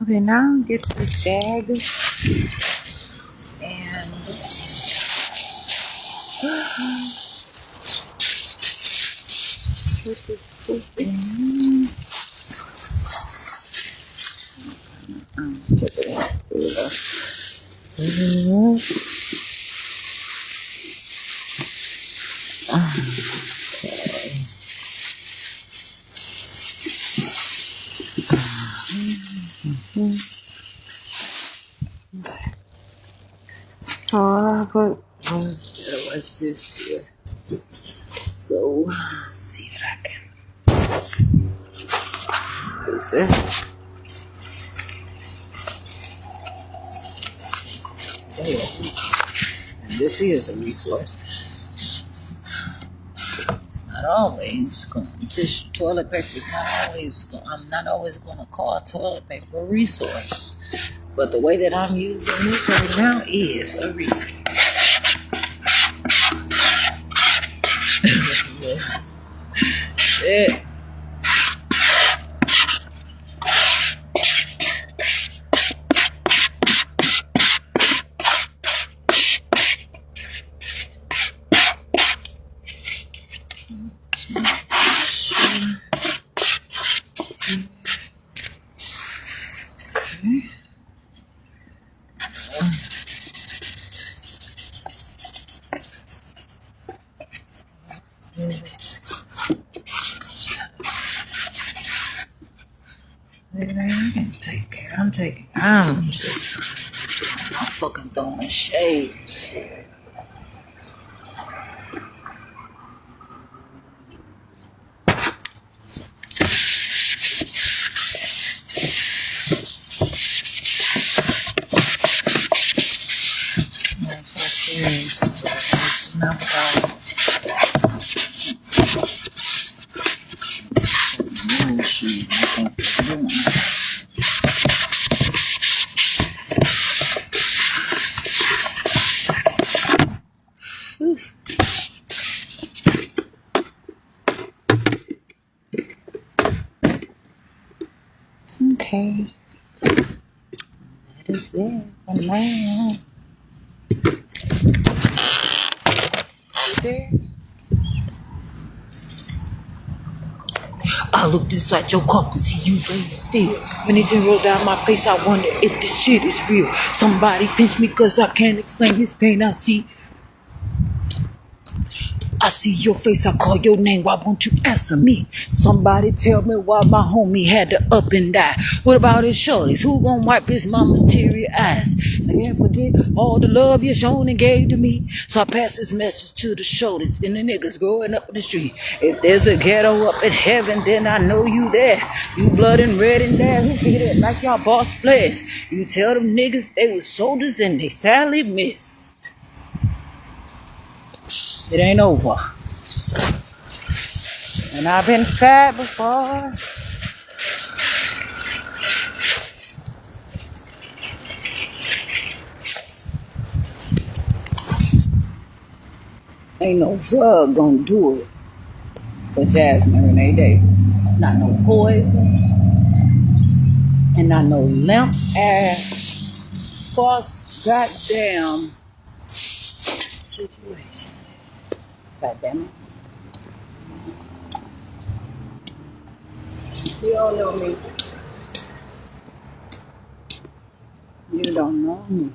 Okay, now get this bag and put this poop in. Put it what's this here? So, let's see if I can use this. And this is a resource. It's not always toilet paper is not always. I'm not always going to call toilet paper a resource, but the way that I'm using this right now is a resource. Shit. I'm fucking throwing shade. I'm so serious. It's not about bullshit. I think they're doing. Okay. That is it for now. There. I looked inside your coffin, see you laying still. When it's roll down my face, I wonder if this shit is real. Somebody pinch me cause I can't explain this pain I see. I see your face, I call your name, why won't you answer me? Somebody tell me why my homie had to up and die. What about his shorties? Who gon' wipe his mama's teary eyes? I can't forget all the love you shown and gave to me. So I pass this message to the shorties and the niggas growing up in the street. If there's a ghetto up in heaven, then I know you there. You blood and red and there, who did it like y'all boss players? You tell them niggas they was soldiers and they sadly missed. It ain't over. And I've been fat before. Ain't no drug gonna do it for Jasmine Renee Davis. Not no poison. And not no limp ass false goddamn situation. God damn it. You don't know me. You don't know me.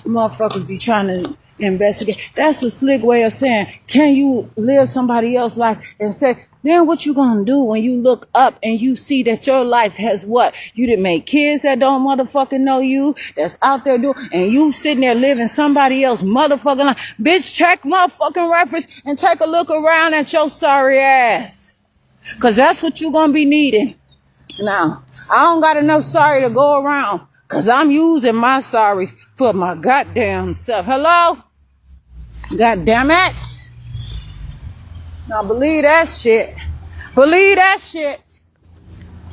Motherfuckers be trying to investigate. That's a slick way of saying, can you live somebody else's life and say, then what you gonna do when you look up and you see that your life has what? You done made kids that don't motherfucking know you, that's out there doing, and you sitting there living somebody else's motherfucking life. Bitch, check motherfucking reference and take a look around at your sorry ass. Cause that's what you gonna be needing. Now, I don't got enough sorry to go around. Cause I'm using my sorries for my goddamn self. Hello? God damn it. Now believe that shit. Believe that shit.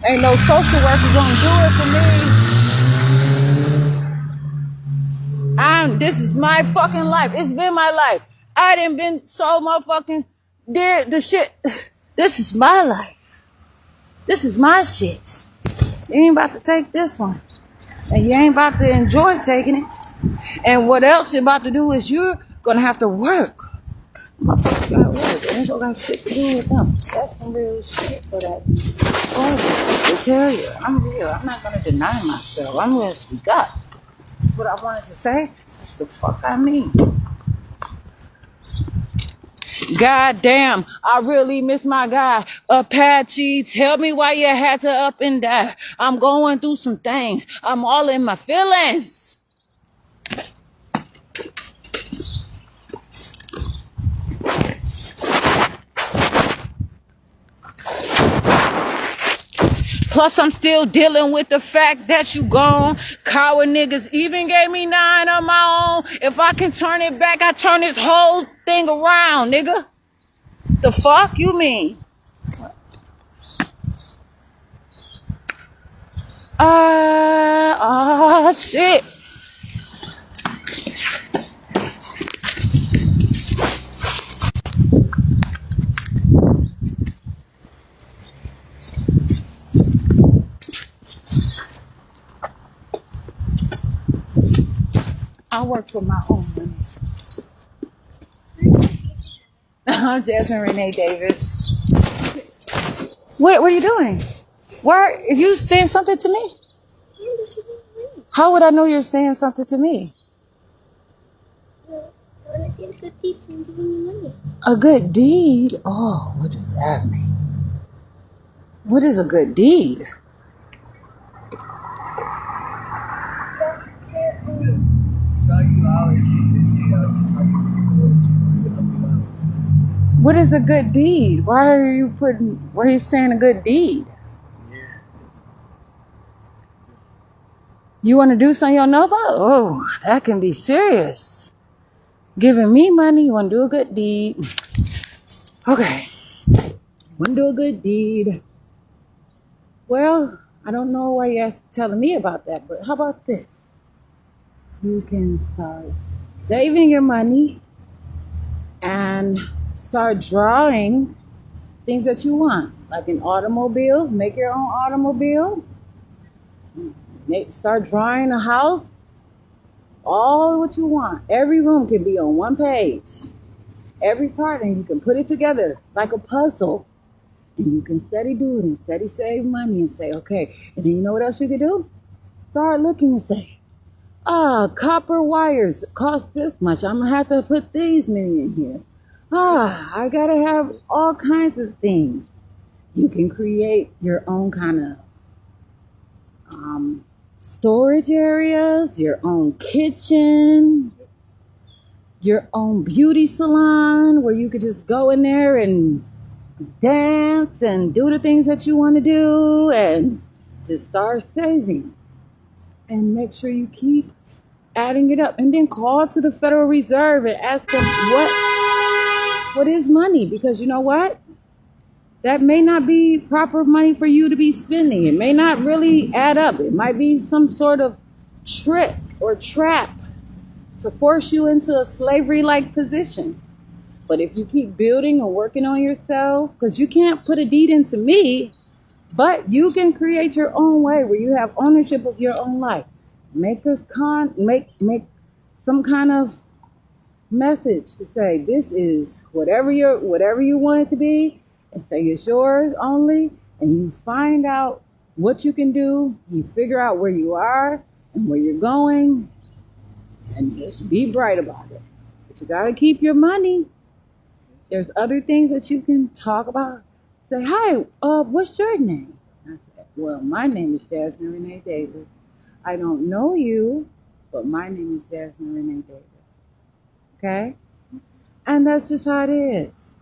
Ain't no social worker gonna do it for me. This is my fucking life. It's been my life. I done been so motherfucking did the shit. This is my life. This is my shit. You ain't about to take this one. And you ain't about to enjoy taking it. And what else you're about to do is you're gonna have to work. Motherfuckers gotta work. They ain't got shit to do with them. That's some real shit for that. Oh, I tell you, I'm real. I'm not gonna deny myself. I'm gonna speak up. That's what I wanted to say. That's the fuck I mean. God damn, I really miss my guy. Apache, tell me why you had to up and die. I'm going through some things. I'm all in my feelings. Plus, I'm still dealing with the fact that you gone. Coward niggas even gave me 9 on my own. If I can turn it back, I turn this whole thing around, nigga. The fuck you mean? Shit. I work for my own money. I'm Jasmine Renee Davis. What are you doing? Why are you saying something to me? How would I know you're saying something to me? A good deed? Oh, what does that mean? What is a good deed? What is a good deed? Why are you saying a good deed? You want to do something you don't know about? Oh, that can be serious. Giving me money, you want to do a good deed. Okay. Want to do a good deed. Well, I don't know why you're telling me about that, but how about this? You can start saving your money and start drawing things that you want, like an automobile. Make your own automobile. Start drawing a house. All what you want. Every room can be on one page. Every part, and you can put it together like a puzzle. And you can steady do it and steady save money and say, okay. And then you know what else you can do? Start looking and say, copper wires cost this much. I'm going to have to put these many in here. I got to have all kinds of things. You can create your own kind of storage areas, your own kitchen, your own beauty salon where you could just go in there and dance and do the things that you want to do and just start saving. And make sure you keep adding it up. And then call to the Federal Reserve and ask them what is money? Because you know what? That may not be proper money for you to be spending. It may not really add up. It might be some sort of trick or trap to force you into a slavery-like position. But if you keep building and working on yourself, because you can't put a deed into me, but you can create your own way where you have ownership of your own life. Make some kind of message to say this is whatever you want it to be, and say it's yours only, and you find out what you can do, you figure out where you are and where you're going, and just be bright about it. But you gotta keep your money. There's other things that you can talk about. Say, hi, what's your name? I said, well, my name is Jasmine Renee Davis. I don't know you, but my name is Jasmine Renee Davis. Okay? And that's just how it is.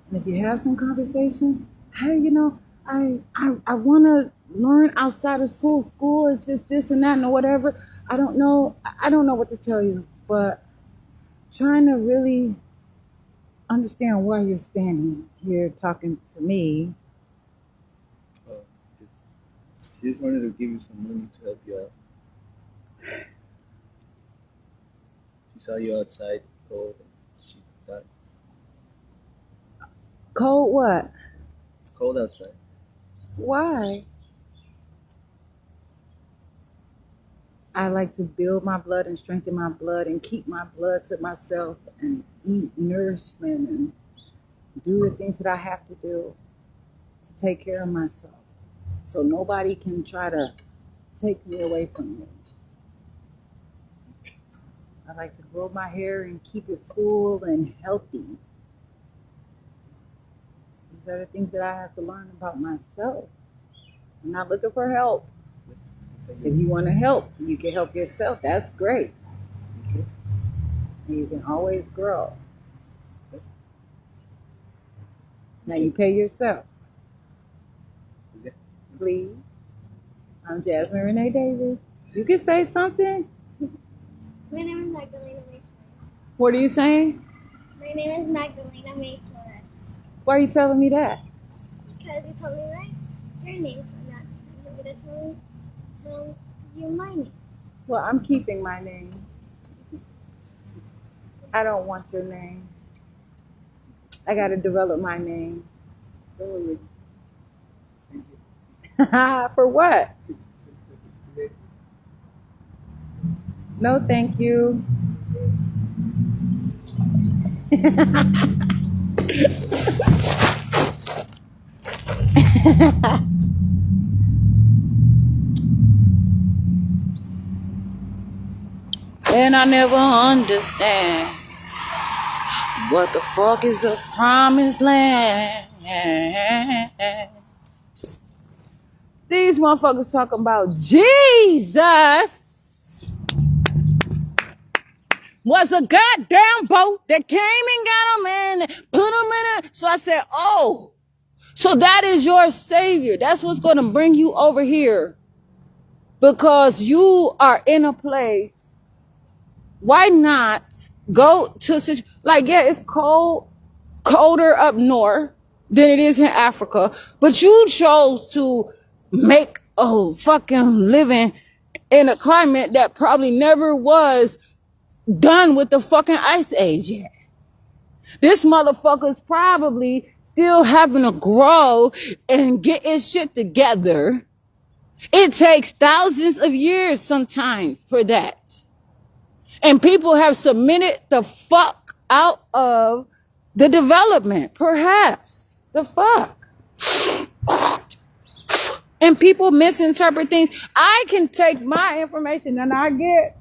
And if you have some conversation, hey, I want to learn outside of school. School is just this and that and whatever. I don't know what to tell you, but trying to really understand why you're standing here talking to me. She just wanted to give you some money to help you out. She saw you outside cold and she thought, Cold what? it's cold outside. Why? I like to build my blood and strengthen my blood and keep my blood to myself and eat nourishment and do the things that I have to do to take care of myself. So nobody can try to take me away from me. I like to grow my hair and keep it full and healthy. These are the things that I have to learn about myself. I'm not looking for help. If you want to help, you can help yourself. That's great. And you can always grow. Now you pay yourself. Please. I'm Jasmine Renee Davis. You can say something. My name is Magdalena May Flores. What are you saying? My name is Magdalena May Flores. Why are you telling me that? Because you told me your name, so that's I'm going to tell you my name. Well, I'm keeping my name. I don't want your name. I got to develop my name. For what? No, thank you. And I never understand what the fuck is the promised land. These motherfuckers talking about Jesus was a goddamn boat that came and got them and put them in it. So I said, oh, so that is your savior. That's what's going to bring you over here because you are in a place. Why not go to such, like, yeah, it's colder up north than it is in Africa, but you chose to make a fucking living in a climate that probably never was done with the fucking ice age yet. This motherfucker's probably still having to grow and get his shit together. It takes thousands of years sometimes for that. And people have submitted the fuck out of the development, perhaps. The fuck. And people misinterpret things. I can take my information and I get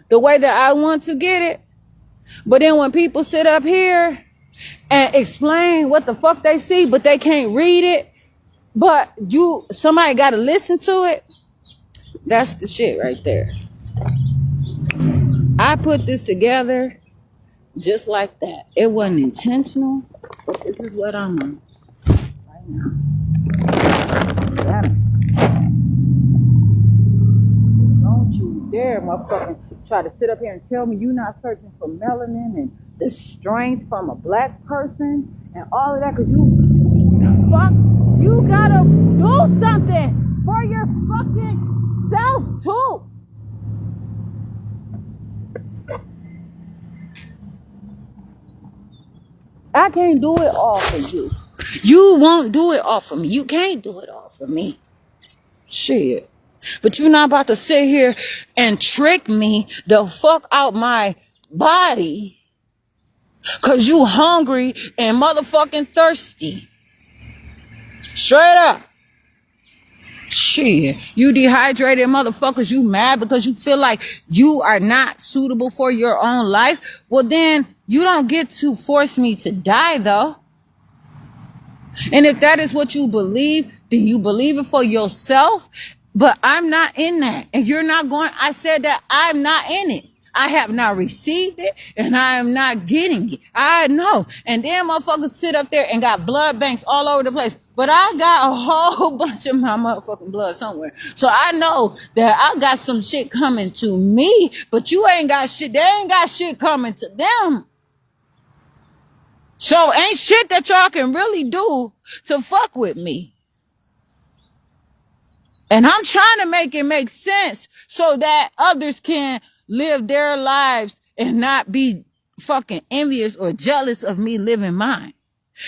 the way that I want to get it. But then when people sit up here and explain what the fuck they see, but they can't read it, but somebody got to listen to it, that's the shit right there. I put this together just like that. It wasn't intentional, but this is what I'm on right now. Don't you dare, motherfucker, try to sit up here and tell me you're not searching for melanin and the strength from a black person and all of that, because you gotta do something for your fucking self too. I can't do it all for you. You won't do it all for me. You can't do it all for me. Shit. But you're not about to sit here and trick me the fuck out my body because you hungry and motherfucking thirsty. Straight up. Shit. You dehydrated motherfuckers. You mad because you feel like you are not suitable for your own life. Well, then you don't get to force me to die, though. And if that is what you believe, then you believe it for yourself. But I'm not in that. And you're not going. I said that I'm not in it. I have not received it and I am not getting it. I know. And then motherfuckers sit up there and got blood banks all over the place. But I got a whole bunch of my motherfucking blood somewhere. So I know that I got some shit coming to me, but you ain't got shit. They ain't got shit coming to them. So ain't shit that y'all can really do to fuck with me. And I'm trying to make it make sense so that others can live their lives and not be fucking envious or jealous of me living mine.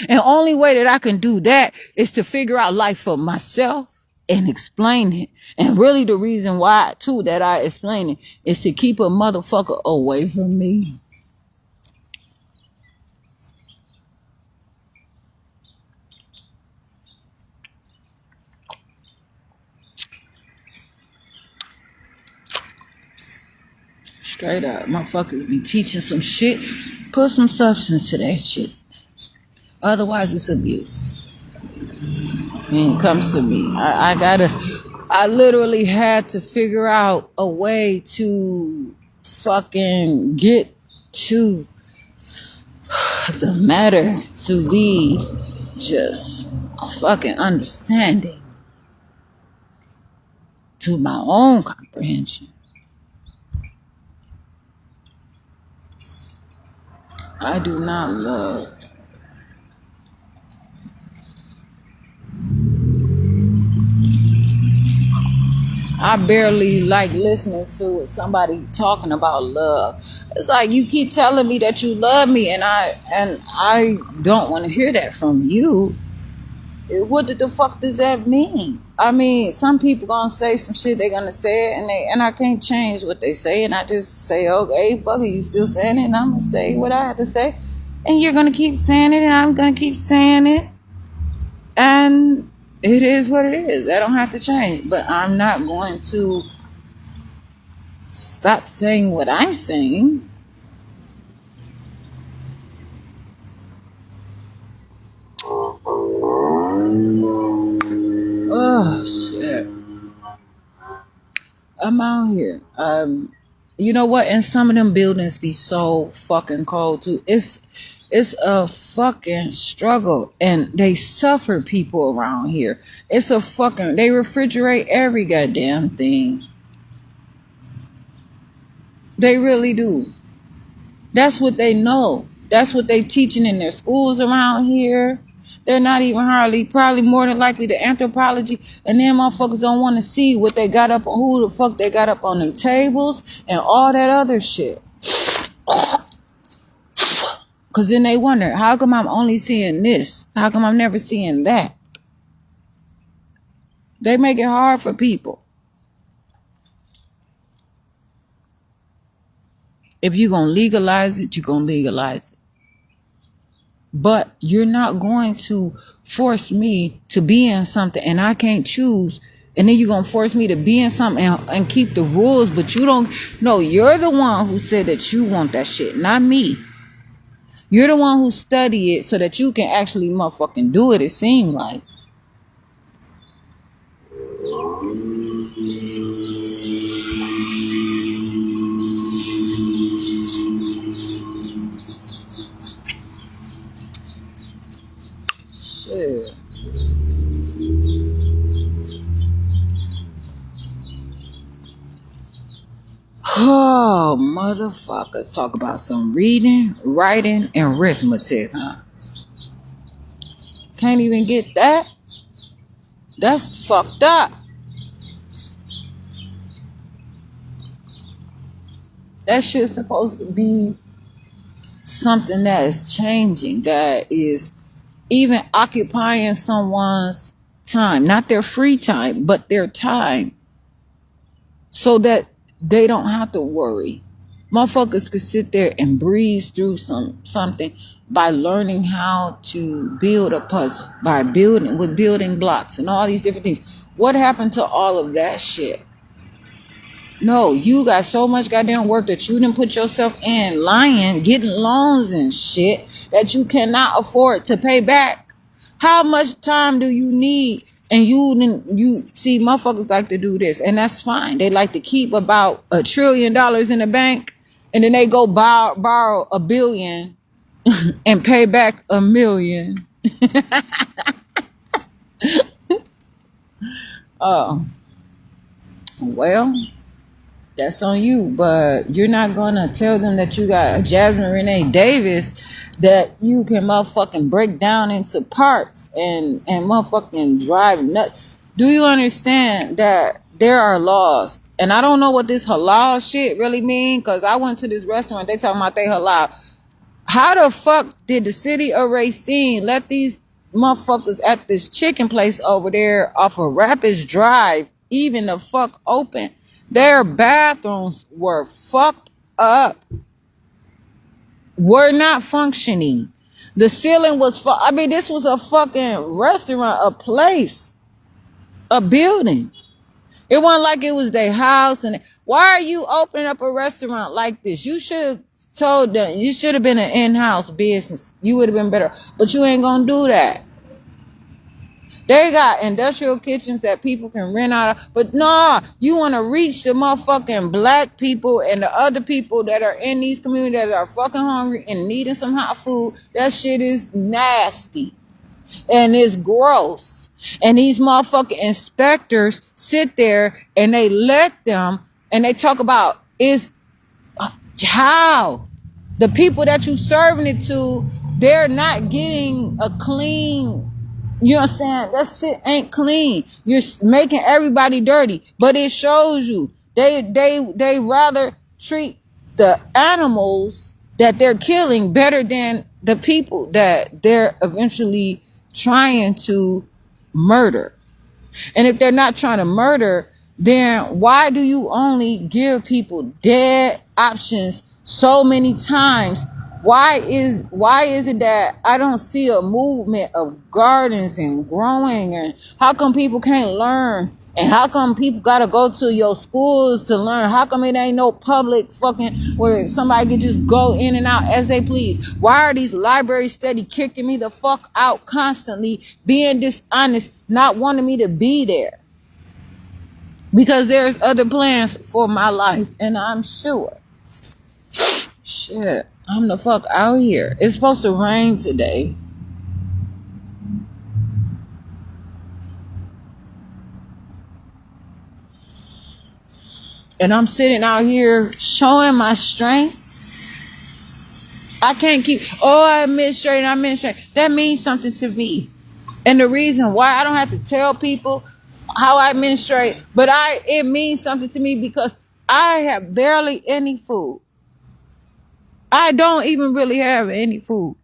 And the only way that I can do that is to figure out life for myself and explain it. And really the reason why, too, that I explain it is to keep a motherfucker away from me. Straight up, motherfuckers be teaching some shit. Put some substance to that shit. Otherwise, it's abuse. When it comes to me, I literally had to figure out a way to fucking get to the matter, to be just fucking understanding to my own comprehension. I do not love. I barely like listening to somebody talking about love. It's like you keep telling me that you love me, and I don't want to hear that from you. What the fuck does that mean? I mean, some people gonna say some shit, they gonna say it, and I can't change what they say, and I just say, okay, fuck it, you still saying it, and I'm gonna say what I have to say, and you're gonna keep saying it, and I'm gonna keep saying it, and it is what it is. I don't have to change, but I'm not going to stop saying what I'm saying. Oh shit! I'm out here. You know what? And some of them buildings be so fucking cold too. It's a fucking struggle, and they suffer people around here. They refrigerate every goddamn thing. They really do. That's what they know. That's what they teaching in their schools around here. They're not even probably more than likely the anthropology, and then motherfuckers don't want to see what they got up on, who the fuck they got up on them tables and all that other shit. Cause then they wonder, how come I'm only seeing this? How come I'm never seeing that? They make it hard for people. If you're gonna legalize it, you're gonna legalize it. But you're not going to force me to be in something and I can't choose. And then you're going to force me to be in something and keep the rules. But you don't. No, you're the one who said that you want that shit, not me. You're the one who studied it so that you can actually motherfucking do it, it seemed like. Shit. Oh, motherfuckers. Talk about some reading, writing, and arithmetic, huh? Can't even get that? That's fucked up. That shit's supposed to be something that is changing, that is even occupying someone's time. Not their free time, but their time. So that they don't have to worry. Motherfuckers could sit there and breeze through something by learning how to build a puzzle, by building blocks and all these different things. What happened to all of that shit? No, you got so much goddamn work that you didn't put yourself in, lying, getting loans and shit that you cannot afford to pay back. How much time do you need? And you see, motherfuckers like to do this, and that's fine. They like to keep about $1 trillion in the bank, and then they go borrow $1 billion and pay back $1 million. Oh, well, that's on you, but you're not gonna tell them that you got Jasmine Renee Davis that you can motherfucking break down into parts and motherfucking drive nuts. Do you understand that there are laws? And I don't know what this halal shit really mean, because I went to this restaurant, they talking about they halal. How the fuck did the city of Racine let these motherfuckers at this chicken place over there off of Rapids Drive, even the fuck open. Their bathrooms were fucked up, were not functioning. The ceiling was, I mean, this was a fucking restaurant, a place, a building. It wasn't like it was their house. And why are you opening up a restaurant like this? You should have told them, you should have been an in-house business. You would have been better. But you ain't gonna do that. They got industrial kitchens that people can rent out of. But no, you want to reach the motherfucking black people and the other people that are in these communities that are fucking hungry and needing some hot food. That shit is nasty. And it's gross. And these motherfucking inspectors sit there and they let them, and they talk about is how the people that you serving it to, they're not getting a clean, you know what I'm saying? That shit ain't clean. You're making everybody dirty. But it shows you they rather treat the animals that they're killing better than the people that they're eventually trying to murder. And if they're not trying to murder, then why do you only give people dead options so many times? Why is it that I don't see a movement of gardens and growing? And how come people can't learn? And how come people gotta go to your schools to learn? How come it ain't no public fucking where somebody can just go in and out as they please? Why are these libraries steady kicking me the fuck out constantly, being dishonest, not wanting me to be there? Because there's other plans for my life, and I'm sure. Shit, I'm the fuck out here. It's supposed to rain today. And I'm sitting out here showing my strength. I can't keep, I administrate. That means something to me. And the reason why I don't have to tell people how I administrate, but it means something to me because I have barely any food. I don't even really have any food.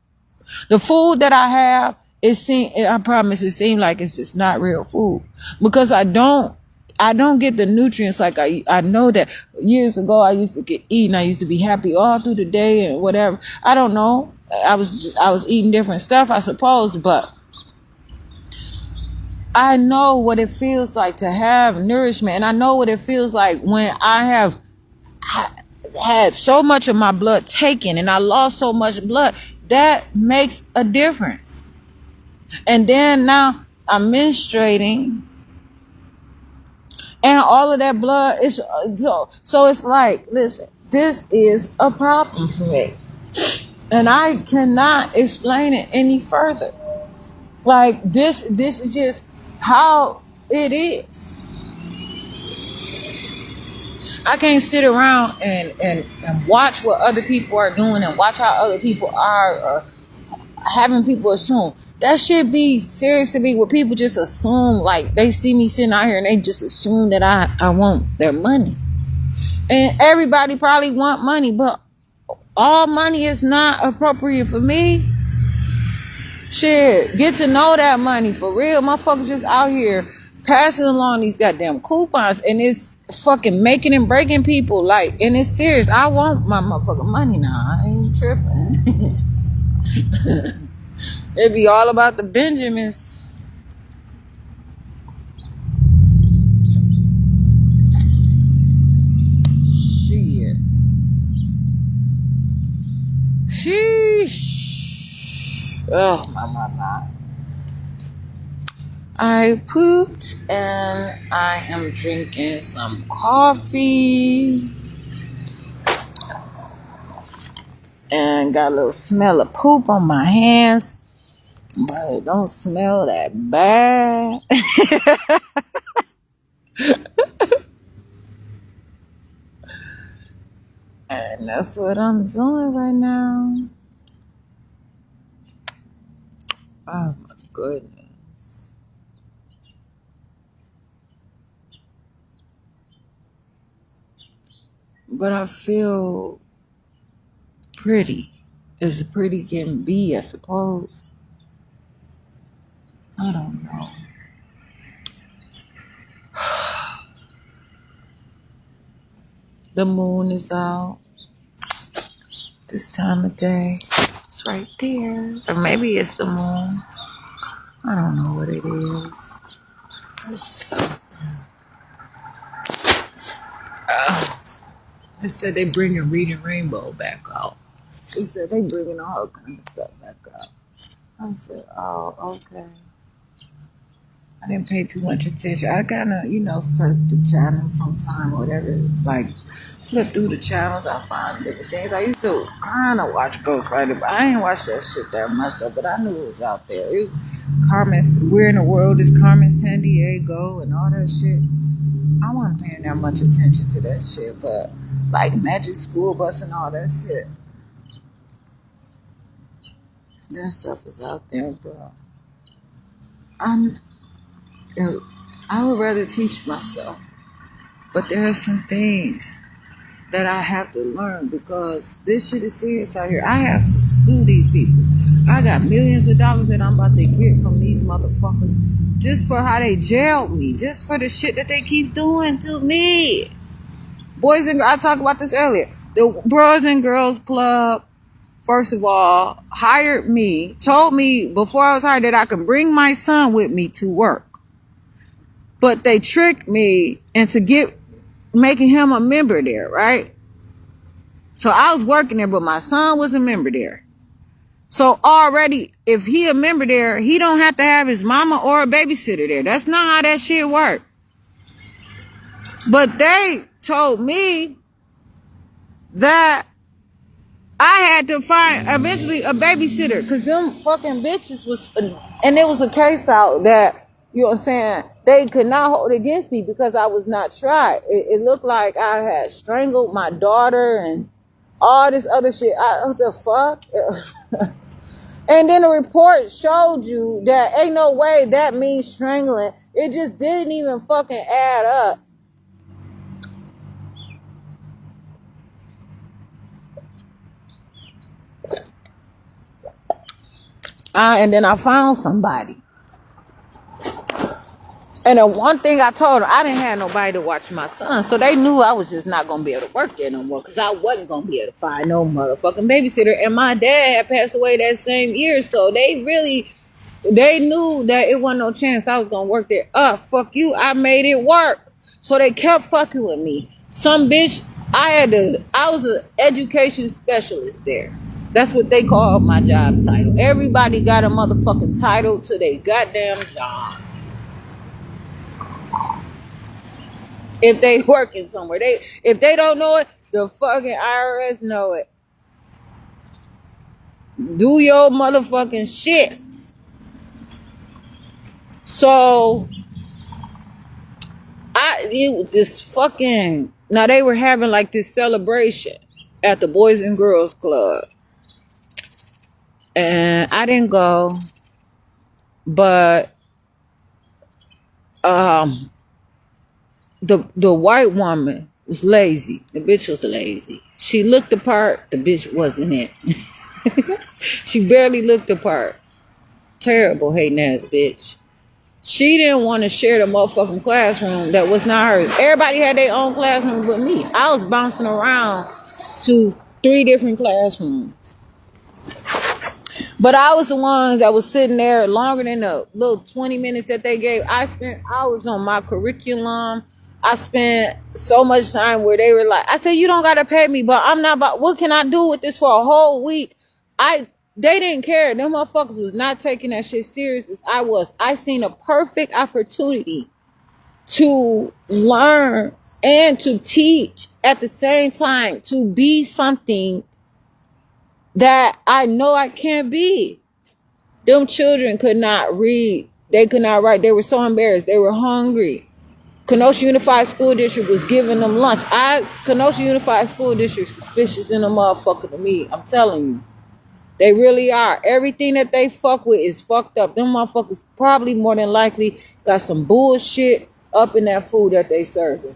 The food that I have, I promise it seems like it's just not real food because I don't get the nutrients like I know that years ago I used to get eating. I used to be happy all through the day and whatever. I don't know. I was eating different stuff, I suppose, but I know what it feels like to have nourishment, and I know what it feels like when I have had so much of my blood taken and I lost so much blood. That makes a difference. And then now I'm menstruating and all of that blood is so it's like, listen, this is a problem for me. And I cannot explain it any further. Like this is just how it is. I can't sit around and watch what other people are doing and watch how other people are having people assume. That should be serious to me where people just assume, like they see me sitting out here and they just assume that I want their money. And everybody probably want money, but all money is not appropriate for me. Shit, get to know that money for real. Motherfuckers just out here passing along these goddamn coupons and it's fucking making and breaking people. Like, and it's serious. I want my motherfucking money now. I ain't tripping. It be all about the Benjamins. Shit. Sheesh. Oh, my. I pooped and I am drinking some coffee. And got a little smell of poop on my hands. But it don't smell that bad. And that's what I'm doing right now. Oh my goodness. But I feel pretty. As pretty can be, I suppose. I don't know. The moon is out this time of day. It's right there. Or maybe it's the moon. I don't know what it is. They said they bringing Reading Rainbow back out. They said they bringing all kind of stuff back up. I said, oh, okay. I didn't pay too much attention. I kind of, surf the channel sometime or whatever. Like, flip through the channels. I find different things. I used to kind of watch Ghost Rider, but I ain't watched that shit that much though. But I knew it was out there. It was Carmen. Where in the world is Carmen Sandiego and all that shit? I wasn't paying that much attention to that shit, but like Magic School Bus and all that shit. That stuff is out there, bro. I would rather teach myself, but there are some things that I have to learn because this shit is serious out here. I have to sue these people. I got millions of dollars that I'm about to get from these motherfuckers just for how they jailed me, just for the shit that they keep doing to me. Boys and girls, I talked about this earlier. The Boys and Girls Club, first of all, hired me, told me before I was hired that I can bring my son with me to work. But they tricked me into making him a member there, right? So I was working there, but my son was a member there. So already, if he a member there, he don't have to have his mama or a babysitter there. That's not how that shit work. But they told me that I had to find eventually a babysitter because them fucking bitches was, and there was a case out that, you know what I'm saying, they could not hold against me because I was not tried. It looked like I had strangled my daughter and all this other shit. What the fuck? And then the report showed you that ain't no way that means strangling. It just didn't even fucking add up. And then I found somebody. And the one thing I told her, I didn't have nobody to watch my son. So they knew I was just not going to be able to work there no more. Because I wasn't going to be able to find no motherfucking babysitter. And my dad had passed away that same year. So they knew that it wasn't no chance I was going to work there. Fuck you. I made it work. So they kept fucking with me. Some bitch, I was an education specialist there. That's what they call my job title. Everybody got a motherfucking title to their goddamn job. If they working somewhere, if they don't know it, the fucking IRS know it. Do your motherfucking shit. So now they were having like this celebration at the Boys and Girls Club, and I didn't go, but the white woman was lazy. The bitch was lazy. She looked the part. The bitch wasn't it. She barely looked the part. Terrible hating ass bitch. She didn't want to share the motherfucking classroom that was not hers. Everybody had their own classroom but me. I was bouncing around to 3 different classrooms. But I was the ones that was sitting there longer than the little 20 minutes that they gave. I spent hours on my curriculum. I spent so much time where they were like, I said, you don't got to pay me, but I'm not about, what can I do with this for a whole week? They didn't care. Them motherfuckers was not taking that shit serious as I was. I seen a perfect opportunity to learn and to teach at the same time, to be something that I know I can't be. Them children could not read. They could not write. They were so embarrassed. They were hungry. Kenosha Unified School District was giving them lunch. Kenosha Unified School District suspicious in a motherfucker to me. I'm telling you. They really are. Everything that they fuck with is fucked up. Them motherfuckers probably more than likely got some bullshit up in that food that they serving.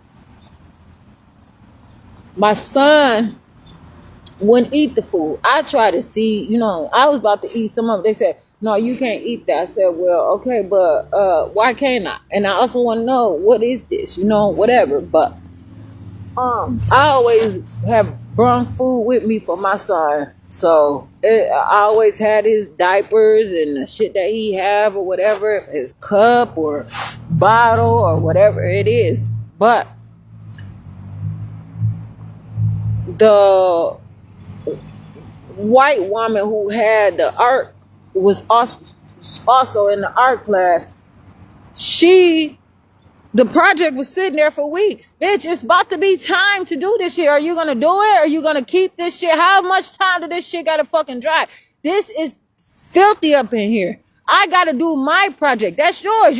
My son wouldn't eat the food. I tried to see, I was about to eat some of it. They said, no, you can't eat that. I said, well, okay, but why can't I? And I also want to know, what is this? You know, whatever. But I always have brung food with me for my son. So I always had his diapers and the shit that he have or whatever, his cup or bottle or whatever it is. But the white woman who had the art was also in the art class. The project was sitting there for weeks. Bitch, it's about to be time to do this shit. Are you gonna do it? Are you gonna keep this shit? How much time did this shit gotta fucking dry? This is filthy up in here. I gotta do my project. That's yours.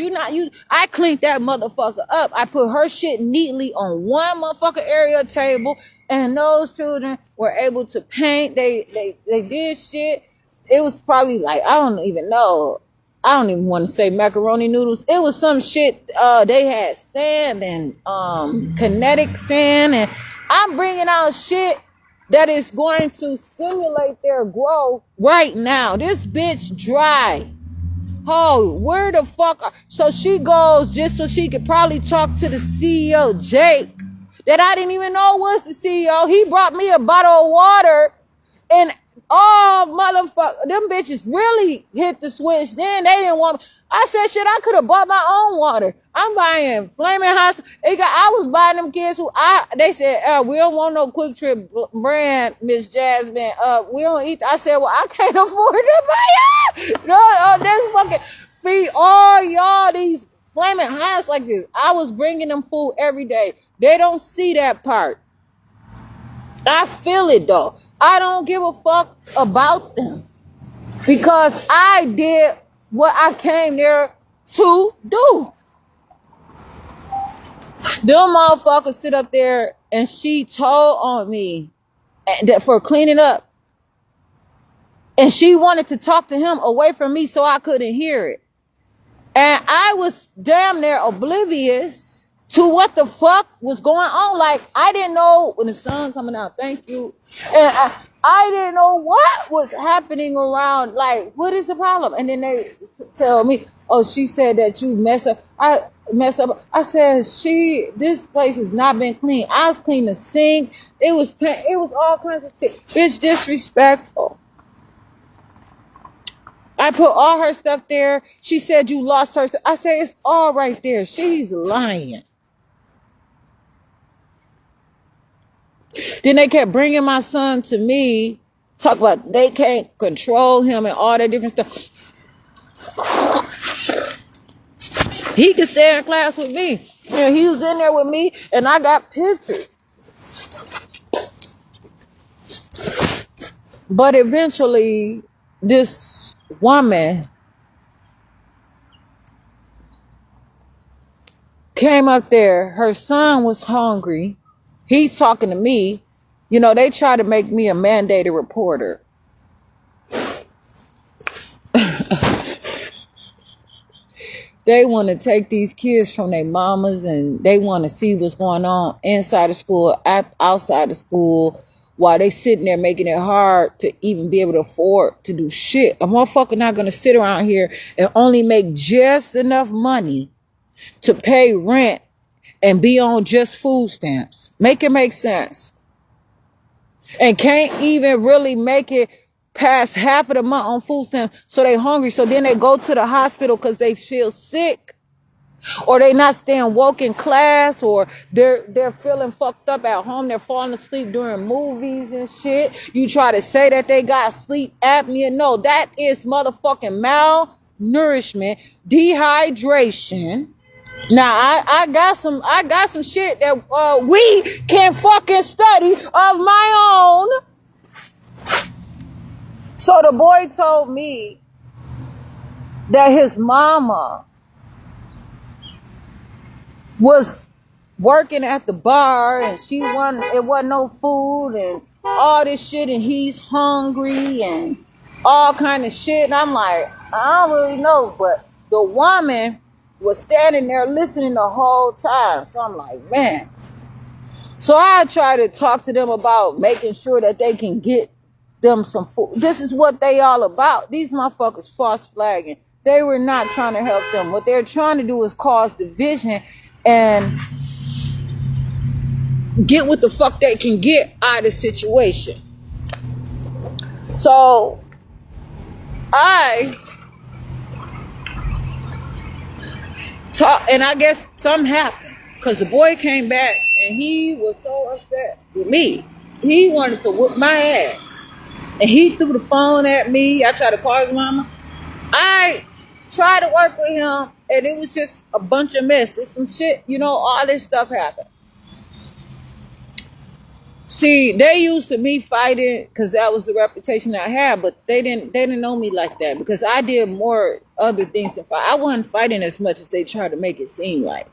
I cleaned that motherfucker up. I put her shit neatly on one motherfucker area table, and those children were able to paint. They did shit. It was probably like, I don't even know. I don't even want to say macaroni noodles. It was some shit. They had sand and kinetic sand, and I'm bringing out shit that is going to stimulate their growth right now. This bitch dry. Oh, where the fuck? So she goes just so she could probably talk to the CEO, Jake, that I didn't even know was the CEO. He brought me a bottle of water, and motherfucker, them bitches really hit the switch. Then they didn't want me. I said, shit, I could have bought my own water. I'm buying Flaming Hot. I was buying them kids they said, we don't want no Quick Trip brand, Miss Jasmine. We don't eat. I said, well, I can't afford to buy it. No, this fucking feed all y'all these Flaming Hots like this. I was bringing them food every day. They don't see that part. I feel it though. I don't give a fuck about them because I did what I came there to do. Them motherfuckers sit up there and she told on me that for cleaning up. And she wanted to talk to him away from me so I couldn't hear it. And I was damn near oblivious to what the fuck was going on. Like, I didn't know when the sun coming out. Thank you. And I didn't know what was happening around. Like, what is the problem? And then they tell me, oh, she said that you messed up. I messed up. I said, this place has not been clean. I was cleaning the sink. It was all kinds of shit. Bitch, disrespectful. I put all her stuff there. She said you lost her stuff. I said, it's all right there. She's lying. Then they kept bringing my son to me, talk about they can't control him and all that different stuff. He could stay in class with me. You know, he was in there with me, and I got pictures. But eventually, this woman came up there. Her son was hungry. He's talking to me. You know, they try to make me a mandated reporter. They want to take these kids from their mamas and they want to see what's going on inside of school, outside of school, while they sitting there making it hard to even be able to afford to do shit. A motherfucker not going to sit around here and only make just enough money to pay rent and be on just food stamps. Make it make sense. And can't even really make it past half of the month on food stamps, so they hungry. So then they go to the hospital because they feel sick, or they not staying woke in class, or they're feeling fucked up at home. They're falling asleep during movies and shit. You try to say that they got sleep apnea. No, that is motherfucking malnourishment, dehydration. Now I got some shit that we can fucking study of my own. So the boy told me that his mama was working at the bar and it wasn't no food and all this shit, and he's hungry and all kind of shit. And I'm like, I don't really know, but the woman was standing there listening the whole time. So I'm like, man. So I try to talk to them about making sure that they can get them some food. This is what they all about. These motherfuckers false flagging. They were not trying to help them. What they're trying to do is cause division and get what the fuck they can get out of the situation. So I talk, and I guess something happened because the boy came back and he was so upset with me. He wanted to whoop my ass, and he threw the phone at me. I tried to call his mama. I tried to work with him, and it was just a bunch of mess. It's some shit, all this stuff happened. See, they used to me fighting because that was the reputation I had, but they didn't know me like that because I did more other things to fight. I wasn't fighting as much as they tried to make it seem like.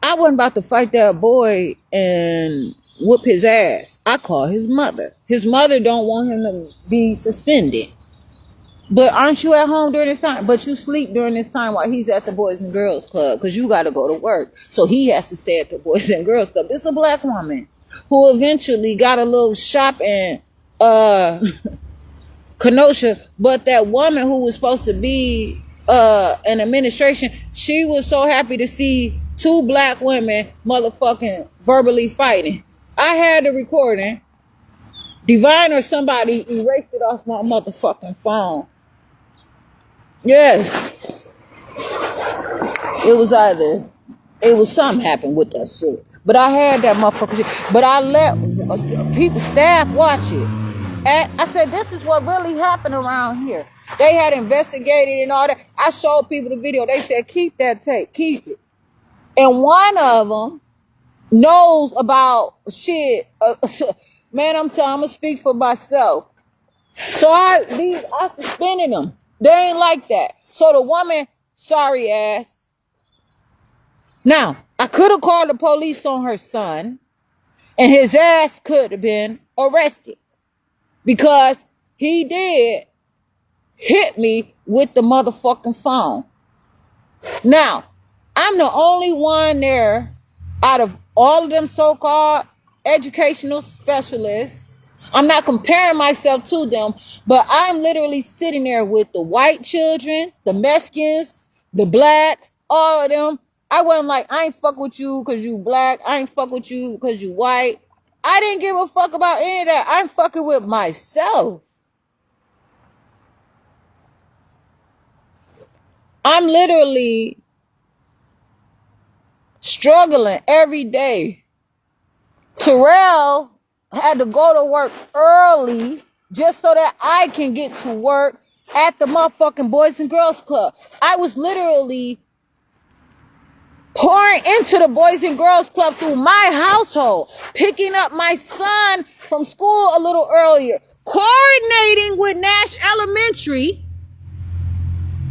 I wasn't about to fight that boy and whoop his ass. I call his mother. His mother don't want him to be suspended. But aren't you at home during this time? But you sleep during this time while he's at the Boys and Girls Club because you got to go to work. So he has to stay at the Boys and Girls Club. This is a black woman who eventually got a little shop in Kenosha. But that woman who was supposed to be an administration, she was so happy to see two black women motherfucking verbally fighting. I had the recording. Divine or somebody erased it off my motherfucking phone. Yes. It was something happened with that shit. But I had that motherfucking shit. But I let staff watch it. And I said, this is what really happened around here. They had investigated and all that. I showed people the video. They said, keep that tape. Keep it. And one of them knows about shit. Man, I'm going to speak for myself. So I suspended them. They ain't like that. So the woman, sorry ass. Now, I could have called the police on her son, and his ass could have been arrested because he did hit me with the motherfucking phone. Now, I'm the only one there out of all of them so-called educational specialists. I'm not comparing myself to them, but I'm literally sitting there with the white children, the Mexicans, the blacks, all of them. I wasn't like, I ain't fuck with you because you black. I ain't fuck with you because you white. I didn't give a fuck about any of that. I'm fucking with myself. I'm literally struggling every day. Terrell had to go to work early just so that I can get to work at the motherfucking Boys and Girls Club. I was literally pouring into the Boys and Girls Club through my household, picking up my son from school a little earlier, coordinating with Nash Elementary.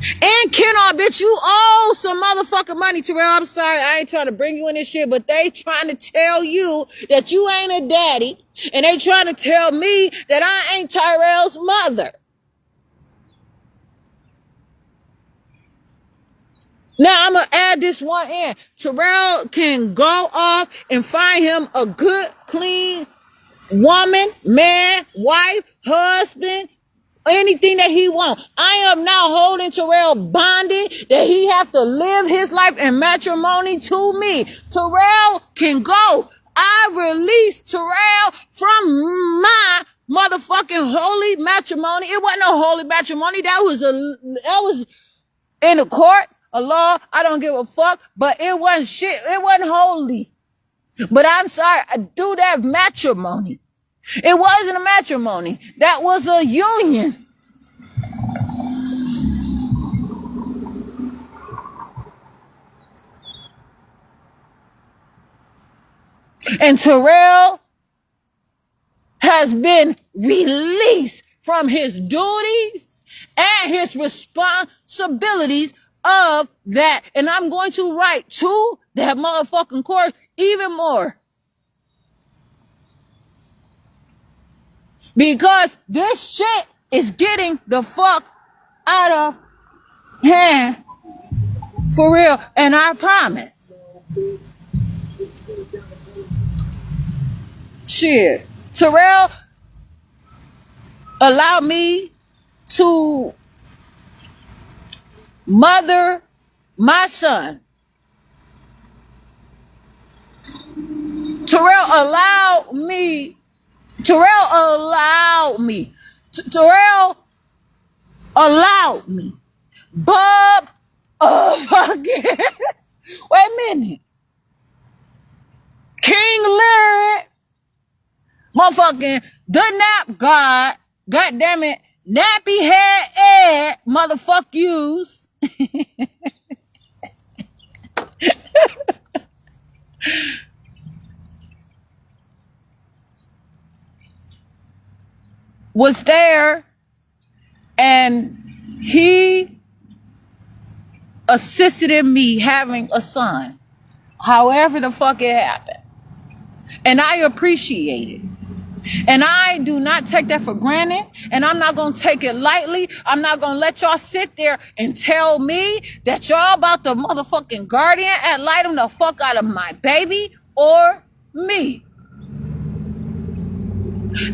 And Kenall, bitch, you owe some motherfucking money, Terrell. I'm sorry, I ain't trying to bring you in this shit, but they trying to tell you that you ain't a daddy, and they trying to tell me that I ain't Tyrell's mother. Now, I'm going to add this one in. Terrell can go off and find him a good, clean woman, man, wife, husband, anything that he wants. I am now holding Terrell bonded that he have to live his life in matrimony to me. Terrell can go. I released Terrell from my motherfucking holy matrimony. It wasn't a holy matrimony. That was in the courts, a law. I don't give a fuck, but it wasn't shit. It wasn't holy. But I'm sorry, I do that matrimony. It wasn't a matrimony. That was a union. And Terrell has been released from his duties and his responsibilities of that. And I'm going to write to that motherfucking court even more. Because this shit is getting the fuck out of hand. For real. And I promise. Shit. Terrell allow me to mother my son. Terrell allowed me. Terrell allowed me. Bob, fucking. Wait a minute. King Larry, motherfucking the nap god, goddamn it, nappy head Ed, motherfuck yous. Was there, and he assisted in me having a son, however the fuck it happened. And I appreciate it. And I do not take that for granted. And I'm not going to take it lightly. I'm not going to let y'all sit there and tell me that y'all about the motherfucking guardian ad litem the fuck out of my baby or me.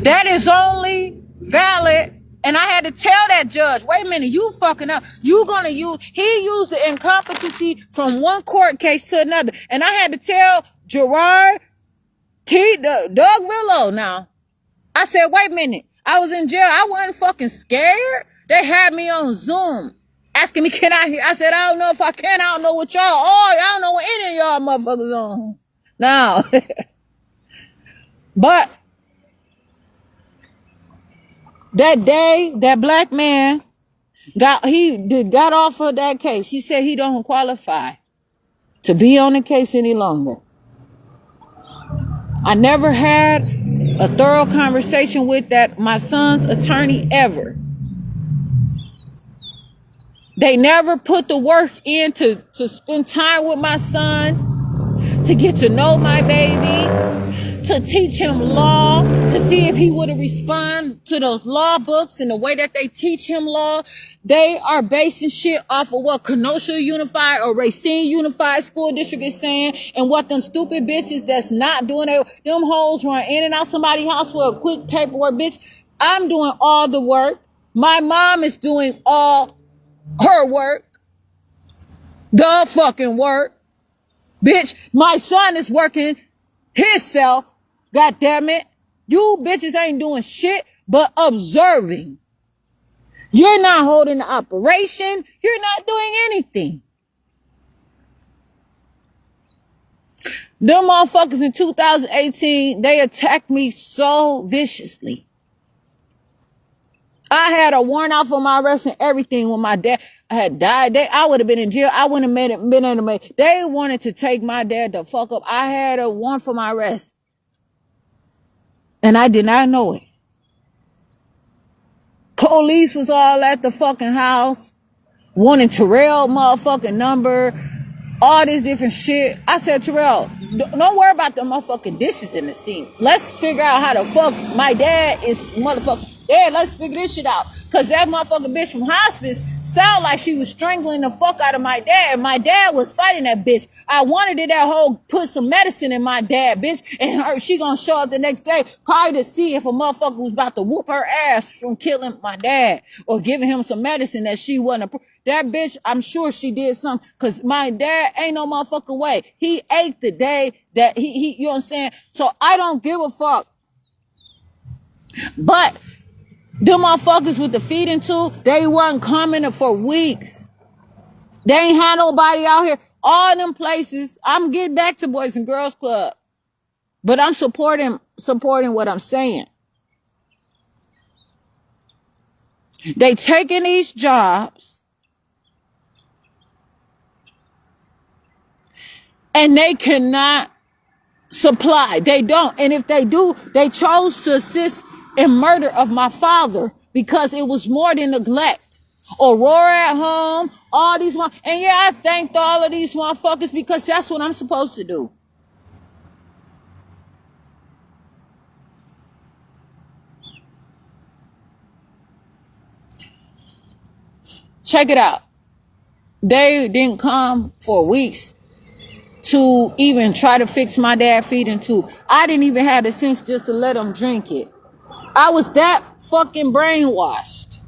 That is only valid. And I had to tell that judge, wait a minute, you fucking up. He used the incompetency from one court case to another. And I had to tell Gerard Doug Willow now. I said, wait a minute. I was in jail. I wasn't fucking scared. They had me on Zoom asking me, can I hear? I said, I don't know if I can. I don't know what y'all are. I don't know what any of y'all motherfuckers on. No. But that day, that black man got off of that case. He said he don't qualify to be on the case any longer. I never had a thorough conversation with my son's attorney ever. They never put the work in to spend time with my son, to get to know my baby, to teach him law, to see if he would respond to those law books and the way that they teach him law. They are basing shit off of what Kenosha Unified or Racine Unified School District is saying, and what them stupid bitches that's not doing it. Them hoes run in and out somebody's house for a quick paperwork, bitch. I'm doing all the work. My mom is doing all her work. The fucking work. Bitch, my son is working himself. God damn it. You bitches ain't doing shit but observing. You're not holding the operation. You're not doing anything. Them motherfuckers in 2018, they attacked me so viciously. I had a warrant out for my arrest and everything when my dad had died. I would have been in jail. I wouldn't have been in the. They wanted to take my dad the fuck up. I had a warrant for my arrest. And I did not know it. Police was all at the fucking house, wanting Terrell motherfucking number, all this different shit. I said, Terrell, don't worry about the motherfucking dishes in the sink. Let's figure out how the fuck my dad is motherfucking dead. Let's figure this shit out. Cause that motherfucking bitch from hospice sounded like she was strangling the fuck out of my dad. And my dad was fighting that bitch. I wanted that hoe put some medicine in my dad, bitch. And she gonna show up the next day, probably to see if a motherfucker was about to whoop her ass from killing my dad or giving him some medicine that she wasn't. That bitch, I'm sure she did something. Cause my dad ain't no motherfucking way. He ate the day that he, you know what I'm saying? So I don't give a fuck. But them motherfuckers with the feeding tube, they wasn't coming for weeks. They ain't had nobody out here. All them places, I'm getting back to Boys and Girls Club. But I'm supporting what I'm saying. They taking these jobs and they cannot supply. They don't. And if they do, they chose to assist in murder of my father because it was more than neglect. Aurora at home, all these and yeah, I thanked all of these motherfuckers because that's what I'm supposed to do. Check it out. They didn't come for weeks to even try to fix my dad feeding tube. I didn't even have the sense just to let them drink it. I was that fucking brainwashed.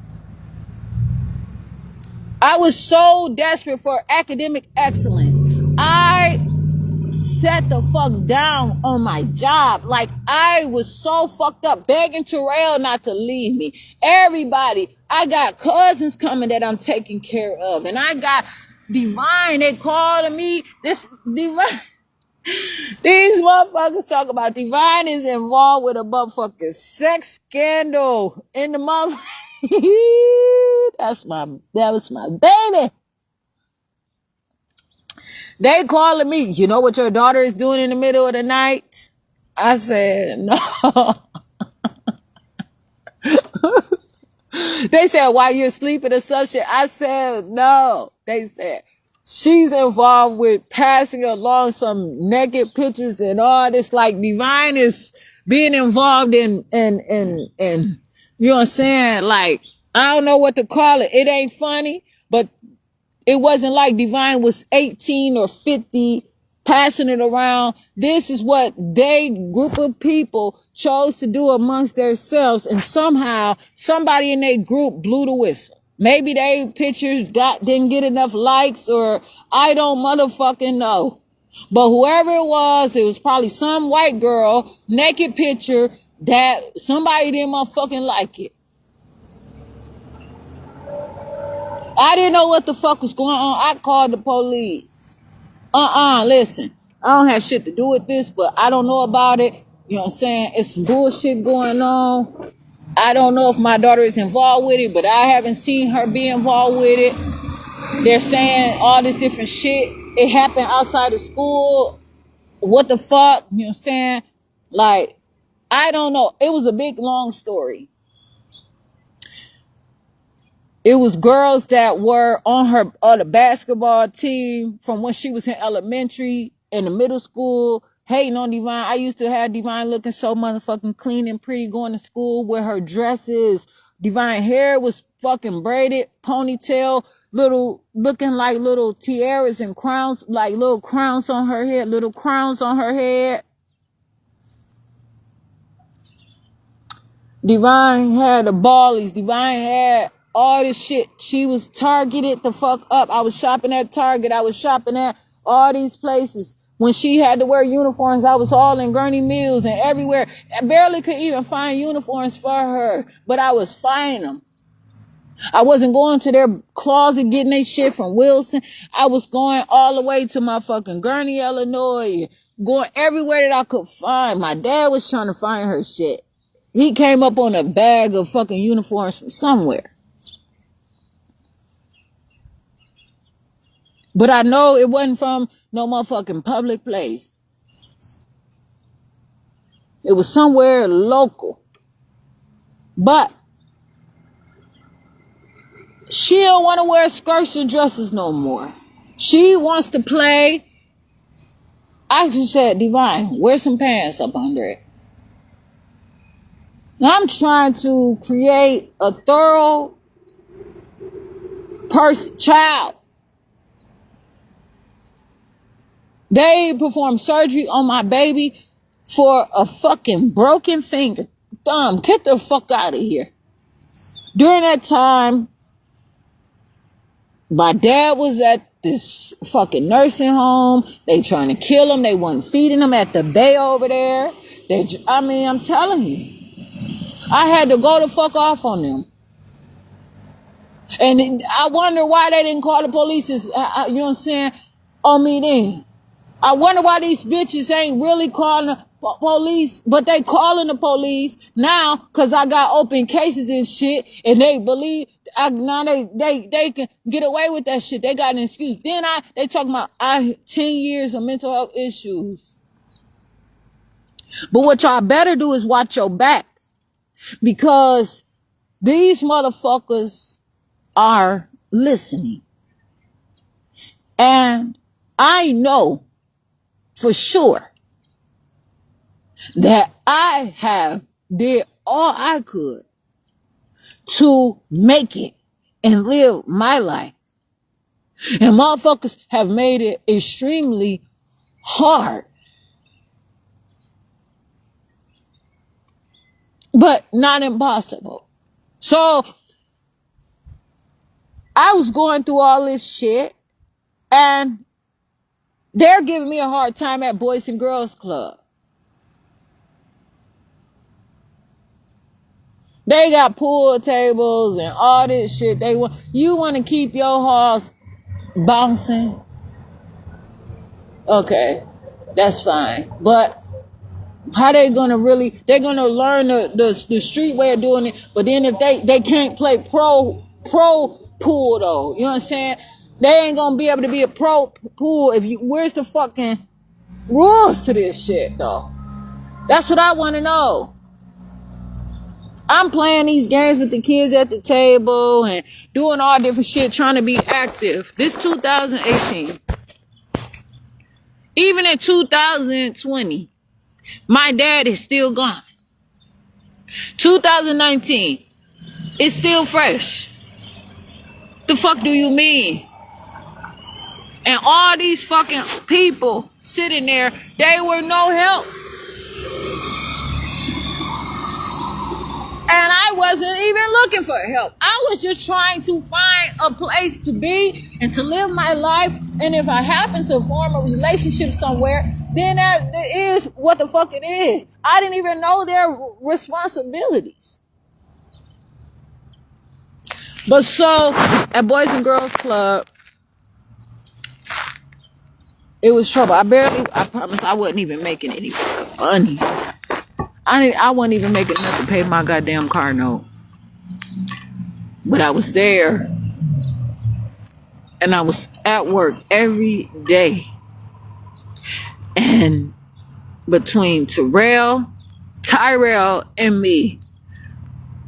I was so desperate for academic excellence. I sat the fuck down on my job. Like, I was so fucked up, begging Terrell not to leave me. Everybody, I got cousins coming that I'm taking care of. And I got Divine, they calling me. This Divine, these motherfuckers talk about Divine is involved with a motherfucking sex scandal in the motherfucker. That was my baby. They calling me, you know what your daughter is doing in the middle of the night? I said, no. They said, while you're sleeping or some shit. I said, no. They said, she's involved with passing along some naked pictures and all this. Like, Divine is being involved in, you know what I'm saying? Like, I don't know what to call it. It ain't funny, but it wasn't like Divine was 18 or 50 passing it around. This is what they group of people chose to do amongst themselves. And somehow somebody in their group blew the whistle. Maybe they pictures didn't get enough likes, or I don't motherfucking know. But whoever it was probably some white girl, naked picture that somebody didn't motherfucking like it. I didn't know what the fuck was going on. I called the police. Listen. I don't have shit to do with this, but I don't know about it. You know what I'm saying? It's some bullshit going on. I don't know if my daughter is involved with it, but I haven't seen her be involved with it. They're saying all this different shit. It happened outside of school. What the fuck? You know what I'm saying? Like, I don't know. It was a big, long story. It was girls that were on the basketball team from when she was in elementary and the middle school, hating on Divine. I used to have Divine looking so motherfucking clean and pretty going to school with her dresses. Divine hair was fucking braided, ponytail, looking like little tiaras and crowns, like little crowns on her head, little crowns on her head. Divine had the ballies. Divine had all this shit. She was targeted the fuck up. I was shopping at Target. I was shopping at all these places. When she had to wear uniforms, I was all in Gurney Mills and everywhere. I barely could even find uniforms for her, but I was finding them. I wasn't going to their closet getting their shit from Wilson. I was going all the way to my fucking Gurney, Illinois, going everywhere that I could find. My dad was trying to find her shit. He came up on a bag of fucking uniforms from somewhere. But I know it wasn't from no motherfucking public place. It was somewhere local. But she don't want to wear skirts and dresses no more. She wants to play. I just said, Divine, wear some pants up under it. I'm trying to create a thorough child. They performed surgery on my baby for a fucking broken finger. Thumb, get the fuck out of here. During that time, my dad was at this fucking nursing home. They trying to kill him. They wasn't feeding him at the bay over there. I'm telling you. I had to go the fuck off on them. And I wonder why they didn't call the police, you know what I'm saying, on me then. I wonder why these bitches ain't really calling the police, but they calling the police now because I got open cases and shit, and they believe now they can get away with that shit. They got an excuse. Then they talking about 10 years of mental health issues. But what y'all better do is watch your back, because these motherfuckers are listening. And I know for sure that I have did all I could to make it and live my life. And motherfuckers have made it extremely hard. but not impossible. So I was going through all this shit, and they're giving me a hard time at Boys and Girls Club. They got pool tables and all this shit. You want to keep your horse bouncing? Okay, that's fine. But how they're gonna learn the street way of doing it. But then if they can't play pro pool though, you know what I'm saying? They ain't gonna be able to be a pro pool where's the fucking rules to this shit though? That's what I want to know. I'm playing these games with the kids at the table and doing all different shit, trying to be active. This 2018. Even in 2020, my dad is still gone. 2019, it's still fresh. The fuck do you mean? And all these fucking people sitting there, they were no help. And I wasn't even looking for help. I was just trying to find a place to be and to live my life. And if I happen to form a relationship somewhere, then that is what the fuck it is. I didn't even know their responsibilities. But so, at Boys and Girls Club, it was trouble. I promise I wasn't even making any money. I wasn't even making enough to pay my goddamn car note. But I was there. And I was at work every day. And between Tyrell, and me,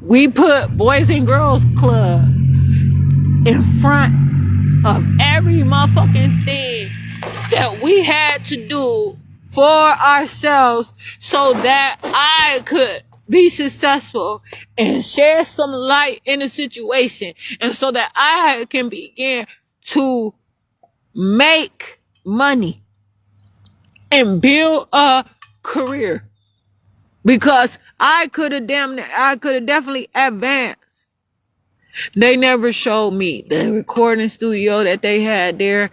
we put Boys and Girls Club in front of every motherfucking thing that we had to do for ourselves so that I could be successful and share some light in the situation, and so that I can begin to make money and build a career, because I could have definitely advanced. They never showed me the recording studio that they had there.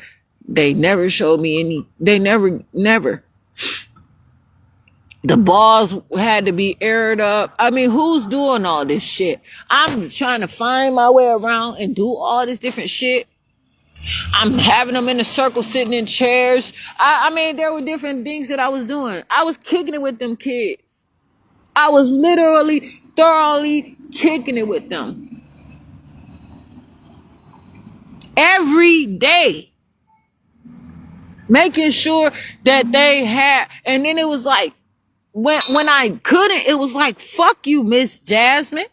They never showed me never. The balls had to be aired up. I mean, who's doing all this shit? I'm trying to find my way around and do all this different shit. I'm having them in a circle, sitting in chairs. I mean, there were different things that I was doing. I was kicking it with them kids. I was literally, thoroughly kicking it with them. Every day. Making sure that they had, and then it was like, when I couldn't, it was like, fuck you, Miss Jasmine.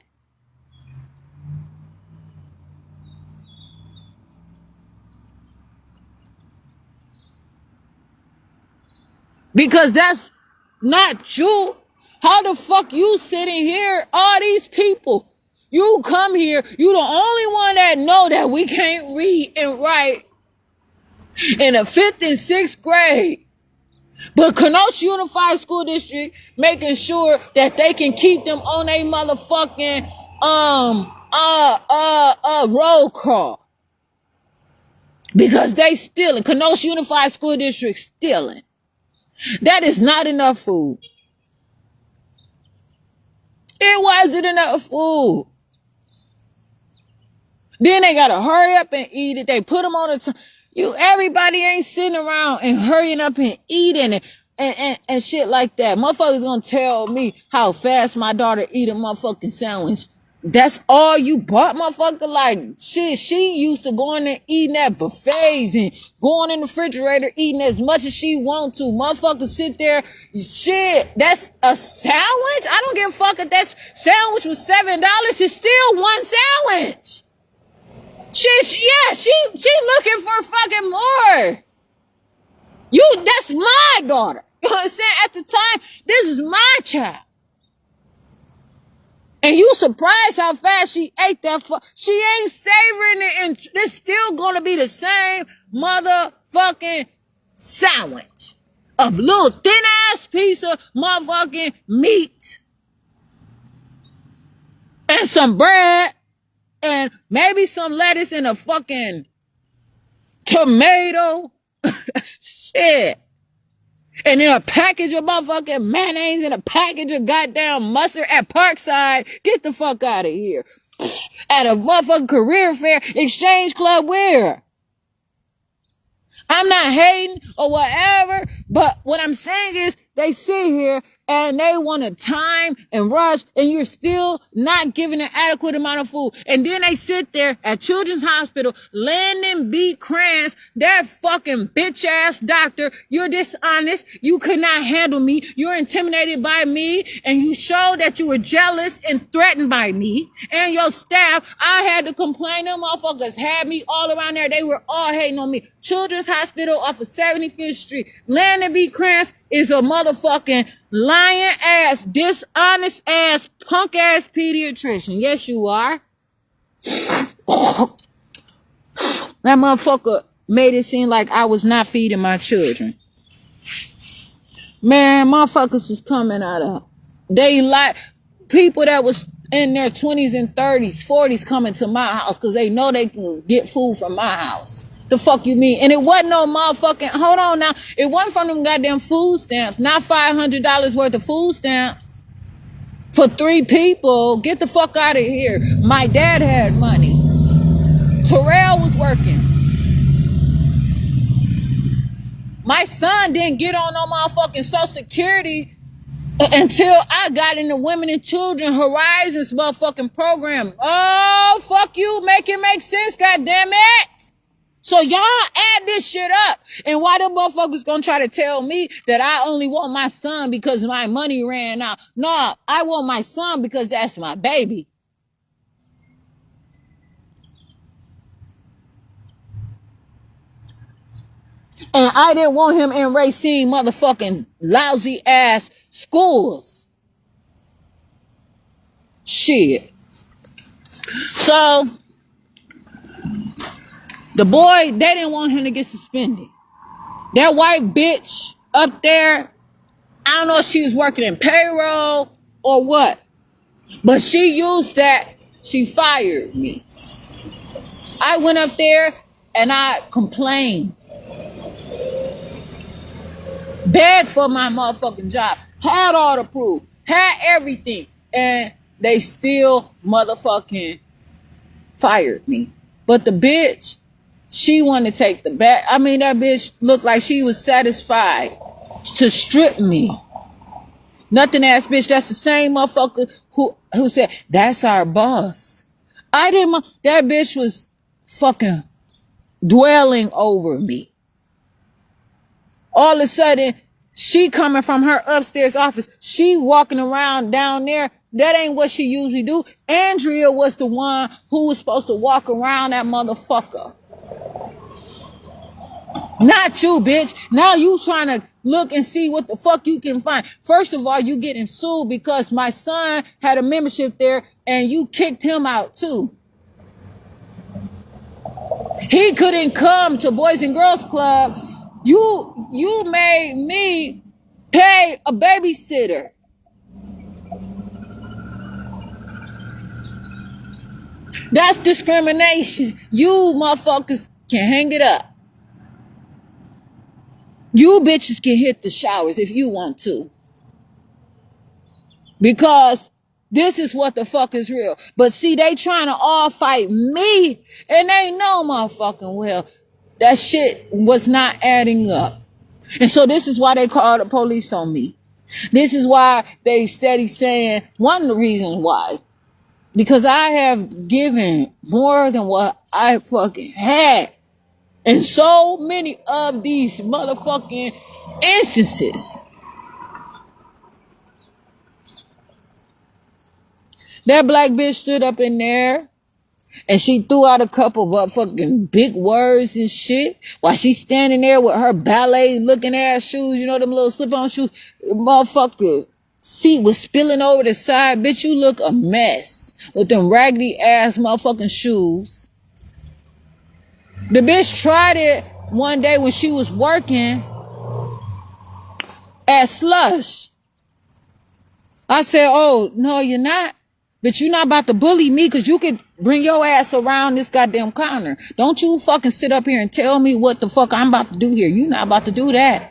Because that's not you. How the fuck you sitting here, all these people, you come here, you the only one that know that we can't read and write in the 5th and 6th grade. But Kenosha Unified School District making sure that they can keep them on a motherfucking roll call. Because they stealing. Kenosha Unified School District stealing. That is not enough food. It wasn't enough food. Then they gotta hurry up and eat it. They put them on the everybody ain't sitting around and hurrying up and eating it and shit like that. Motherfuckers gonna tell me how fast my daughter eat a motherfucking sandwich. That's all you bought, motherfucker? Like, shit, she used to going and eating at buffets and going in the refrigerator eating as much as she want to. Motherfuckers sit there, shit, that's a sandwich? I don't give a fuck if that sandwich was $7. It's still one sandwich. She looking for fucking more. That's my daughter. You know what I'm saying? At the time, this is my child. And you surprised how fast she ate that she ain't savoring it, and it's still gonna be the same motherfucking sandwich. A little thin ass piece of motherfucking meat. and some bread and maybe some lettuce and a fucking tomato. Shit. And then a package of motherfucking mayonnaise and a package of goddamn mustard at Parkside. Get the fuck out of here. At a motherfucking career fair, Exchange Club where? I'm not hating or whatever, but what I'm saying is they sit here and they want to time and rush, and you're still not giving an adequate amount of food. And then they sit there at Children's Hospital, Landon B. Kranz, that fucking bitch ass doctor. You're dishonest. You could not handle me. You're intimidated by me, and you showed that you were jealous and threatened by me and your staff. I had to complain. Them motherfuckers had me all around there. They were all hating on me. Children's Hospital off of 75th Street. Landon B. Kranz is a motherfucking lying ass, dishonest ass, punk ass pediatrician. Yes, you are. That motherfucker made it seem like I was not feeding my children. Man, motherfuckers was coming out of, they like people that was in their 20s and 30s, 40s coming to my house because they know they can get food from my house. The fuck you mean? And it wasn't no motherfucking, hold on now. It wasn't from them goddamn food stamps. Not $500 worth of food stamps for 3 people. Get the fuck out of here. My dad had money. Terrell was working. My son didn't get on no motherfucking Social Security until I got in the Women and Children Horizons motherfucking program. Oh, fuck you. Make it make sense, goddamn it. So y'all add this shit up. And why the motherfuckers gonna try to tell me that I only want my son because my money ran out? No, I want my son because that's my baby. And I didn't want him in Racine motherfucking lousy ass schools. Shit. So the boy, they didn't want him to get suspended. That white bitch up there, I don't know if she was working in payroll or what, but she used that. She fired me. I went up there and I complained. Begged for my motherfucking job. Had all the proof. Had everything. And they still motherfucking fired me. But the bitch, she wanted to take the back. I mean, that bitch looked like she was satisfied to strip me. Nothing ass bitch. That's the same motherfucker who said, that's our boss. I didn't, that bitch was fucking dwelling over me. All of a sudden, she coming from her upstairs office. She walking around down there. That ain't what she usually do. Andrea was the one who was supposed to walk around that motherfucker. Not you, bitch. Now you trying to look and see what the fuck you can find. First of all, you getting sued because my son had a membership there and you kicked him out too. He couldn't come to Boys and Girls Club. You made me pay a babysitter. That's discrimination. You motherfuckers can hang it up. You bitches can hit the showers if you want to. Because this is what the fuck is real. But see, they trying to all fight me. And they know motherfucking well that shit was not adding up. And so this is why they call the police on me. This is why they steady saying, one of the reasons why. Because I have given more than what I fucking had. In so many of these motherfucking instances. That black bitch stood up in there and she threw out a couple of fucking big words and shit while she's standing there with her ballet looking ass shoes, you know, them little slip-on shoes. Motherfucker feet was spilling over the side. Bitch, you look a mess with them raggedy ass motherfucking shoes. The bitch tried it one day when she was working at Slush. I said, oh, no, you're not. But you not about to bully me because you could bring your ass around this goddamn counter. Don't you fucking sit up here and tell me what the fuck I'm about to do here. You not about to do that.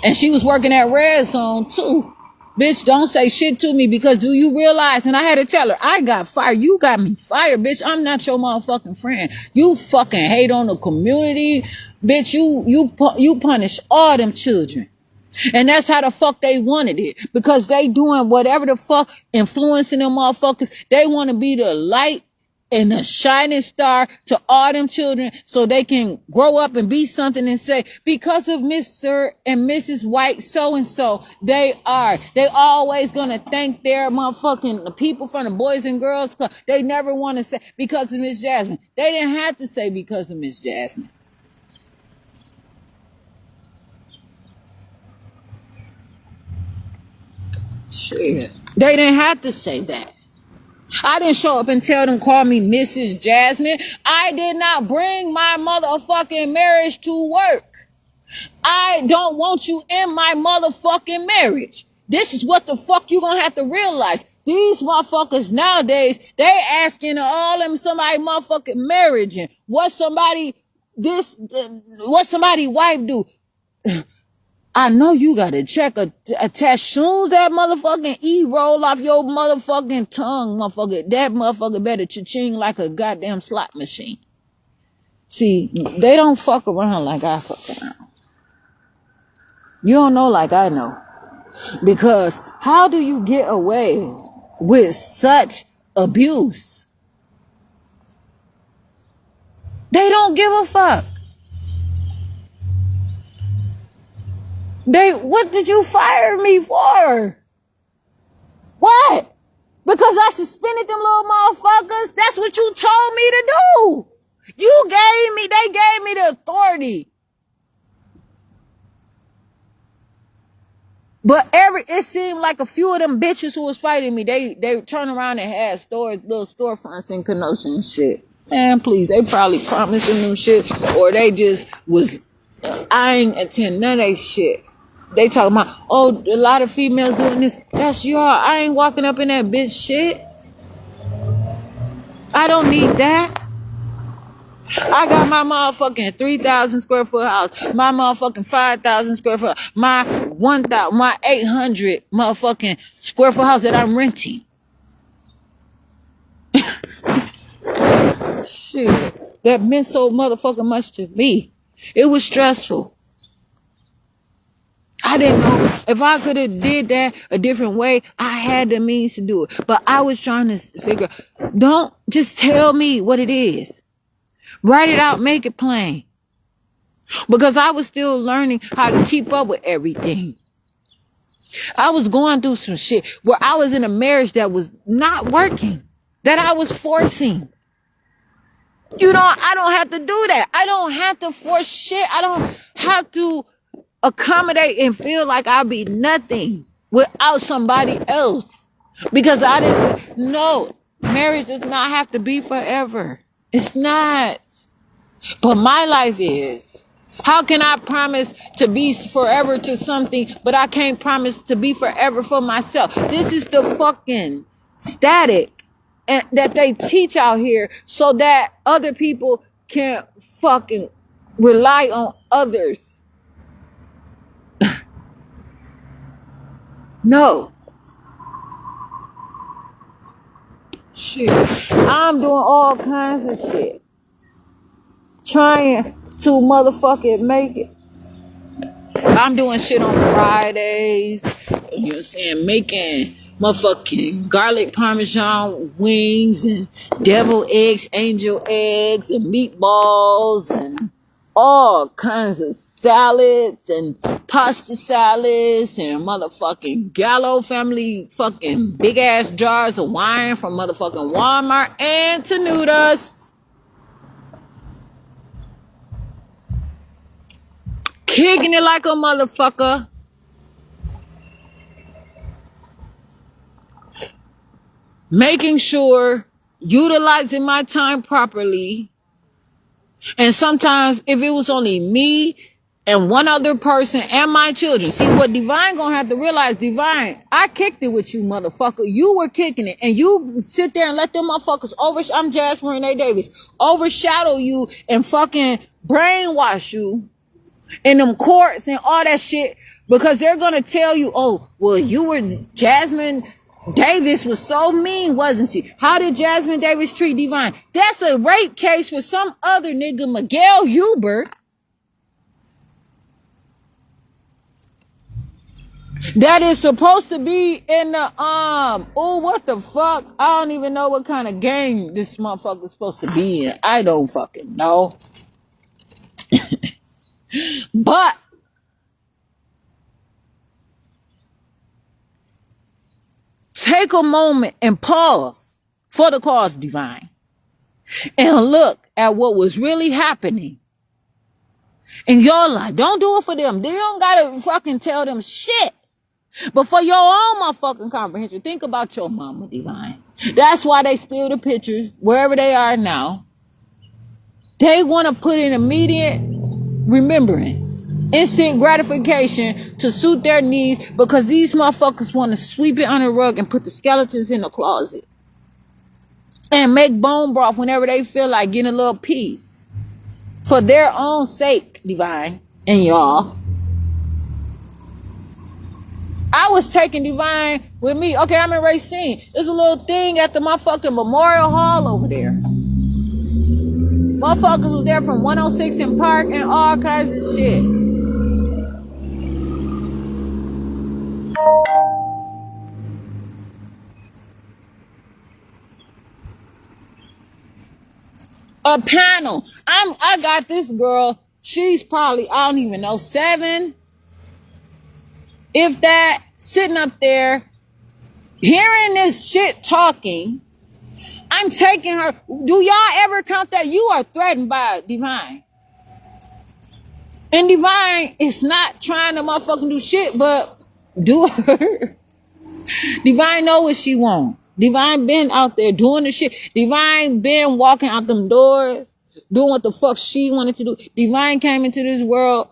And she was working at Red Zone too. Bitch, don't say shit to me because do you realize? And I had to tell her, I got fired. You got me fired, bitch. I'm not your motherfucking friend. You fucking hate on the community. Bitch, you punish all them children. And that's how the fuck they wanted it. Because they doing whatever the fuck, influencing them motherfuckers. They want to be the light and the shining star to all them children so they can grow up and be something and say, because of Mr. and Mrs. White so-and-so, they always gonna thank their motherfucking the people from the Boys and Girls Club. They never want to say because of Miss Jasmine. They didn't have to say because of Miss Jasmine. Shit. They didn't have to say that. I didn't show up and tell them call me Mrs. Jasmine. I did not bring my motherfucking marriage to work. I don't want you in my motherfucking marriage. This is what the fuck you gonna have to realize. These motherfuckers nowadays, they asking all them somebody motherfucking marriage and what somebody wife do. I know you got to check attach soon as that motherfucking E roll off your motherfucking tongue, motherfucker. That motherfucker better cha-ching like a goddamn slot machine. See, they don't fuck around like I fuck around. You don't know like I know. Because how do you get away with such abuse? They don't give a fuck. What did you fire me for? What? Because I suspended them little motherfuckers? That's what you told me to do. They gave me the authority. But it seemed like a few of them bitches who was fighting me, they turned around and had little storefronts in Kenosha and shit. Man, please, they probably promising them shit, or they just was, I ain't attend none of that shit. They talking about, oh, a lot of females doing this. That's y'all. I ain't walking up in that bitch shit. I don't need that. I got my motherfucking 3,000 square foot house, my motherfucking 5,000 square foot, my 800 motherfucking square foot house that I'm renting. Shit, that meant so motherfucking much to me. It was stressful. I didn't know if I could have did that a different way. I had the means to do it, but I was trying to figure. Don't just tell me what it is. Write it out, make it plain. Because I was still learning how to keep up with everything. I was going through some shit where I was in a marriage that was not working, that I was forcing. I don't have to do that. I don't have to force shit. I don't have to accommodate and feel like I'll be nothing without somebody else. Because I didn't know marriage does not have to be forever. It's not. But my life is. How can I promise to be forever to something, but I can't promise to be forever for myself? This is the fucking static that they teach out here so that other people can fucking rely on others. No. Shit. I'm doing all kinds of shit. Trying to motherfucking make it. I'm doing shit on Fridays. You know what I'm saying? Making motherfucking garlic parmesan wings and devil eggs, angel eggs, and meatballs and all kinds of salads and pasta salads and motherfucking Gallo family fucking big ass jars of wine from motherfucking Walmart and Tenutas. Kicking it like a motherfucker. Making sure, utilizing my time properly. And sometimes if it was only me and one other person and my children. See what Divine gonna have to realize, Divine, I kicked it with you, motherfucker. You were kicking it, and you sit there and let them motherfuckers I'm Jasmine Renee Davis, overshadow you and fucking brainwash you in them courts and all that shit, because they're gonna tell you, oh, well, you were Jasmine Davis was so mean, wasn't she? How did Jasmine Davis treat Divine? That's a rape case with some other nigga, Miguel Hubert, that is supposed to be in the oh, what the fuck? I don't even know what kind of game this motherfucker's supposed to be in. I don't fucking know. But take a moment and pause for the cause, Divine, and look at what was really happening in your life. Don't do it for them. You don't gotta fucking tell them shit. But for your own motherfucking comprehension, think about your mama, Divine. That's why they steal the pictures wherever they are now. They want to put in immediate remembrance, instant gratification to suit their needs, because these motherfuckers want to sweep it under the rug and put the skeletons in the closet and make bone broth whenever they feel like getting a little piece for their own sake, Divine and y'all. I was taking Divine with me. Okay, I'm in Racine. There's a little thing at the motherfucking Memorial Hall over there. Motherfuckers was there from 106 and Park and all kinds of shit. A panel. I got this girl. She's probably, I don't even know, 7. If that, sitting up there, hearing this shit talking, I'm taking her. Do y'all ever count that? You are threatened by Divine. And Divine is not trying to motherfucking do shit, but do her. Divine know what she want. Divine been out there doing the shit. Divine been walking out them doors, doing what the fuck she wanted to do. Divine came into this world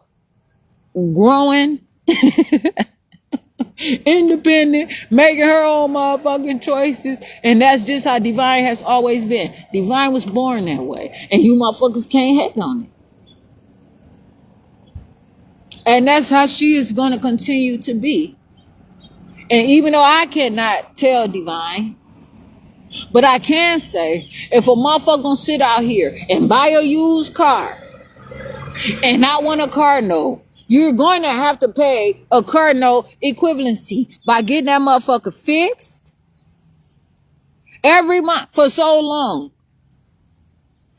growing, independent, making her own motherfucking choices, and that's just how Divine has always been. Divine was born that way, and you motherfuckers can't hate on it. And that's how she is going to continue to be. And even though I cannot tell Divine, but I can say, if a motherfucker gonna sit out here and buy a used car and not want a car note, you're going to have to pay a car note equivalency by getting that motherfucker fixed every month for so long.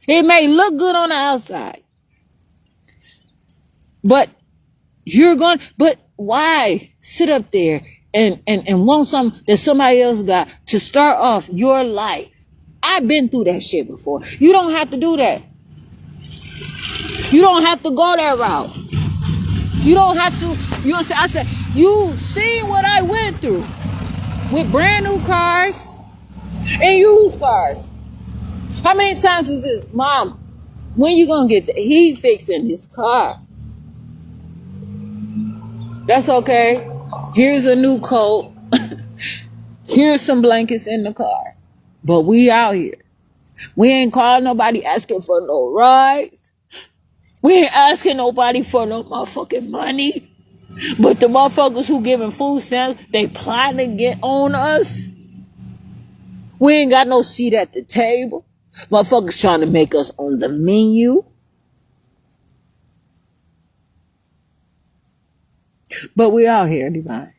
It may look good on the outside, but but why sit up there and want something that somebody else got to start off your life? I've been through that shit before. You don't have to do that. You don't have to go that route. You don't have to, you know what I'm saying? I said, you seen what I went through with brand new cars and used cars. How many times was this? Mom, when you gonna get the heat fixed in his car? That's okay. Here's a new coat. Here's some blankets in the car. But we out here. We ain't calling nobody asking for no rides. We ain't asking nobody for no motherfucking money. But the motherfuckers who giving food stamps, they plotting to get on us. We ain't got no seat at the table. Motherfuckers trying to make us on the menu. But we out here, Divine.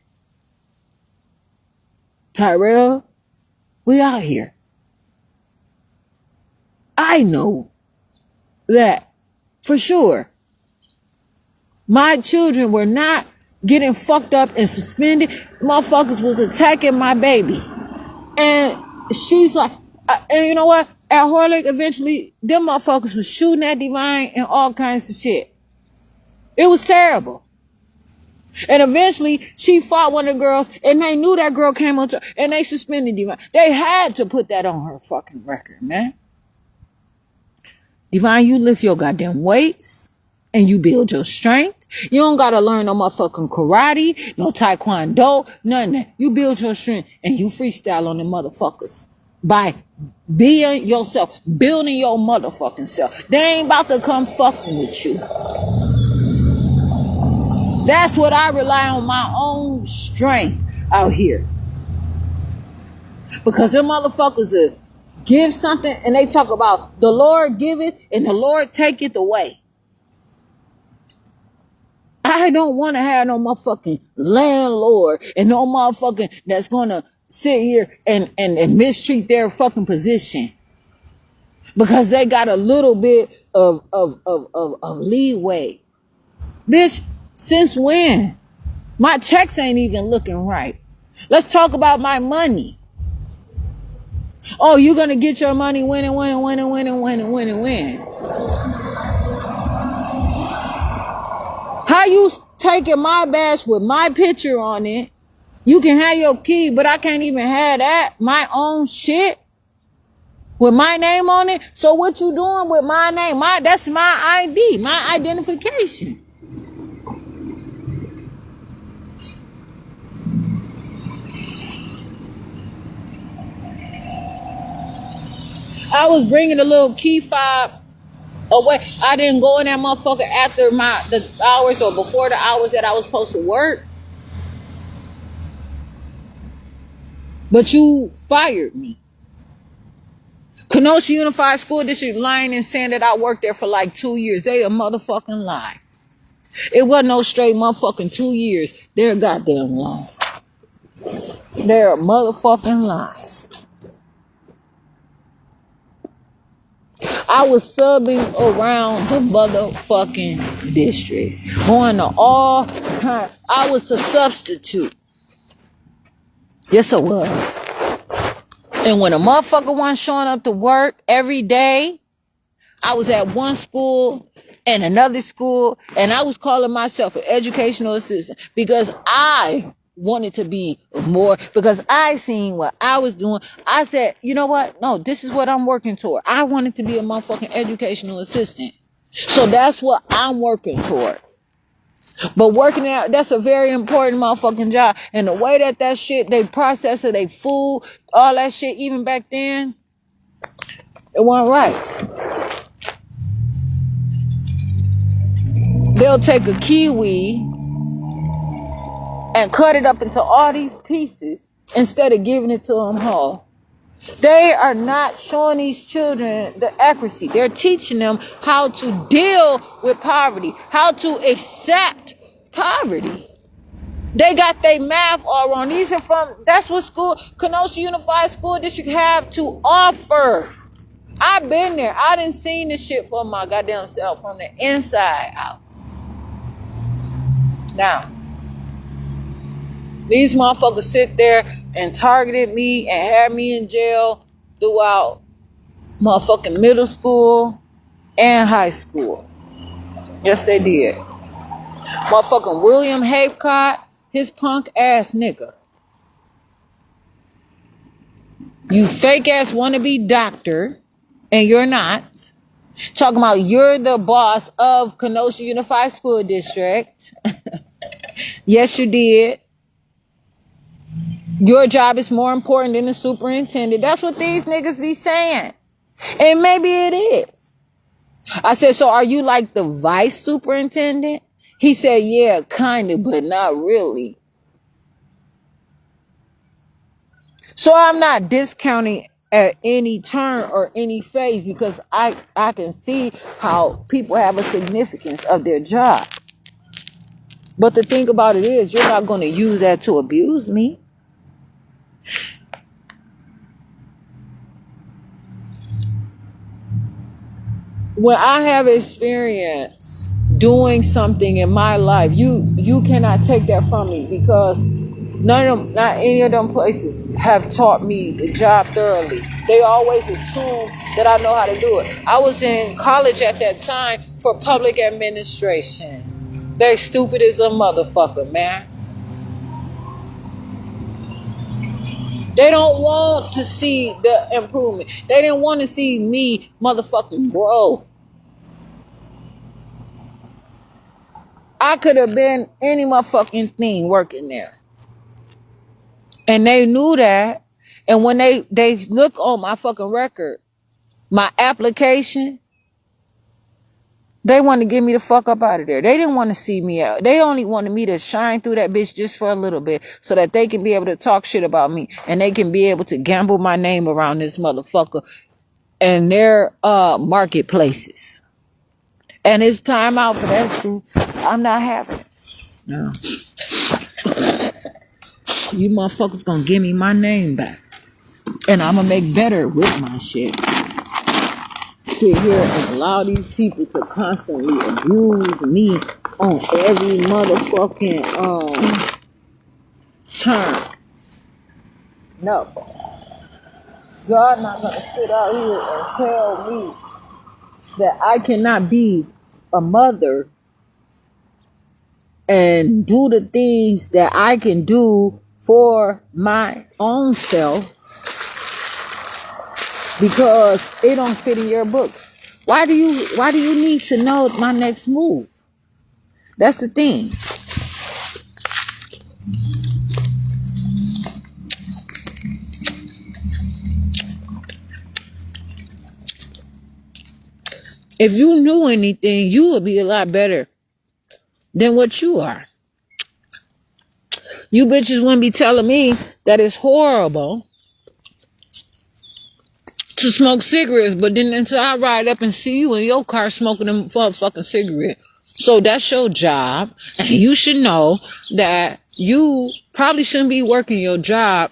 Tyrell, we out here. I know that for sure. My children were not getting fucked up and suspended. Motherfuckers was attacking my baby. And she's like, and you know what? At Horlick, eventually, them motherfuckers was shooting at Divine and all kinds of shit. It was terrible. And eventually, she fought one of the girls, and they knew that girl came on top, and they suspended Divine. They had to put that on her fucking record, man. Divine, you lift your goddamn weights. And you build your strength. You don't gotta learn no motherfucking karate, no taekwondo, none of that. You build your strength and you freestyle on the motherfuckers by being yourself, building your motherfucking self. They ain't about to come fucking with you. That's what I rely on, my own strength out here. Because them motherfuckers give something and they talk about the Lord giveth and the Lord taketh away. I don't want to have no motherfucking landlord and no motherfucking that's gonna sit here and mistreat their fucking position because they got a little bit of leeway. Bitch, since when? My checks ain't even looking right. Let's talk about my money. Oh, you're gonna get your money when. How you taking my badge with my picture on it? You can have your key, but I can't even have that. My own shit with my name on it. So what you doing with my name? That's my ID, my identification. I was bringing a little key fob away. I didn't go in that motherfucker after the hours or before the hours that I was supposed to work. But you fired me. Kenosha Unified School District lying and saying that I worked there for like 2 years. They a motherfucking lie. It wasn't no straight motherfucking 2 years. They're a goddamn lie. They're a motherfucking lie. I was subbing around the motherfucking district. Going to all kinds. I was a substitute. Yes, I was. And when a motherfucker wasn't showing up to work every day, I was at one school and another school, and I was calling myself an educational assistant because I wanted to be more, because I seen what I was doing. I said, you know what? No, this is what I'm working toward. I wanted to be a motherfucking educational assistant. So that's what I'm working toward. But working out, that's a very important motherfucking job. And the way that shit, they process it, they food, all that shit, even back then, it wasn't right. They'll take a kiwi and cut it up into all these pieces instead of giving it to them whole. They are not showing these children the accuracy. They're teaching them how to deal with poverty, how to accept poverty. They got their math all wrong. That's what Kenosha Unified School District have to offer. I've been there. I done seen this shit for my goddamn self from the inside out. Now, these motherfuckers sit there and targeted me and had me in jail throughout motherfucking middle school and high school. Yes, they did. Motherfucking William Haycott, his punk ass nigga. You fake ass wannabe doctor, and you're not. Talking about you're the boss of Kenosha Unified School District. Yes, you did. Your job is more important than the superintendent. That's what these niggas be saying. And maybe it is. I said, so are you like the vice superintendent? He said, yeah, kind of, but not really. So I'm not discounting at any turn or any phase because I can see how people have a significance of their job. But the thing about it is, you're not going to use that to abuse me. When I have experience doing something in my life, you cannot take that from me because not any of them places have taught me the job thoroughly. They always assume that I know how to do it. I was in college at that time for public administration. They stupid as a motherfucker, man. They don't want to see the improvement. They didn't want to see me motherfucking grow. I could have been any motherfucking thing working there. And they knew that. And when they look on my fucking record, my application, they wanted to get me the fuck up out of there. They didn't want to see me out. They only wanted me to shine through that bitch just for a little bit so that they can be able to talk shit about me and they can be able to gamble my name around this motherfucker and their marketplaces. And it's time out for that shit. I'm not having it. No. You motherfuckers gonna give me my name back. And I'm gonna make better with my shit. Sit here and allow these people to constantly abuse me on every motherfucking turn. No. God not gonna sit out here and tell me that I cannot be a mother and do the things that I can do for my own self because it don't fit in your books. Why do you need to know my next move? That's the thing. If you knew anything, you would be a lot better than what you are. You bitches wouldn't be telling me that it's horrible to smoke cigarettes, but then until I ride up and see you in your car smoking them fucking cigarette. So that's your job, and you should know that you probably shouldn't be working your job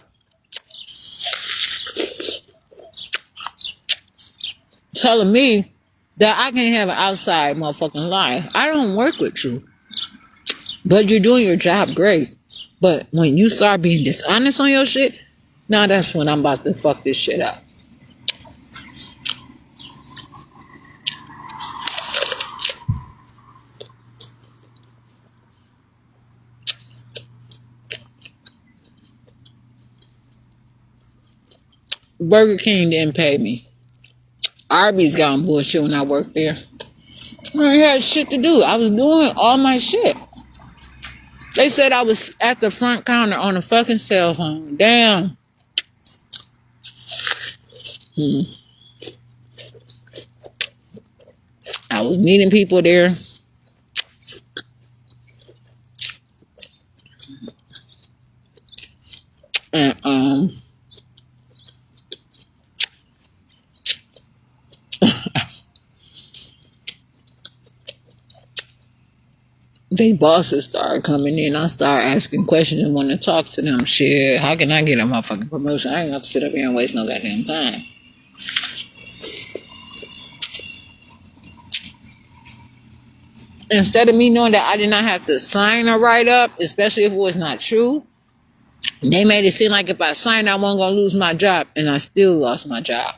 telling me that I can't have an outside motherfucking life. I don't work with you, but you're doing your job great. But when you start being dishonest on your shit, now that's when I'm about to fuck this shit up. Burger King didn't pay me. Arby's got on bullshit when I worked there. I had shit to do. I was doing all my shit. They said I was at the front counter on a fucking cell phone. Damn. I was meeting people there. And they bosses started coming in. I started asking questions and wanting to talk to them. Shit, how can I get a motherfucking promotion? I ain't got to sit up here and waste no goddamn time. Instead of me knowing that I did not have to sign a write-up, especially if it was not true, they made it seem like if I signed, I wasn't going to lose my job. And I still lost my job.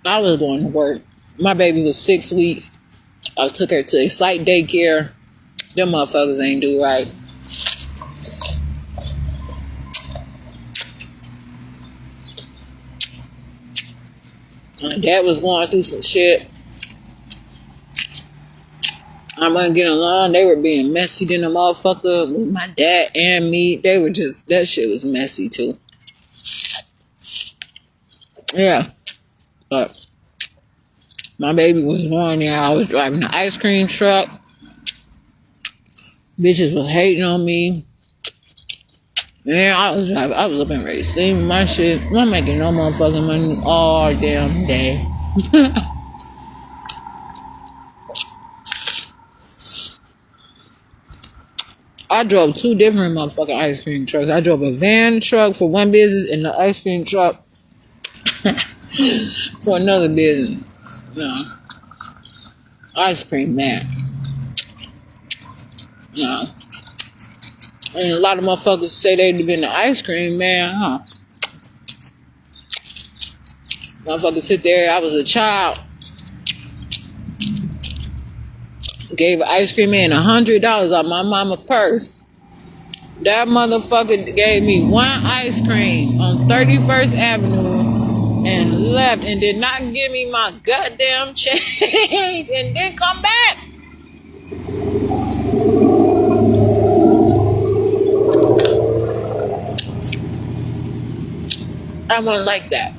I was going to work. My baby was 6 weeks. I took her to a site daycare. Them motherfuckers ain't do right. My dad was going through some shit. I wasn't getting along. They were being messy than a motherfucker with my dad and me. They were just, that shit was messy too. Yeah. But my baby was born there. I was driving the ice cream truck. Bitches was hating on me. Man, I was up and ready to see my shit. I'm not making no motherfucking money all damn day. I drove 2 different motherfucking ice cream trucks. I drove a van truck for one business and the ice cream truck for another business. No. Ice cream man. No. And a lot of motherfuckers say they'd been the ice cream man, huh? Motherfuckers sit there, I was a child. Gave an ice cream man $100 out my mama purse. That motherfucker gave me 1 ice cream on 31st Avenue and left and did not give me my goddamn change and then come back. I wasn't like that.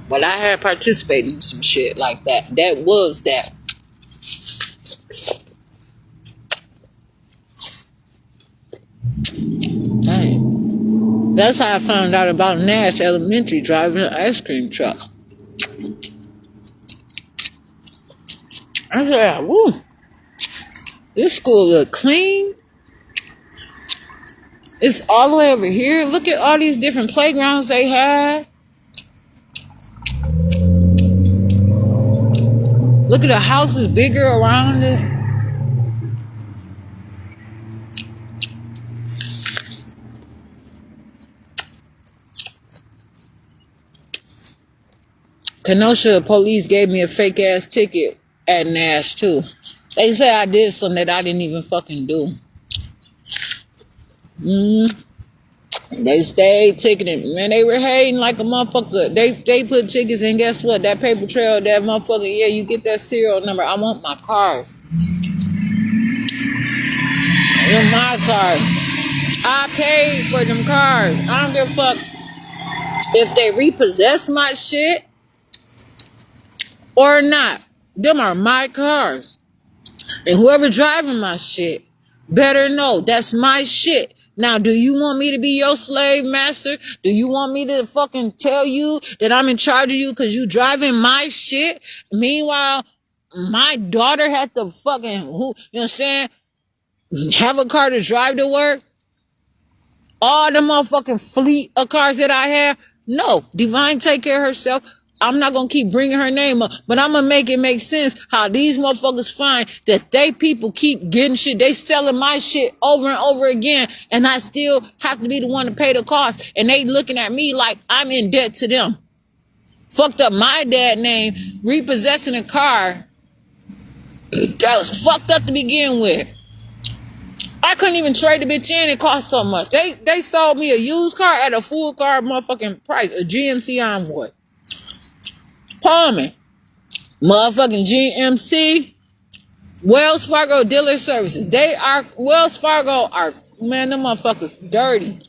But I had participated in some shit like that. That was that. Dang. That's how I found out about Nash Elementary driving an ice cream truck. I said, woo, this school look clean. It's all the way over here. Look at all these different playgrounds they have. Look at the houses bigger around it. Kenosha police gave me a fake ass ticket at Nash too. They say I did something that I didn't even fucking do. They stayed ticketing. Man, they were hating like a motherfucker. They put tickets in, guess what? That paper trail, that motherfucker, yeah, you get that serial number. I want my cars. They're my cars. I paid for them cars. I don't give a fuck if they repossess my shit or not. Them are my cars. And whoever driving my shit better know that's my shit. Now, do you want me to be your slave master? Do you want me to fucking tell you that I'm in charge of you because you driving my shit? Meanwhile, my daughter had to fucking, you know what I'm saying, have a car to drive to work? All the motherfucking fleet of cars that I have? No. Divine take care of herself. I'm not going to keep bringing her name up, but I'm going to make it make sense how these motherfuckers find that they people keep getting shit. They selling my shit over and over again, and I still have to be the one to pay the cost. And they looking at me like I'm in debt to them. Fucked up my dad name, repossessing a car that was fucked up to begin with. I couldn't even trade the bitch in. It cost so much. They sold me a used car at a full car motherfucking price, a GMC Envoy. Palmer, motherfucking GMC, Wells Fargo Dealer Services. Wells Fargo are, man, them motherfuckers dirty.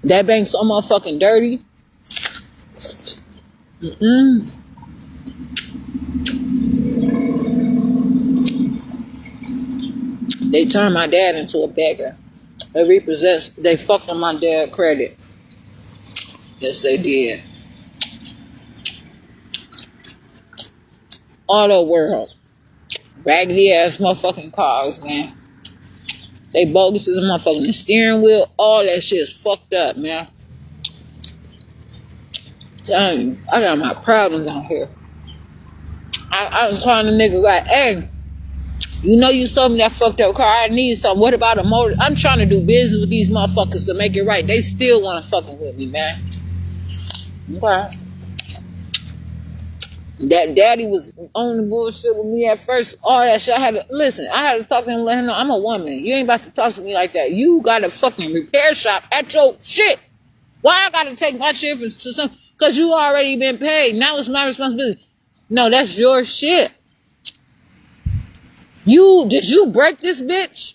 That bank so motherfucking dirty. They turned my dad into a beggar. They fucked on my dad's credit. Yes, they did. Auto World. Raggedy ass motherfucking cars, man. They bogus as a motherfucking the steering wheel. All that shit is fucked up, man. I'm telling you, I got my problems out here. I was calling the niggas like, hey, you know you sold me that fucked up car. I need something. What about a motor? I'm trying to do business with these motherfuckers to make it right. They still want to fucking with me, man. Okay. That daddy was on the bullshit with me at first. All that shit. I had to talk to him and let him know I'm a woman. You ain't about to talk to me like that. You got a fucking repair shop at your shit. Why I gotta take my shit to some? Because you already been paid. Now it's my responsibility. No, that's your shit. Did you break this bitch?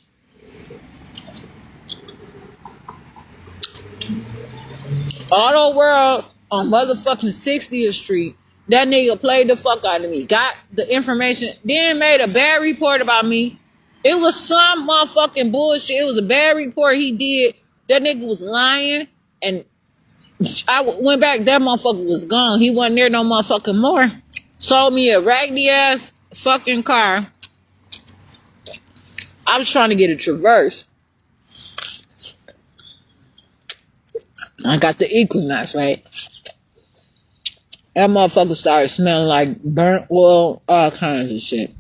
Auto World on motherfucking 60th Street. That nigga played the fuck out of me. Got the information. Then made a bad report about me. It was some motherfucking bullshit. It was a bad report he did. That nigga was lying. And I went back. That motherfucker was gone. He wasn't there no motherfucking more. Sold me a raggedy ass fucking car. I was trying to get a Traverse. I got the Equinox, right? That motherfucker started smelling like burnt oil, all kinds of shit.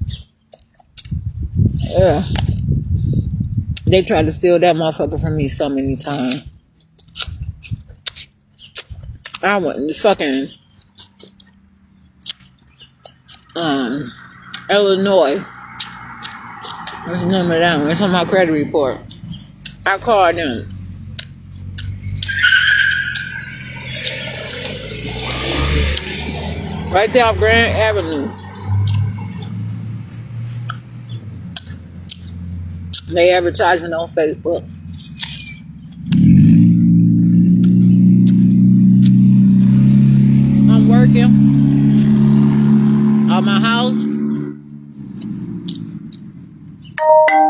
Yeah. They tried to steal that motherfucker from me so many times. I went to fucking Illinois. What's the name of that one? It's on my credit report. I called them. Right there off Grand Avenue. They advertising on Facebook. I'm working on my house.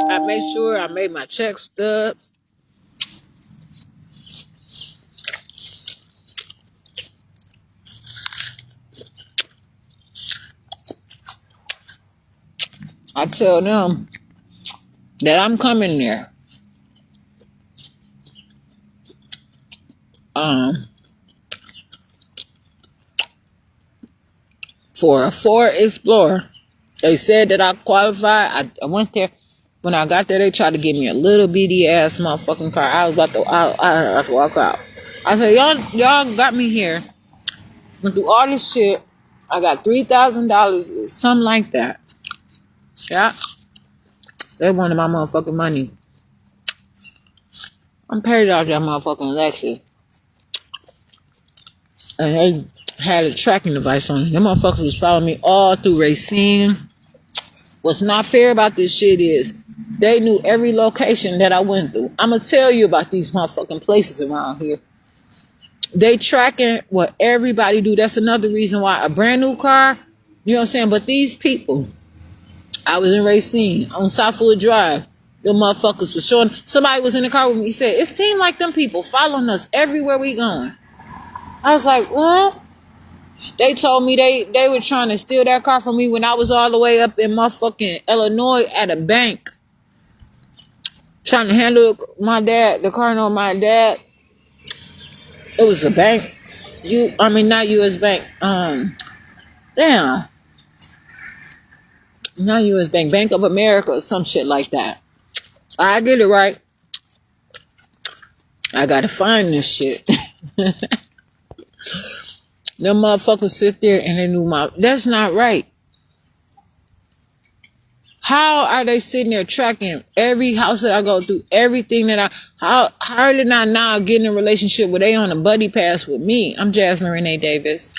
I made sure I made my check stubs. I tell them that I'm coming there. For a Ford Explorer. They said that I qualified. I went there. When I got there, they tried to give me a little bitty ass motherfucking car. I was about to, I had to walk out. I said, y'all got me here. Went through all this shit. I got $3,000, something like that. Yeah. They wanted my motherfucking money. I'm paid off that motherfucking Lexus. And they had a tracking device on it. Them motherfuckers was following me all through Racine. What's not fair about this shit is they knew every location that I went through. I'm going to tell you about these motherfucking places around here. They tracking what everybody do. That's another reason why a brand new car, you know what I'm saying? But these people, I was in Racine on Southwood Drive. Them motherfuckers was showing. Somebody was in the car with me. He said, it seemed like them people following us everywhere we going. I was like, well, they told me they were trying to steal that car from me when I was all the way up in motherfucking Illinois at a bank. Trying to handle my dad, the car on my dad. It was a bank. Not U.S. Bank. Not U.S. Bank. Bank of America or some shit like that. I get it right. I gotta find this shit. Them motherfuckers sit there and they knew that's not right. How are they sitting there tracking every house that I go through, everything that how are they not now getting in a relationship where they on a buddy pass with me? I'm Jasmine Renee Davis.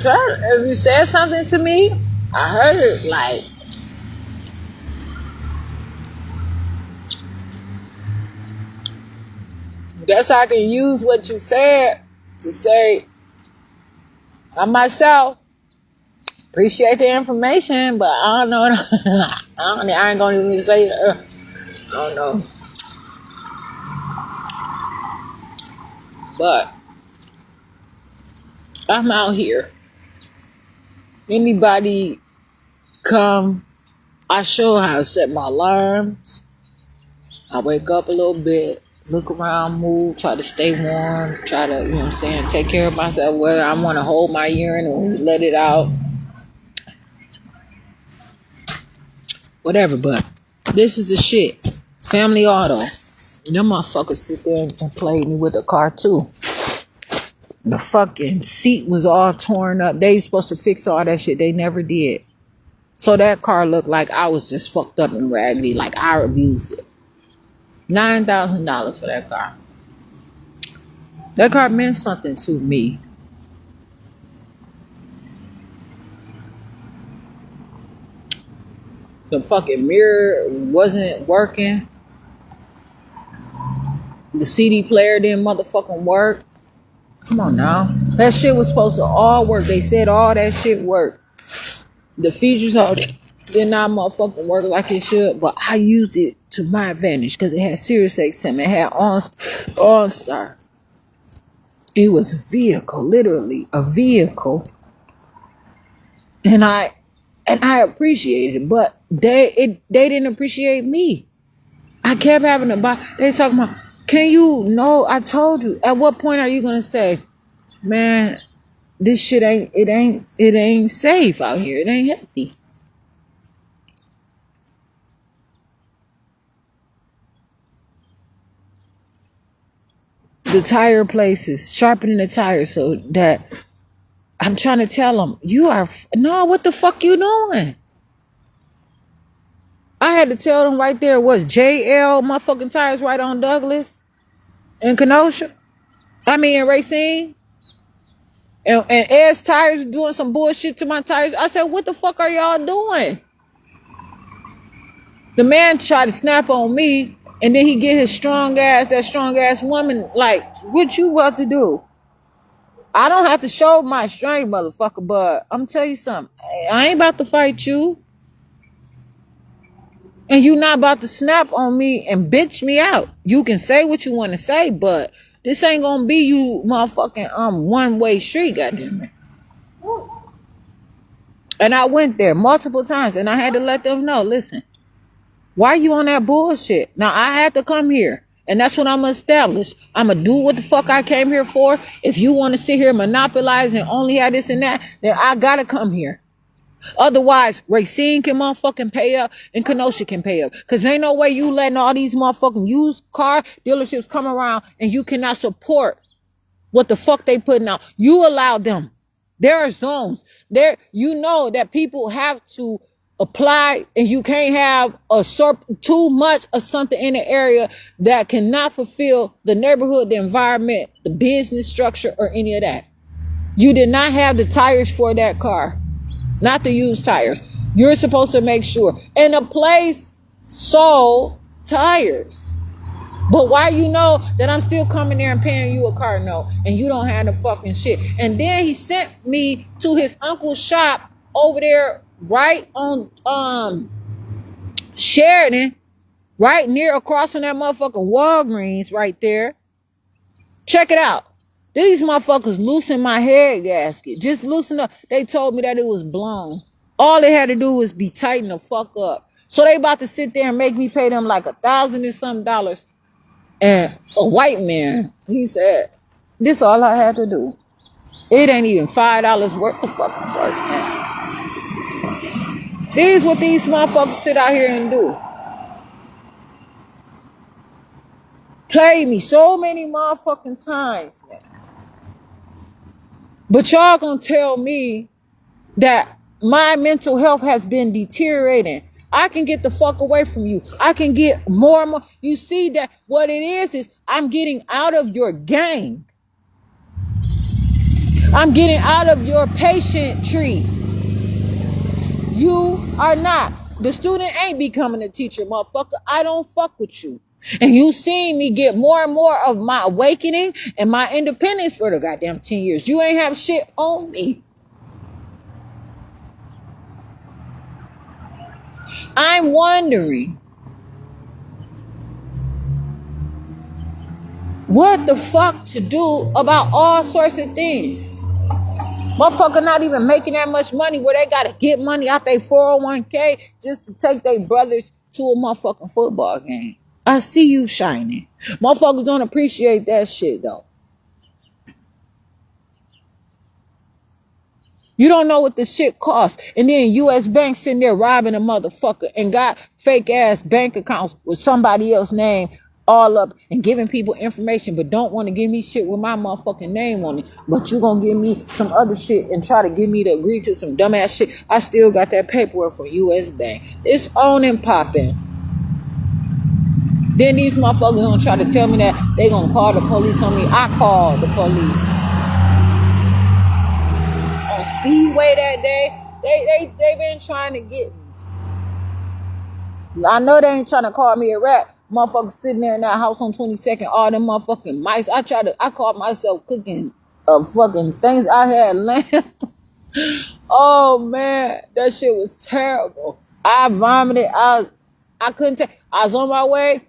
If you said something to me, I heard it like, guess I can use what you said to say, I myself appreciate the information, but I don't know. I ain't gonna even say, I don't know. But I'm out here. Anybody come, I show how to set my alarms. I wake up a little bit, look around, move, try to stay warm, try to, you know what I'm saying, take care of myself, whether I want to hold my urine or let it out. Whatever, but this is the shit. Family Auto. Them motherfuckers sit there and play me with the car too. The fucking seat was all torn up. They supposed to fix all that shit. They never did. So that car looked like I was just fucked up and raggedy, like I abused it. $9,000 for that car. That car meant something to me. The fucking mirror wasn't working. The CD player didn't motherfucking work. Come on now. That shit was supposed to all work. They said all that shit worked. The features of it did not motherfucking work like it should, but I used it to my advantage because it had Sirius XM. It had OnStar. It was a vehicle, literally a vehicle. And I appreciated it, but they didn't appreciate me. I kept having to buy. They talking about, Can you know? I told you. At what point are you gonna say, man, this shit ain't safe out here. It ain't healthy. The tire places, sharpening the tires so that I'm trying to tell them, no, what the fuck you doing? I had to tell them right there, what, JL motherfucking tires right on Douglas and Kenosha? In Racine? And Ed's tires doing some bullshit to my tires. I said, what the fuck are y'all doing? The man tried to snap on me, and then he get that strong ass woman, like, what you about to do? I don't have to show my strength, motherfucker, but I'm telling you something. I ain't about to fight you. And you not about to snap on me and bitch me out. You can say what you want to say, but this ain't gonna be you motherfucking one-way street, goddamn it. And I went there multiple times, and I had to let them know, listen, why are you on that bullshit? Now, I had to come here, and that's what I'm going to establish. I'm going to do what the fuck I came here for. If you want to sit here and monopolize and only have this and that, then I got to come here. Otherwise, Racine can motherfucking pay up and Kenosha can pay up. Because ain't no way you letting all these motherfucking used car dealerships come around and you cannot support what the fuck they putting out. You allow them. There are zones. There, you know that people have to apply, and you can't have too much of something in the area that cannot fulfill the neighborhood, the environment, the business structure, or any of that. You did not have the tires for that car, not the used tires. You're supposed to make sure. And the place sold tires. But why you know that I'm still coming there and paying you a car note and you don't have the fucking shit? And then he sent me to his uncle's shop over there right on Sheridan, right near across from that motherfucking Walgreens right there. Check it out. These motherfuckers loosened my head gasket. Just loosen up. They told me that it was blown. All they had to do was be tightened the fuck up. So they about to sit there and make me pay them like $1,000 and some. And a white man, he said, this all I had to do. It ain't even $5 worth of fucking work, man. This is what these motherfuckers sit out here and do. Play me so many motherfucking times, man. But y'all gonna tell me that my mental health has been deteriorating. I can get the fuck away from you. I can get more and more. You see that what it is I'm getting out of your gang. I'm getting out of your patient tree. You are not. The student ain't becoming a teacher, motherfucker. I don't fuck with you. And you seen me get more and more of my awakening and my independence for the goddamn 10 years. You ain't have shit on me. I'm wondering what the fuck to do about all sorts of things. Motherfucker not even making that much money where they gotta get money out their 401k just to take their brothers to a motherfucking football game. I see you shining. Motherfuckers don't appreciate that shit though. You don't know what this shit costs. And then U.S. Bank sitting there robbing a motherfucker and got fake ass bank accounts with somebody else's name all up and giving people information, but don't want to give me shit with my motherfucking name on it. But you gonna give me some other shit and try to get me to agree to some dumbass shit. I still got that paperwork from U.S. Bank. It's on and popping. Then these motherfuckers gonna try to tell me that they gonna call the police on me. I called the police. On Speedway that day, they been trying to get me. I know they ain't trying to call me a rat. Motherfuckers sitting there in that house on 22nd, all them motherfucking mice. I caught myself cooking fucking things I had lamb. Oh man, that shit was terrible. I vomited. I couldn't take. I was on my way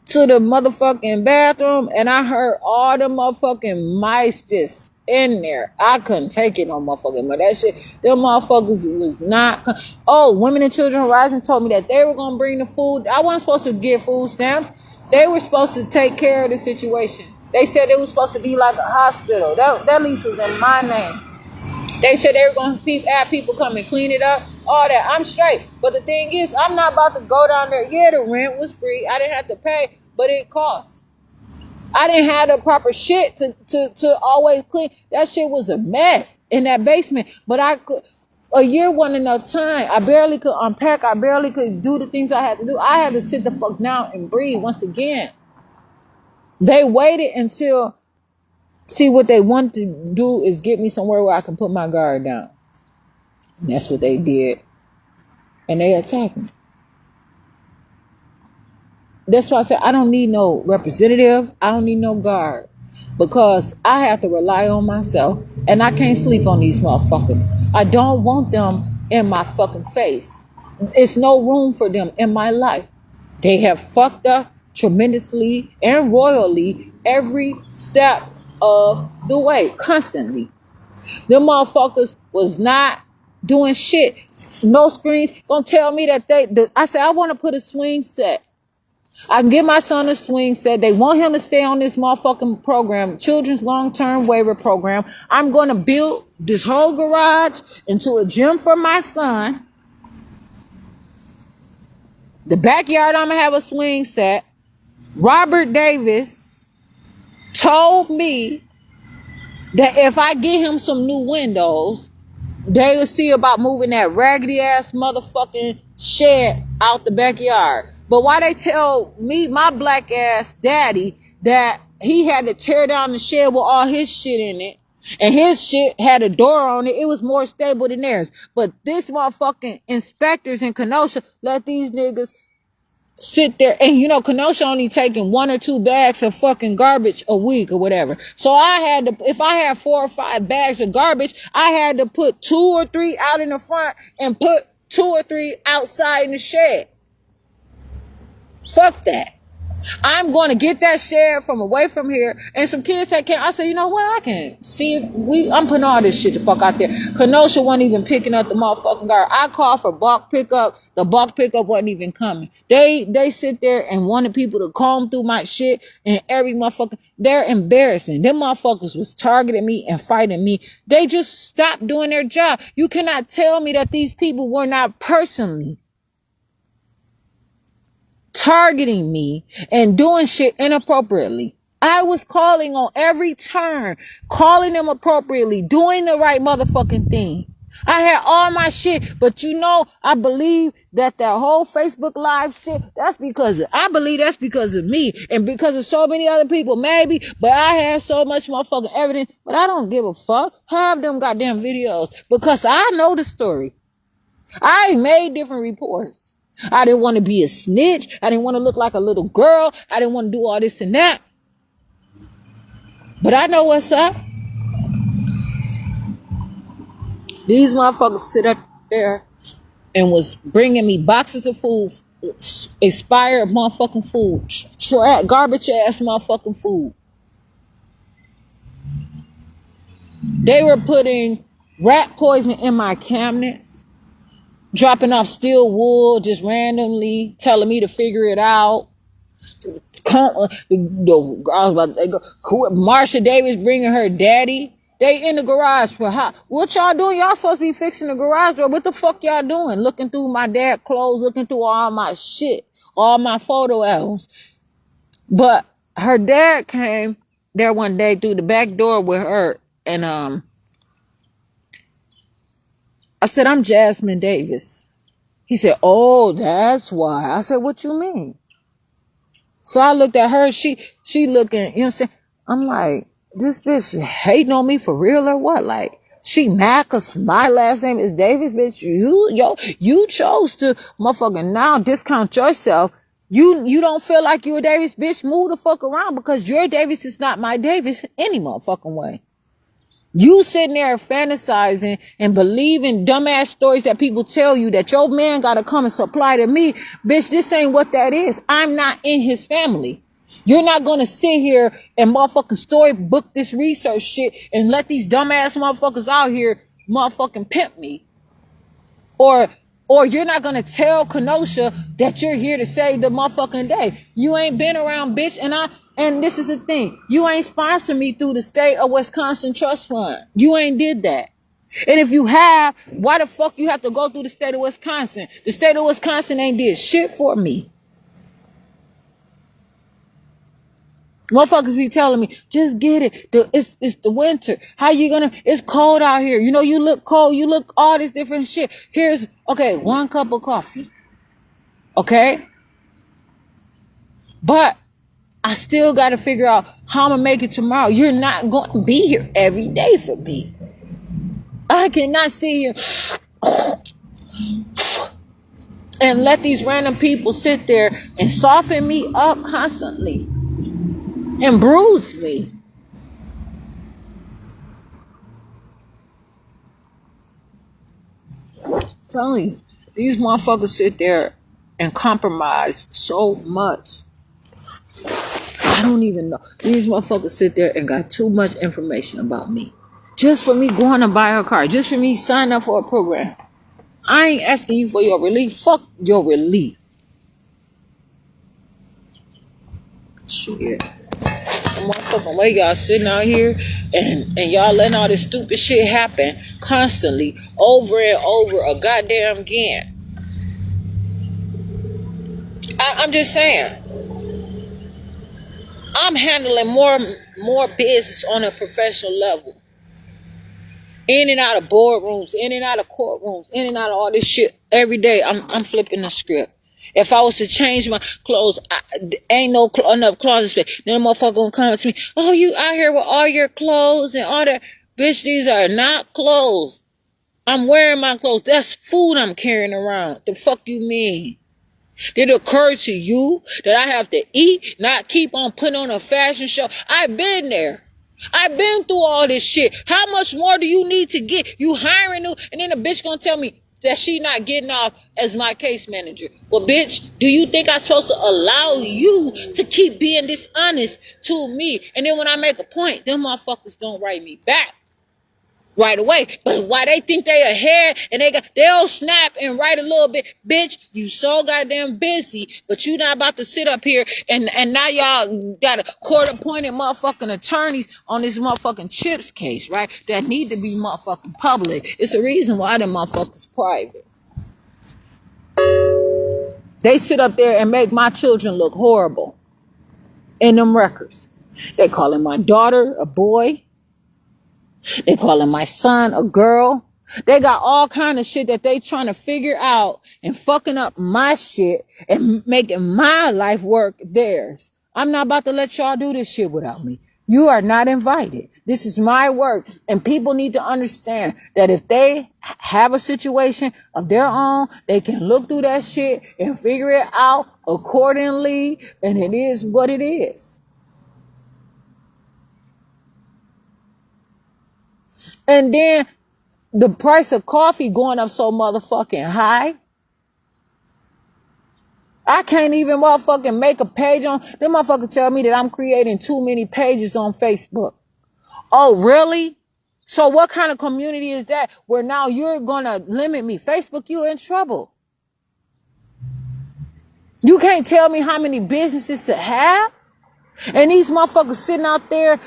to the motherfucking bathroom and I heard all the motherfucking mice just in there. I couldn't take it no motherfucking, but that shit, them motherfuckers was not. Oh, Women and Children Rising told me that they were gonna bring the food. I wasn't supposed to get food stamps. They were supposed to take care of the situation. They said it was supposed to be like a hospital. That lease was in my name. They said they were going to have people come and clean it up. All that. I'm straight. But the thing is, I'm not about to go down there. Yeah, the rent was free. I didn't have to pay, but it costs. I didn't have the proper shit to always clean. That shit was a mess in that basement. But I could. A year wasn't enough time. I barely could unpack. I barely could do the things I had to do. I had to sit the fuck down and breathe once again. They waited until, see, what they want to do is get me somewhere where I can put my guard down. And that's what they did. And they attacked me. That's why I said I don't need no representative. I don't need no guard. Because I have to rely on myself. And I can't sleep on these motherfuckers. I don't want them in my fucking face. It's no room for them in my life. They have fucked up tremendously and royally every step of the way, constantly. Them motherfuckers was not doing shit. No screens. Gonna tell me that I said, I want to put a swing set. I can give my son a swing set. They want him to stay on this motherfucking program, Children's Long-Term Waiver Program. I'm going to build this whole garage into a gym for my son. The backyard, I'm going to have a swing set. Robert Davis told me that if I get him some new windows, they will see about moving that raggedy ass motherfucking shed out the backyard. But why they tell me, my black ass daddy, that he had to tear down the shed with all his shit in it, and his shit had a door on it, it was more stable than theirs. But this motherfucking inspectors in Kenosha let these niggas sit there, and you know, Kenosha only taking 1 or 2 bags of fucking garbage a week or whatever. So I had to, if I had 4 or 5 bags of garbage, I had to put 2 or 3 out in the front and put 2 or 3 outside in the shed. Fuck that. I'm going to get that shed from away from here. And some kids that can't. I said, you know what? I can see if I'm putting all this shit the fuck out there. Kenosha wasn't even picking up the motherfucking garbage. I called for bulk pickup. The bulk pickup wasn't even coming. They sit there and wanted people to comb through my shit and every motherfucker. They're embarrassing. Them motherfuckers was targeting me and fighting me. They just stopped doing their job. You cannot tell me that these people were not personally targeting me and doing shit inappropriately. I was calling on every turn, calling them appropriately, doing the right motherfucking thing. I had all my shit, but you know, I believe that whole Facebook Live shit, I believe that's because of me and because of so many other people, maybe, but I had so much motherfucking evidence, but I don't give a fuck. Have them goddamn videos because I know the story. I made different reports. I didn't want to be a snitch. I didn't want to look like a little girl. I didn't want to do all this and that. But I know what's up. These motherfuckers sit up there and was bringing me boxes of food, expired motherfucking food, garbage ass motherfucking food. They were putting rat poison in my cabinets. Dropping off steel wool just randomly, telling me to figure it out. Marsha Davis bringing her daddy. They in the garage for what y'all doing? Y'all supposed to be fixing the garage door. What the fuck y'all doing? Looking through my dad's clothes, looking through all my shit, all my photo albums. But her dad came there one day through the back door with her, and I said, I'm Jasmine Davis. He said, oh, that's why. I said, what you mean? So I looked at her. She looking, you know what I'm saying? I'm like, this bitch hating on me for real or what? Like, she mad because my last name is Davis, bitch. You chose to motherfucking now discount yourself. You don't feel like you're a Davis, bitch. Move the fuck around because your Davis is not my Davis any motherfucking way. You sitting there fantasizing and believing dumbass stories that people tell you that your man gotta come and supply to me. Bitch, this ain't what that is. I'm not in his family. You're not gonna sit here and motherfucking storybook this research shit and let these dumbass motherfuckers out here motherfucking pimp me. Or Or you're not gonna tell Kenosha that you're here to save the motherfucking day. You ain't been around, bitch, and this is the thing. You ain't sponsored me through the state of Wisconsin Trust Fund. You ain't did that. And if you have, why the fuck you have to go through the state of Wisconsin? The state of Wisconsin ain't did shit for me. Motherfuckers be telling me, just get it. It's the winter. How you gonna, it's cold out here. You know, you look cold. You look all this different shit. Here's, okay, 1 cup of coffee. Okay? But I still got to figure out how I'm going to make it tomorrow. You're not going to be here every day for me. I cannot sit here and let these random people sit there and soften me up constantly and bruise me. I'm telling you, these motherfuckers sit there and compromise so much. I don't even know. These motherfuckers sit there and got too much information about me. Just for me going to buy a car. Just for me signing up for a program. I ain't asking you for your relief. Fuck your relief. Shit. Motherfucking way y'all sitting out here and y'all letting all this stupid shit happen constantly over and over a goddamn again. I'm just saying. I'm handling more business on a professional level. In and out of boardrooms, in and out of courtrooms, in and out of all this shit every day. I'm flipping the script. If I was to change my clothes, ain't no enough closet space. Then the motherfucker gonna come to me, oh, you out here with all your clothes and all that. Bitch, these are not clothes. I'm wearing my clothes. That's food I'm carrying around. The fuck you mean? Did it occur to you that I have to eat, not keep on putting on a fashion show? I've been there. I've been through all this shit. How much more do you need to get? You hiring new, and then the bitch gonna tell me that she not getting off as my case manager. Well, bitch, do you think I'm supposed to allow you to keep being dishonest to me? And then when I make a point, them motherfuckers don't write me back right away. But why they think they ahead and they'll snap and write a little bit. Bitch, you so goddamn busy, but you not about to sit up here and now y'all got a court appointed motherfucking attorneys on this motherfucking Chips case, right? That need to be motherfucking public. It's a reason why them motherfuckers private. They sit up there and make my children look horrible in them records. They calling my daughter a boy. They calling my son a girl. They got all kind of shit that they trying to figure out and fucking up my shit and making my life work theirs. I'm not about to let y'all do this shit without me. You are not invited. This is my work. And people need to understand that if they have a situation of their own, they can look through that shit and figure it out accordingly. And it is what it is. And then the price of coffee going up so motherfucking high. I can't even motherfucking make a page on. Them motherfuckers tell me that I'm creating too many pages on Facebook. Oh, really? So what kind of community is that where now you're going to limit me? Facebook, you in trouble. You can't tell me how many businesses to have. And these motherfuckers sitting out there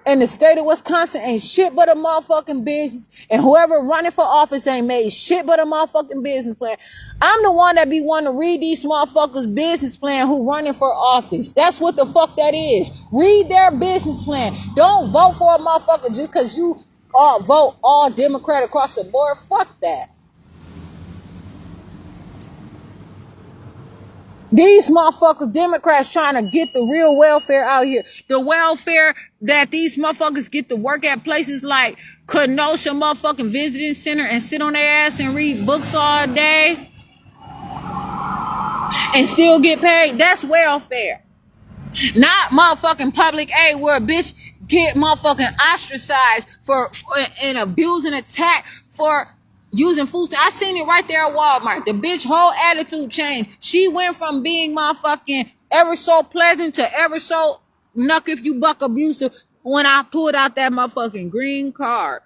in the state of Wisconsin ain't shit but a motherfucking business. And whoever running for office ain't made shit but a motherfucking business plan. I'm the one that be wanting to read these motherfuckers' business plan who running for office. That's what the fuck that is. Read their business plan. Don't vote for a motherfucker just because you vote all Democrat across the board. Fuck that. These motherfuckers, Democrats, trying to get the real welfare out here. The welfare that these motherfuckers get to work at places like Kenosha motherfucking visiting center and sit on their ass and read books all day and still get paid. That's welfare. Not motherfucking public aid where a bitch get motherfucking ostracized for and abuse and attack for using food. I seen it right there at Walmart. The bitch whole attitude changed. She went from being motherfucking ever so pleasant to ever so knuck if you buck abusive when I pulled out that motherfucking green card.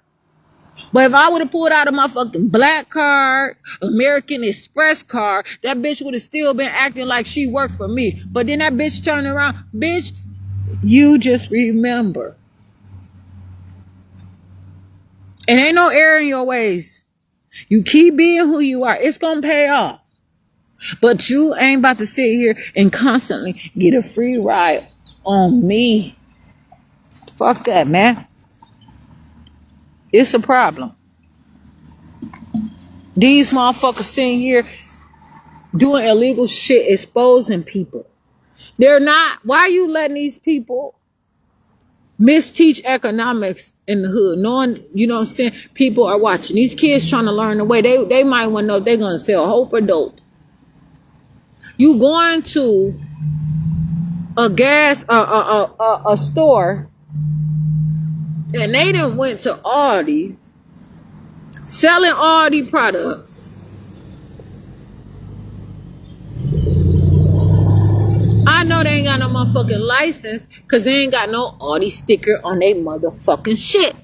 But if I would have pulled out of my fucking black card, American Express card, that bitch would have still been acting like she worked for me. But then that bitch turned around, bitch, you just remember. And ain't no error in your ways. You keep being who you are. It's gonna pay off. But you ain't about to sit here and constantly get a free ride on me. Fuck that, man. It's a problem. These motherfuckers sitting here doing illegal shit, exposing people. They're not. Why are you letting these people misteach economics in the hood? Knowing, you know what I'm saying, people are watching. These kids trying to learn the way. They might want to know if they're going to sell hope or dope. You going to a store, and they done went to Aldi's, selling Aldi products. I know they ain't got no motherfucking license because they ain't got no Aldi sticker on their motherfucking shit.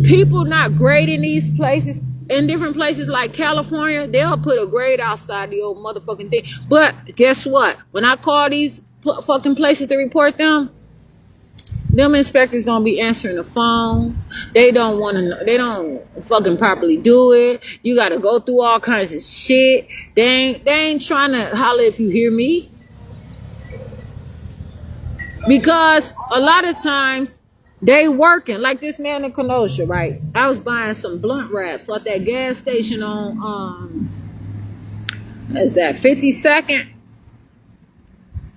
People not grading these places. In different places like California, they'll put a grade outside the old motherfucking thing. But guess what? When I call these fucking places to report them inspectors don't be answering the phone. They don't want to know. They don't fucking properly do it. You got to go through all kinds of shit. They ain't trying to holler if you hear me. Because a lot of times they working. Like this man in Kenosha, right? I was buying some blunt wraps at that gas station on is that 52nd?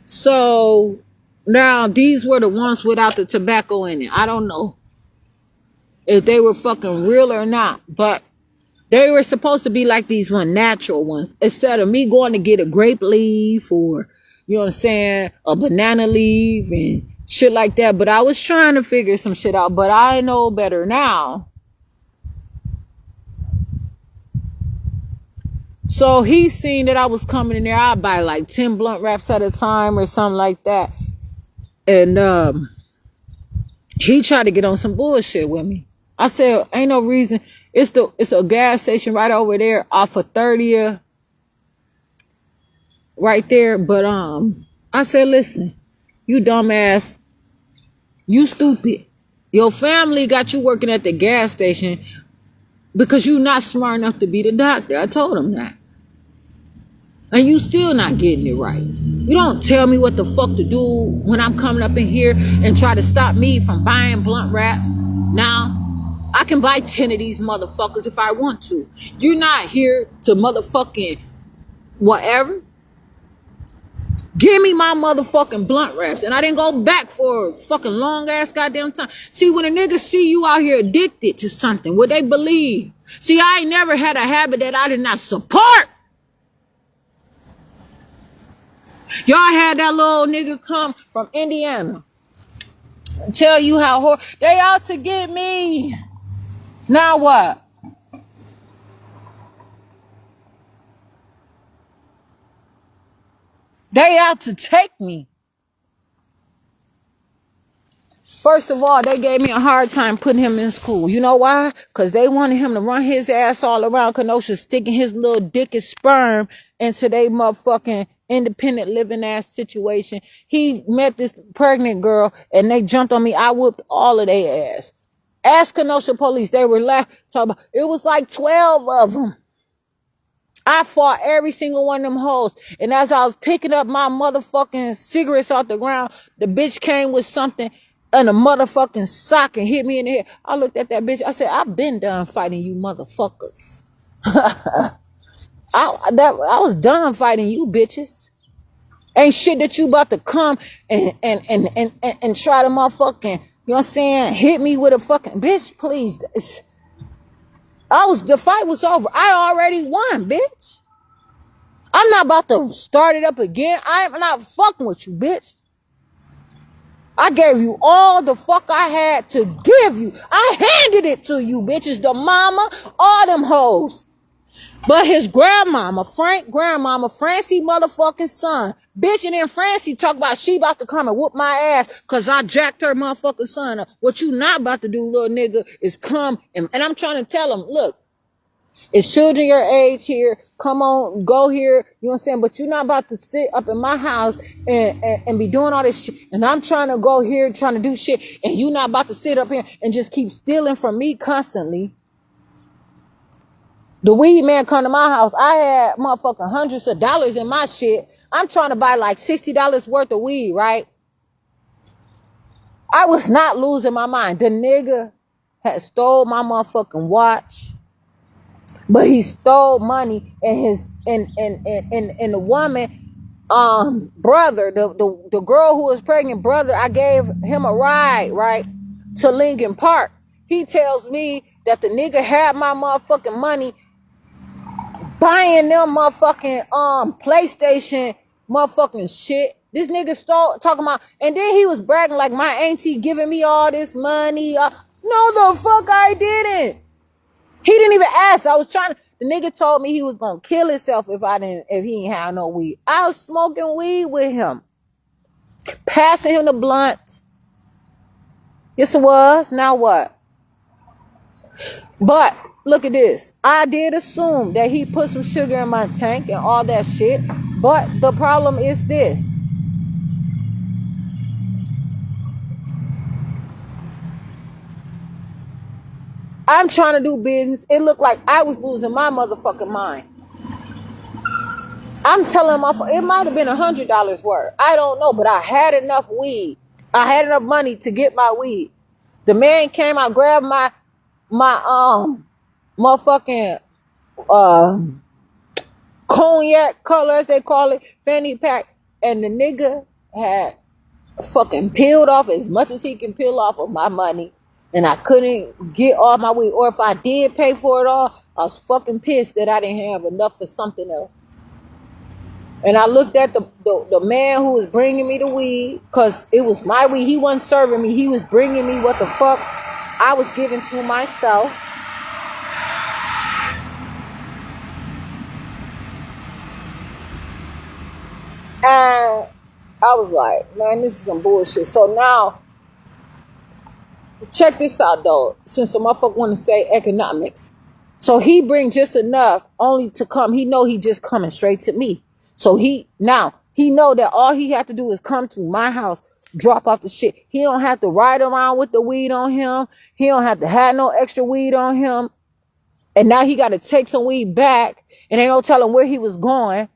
So now these were the ones without the tobacco in it. I don't know if they were fucking real or not, but they were supposed to be like these one natural ones. Instead of me going to get a grape leaf or, you know what I'm saying, a banana leaf and shit like that. But I was trying to figure some shit out, but I know better now. So he seen that I was coming in there. I'd buy like 10 blunt wraps at a time or something like that. And he tried to get on some bullshit with me. I said, ain't no reason. It's a gas station right over there off of 30th. Right there. But I said, listen, you dumbass. You stupid. Your family got you working at the gas station because you not smart enough to be the doctor. I told him that. And you still not getting it right. You don't tell me what the fuck to do when I'm coming up in here and try to stop me from buying blunt wraps. Now, I can buy 10 of these motherfuckers if I want to. You're not here to motherfucking whatever. Give me my motherfucking blunt wraps. And I didn't go back for a fucking long ass goddamn time. See, when a nigga see you out here addicted to something, what they believe. See, I ain't never had a habit that I did not support. Y'all had that little nigga come from Indiana and tell you how they out to get me. Now what? They out to take me. First of all, they gave me a hard time putting him in school. You know why? Because they wanted him to run his ass all around Kenosha, sticking his little dick and sperm into their motherfucking independent living ass situation. He met this pregnant girl and they jumped on me. I whooped all of their ass. Ask Kenosha police. They were laughing. It was like 12 of them. I fought every single one of them hoes. And as I was picking up my motherfucking cigarettes off the ground, the bitch came with something and a motherfucking sock and hit me in the head. I looked at that bitch. I said, I've been done fighting you motherfuckers. I was done fighting you bitches. Ain't shit that you about to come and try to motherfucking, you know what I'm saying, hit me with a fucking bitch, please. The fight was over. I already won, bitch. I'm not about to start it up again. I'm not fucking with you, bitch. I gave you all the fuck I had to give you. I handed it to you, bitches. The mama, all them hoes. But his grandmama, Francie motherfucking son, bitch, and then Francie talk about she about to come and whoop my ass cause I jacked her motherfucking son up. What you not about to do, little nigga, is come and I'm trying to tell him, look, it's children your age here. Come on, go here. You know what I'm saying? But you're not about to sit up in my house and be doing all this shit. And I'm trying to go here, trying to do shit. And you not about to sit up here and just keep stealing from me constantly. The weed man come to my house. I had motherfucking hundreds of dollars in my shit. I'm trying to buy like $60 worth of weed, right? I was not losing my mind. The nigga had stole my motherfucking watch. But he stole money and his and the woman brother, the girl who was pregnant brother, I gave him a ride, right, to Lincoln Park. He tells me that the nigga had my motherfucking money buying them motherfucking PlayStation motherfucking shit. This nigga stole talking about, and then he was bragging like my auntie giving me all this money. No, the fuck I didn't. He didn't even ask. The nigga told me he was gonna kill himself if he ain't have no weed. I was smoking weed with him. Passing him the blunt. Yes, it was. Now what? But look at this. I did assume that he put some sugar in my tank and all that shit. But the problem is this. I'm trying to do business. It looked like I was losing my motherfucking mind. I'm telling it might have been $100 worth. I don't know, but I had enough weed. I had enough money to get my weed. The man came out, grabbed my motherfucking cognac color, as they call it, fanny pack, and the nigga had fucking peeled off as much as he can peel off of my money. And I couldn't get all my weed. Or if I did pay for it all, I was fucking pissed that I didn't have enough for something else. And I looked at the man who was bringing me the weed, because it was my weed. He wasn't serving me. He was bringing me what the fuck I was giving to myself. And I was like, man, this is some bullshit. So now, check this out, though, since the motherfucker want to say economics. So he bring just enough only to come. He know he just coming straight to me. So he know that all he have to do is come to my house, drop off the shit. He don't have to ride around with the weed on him. He don't have to have no extra weed on him. And now he got to take some weed back, and ain't no telling where he was going.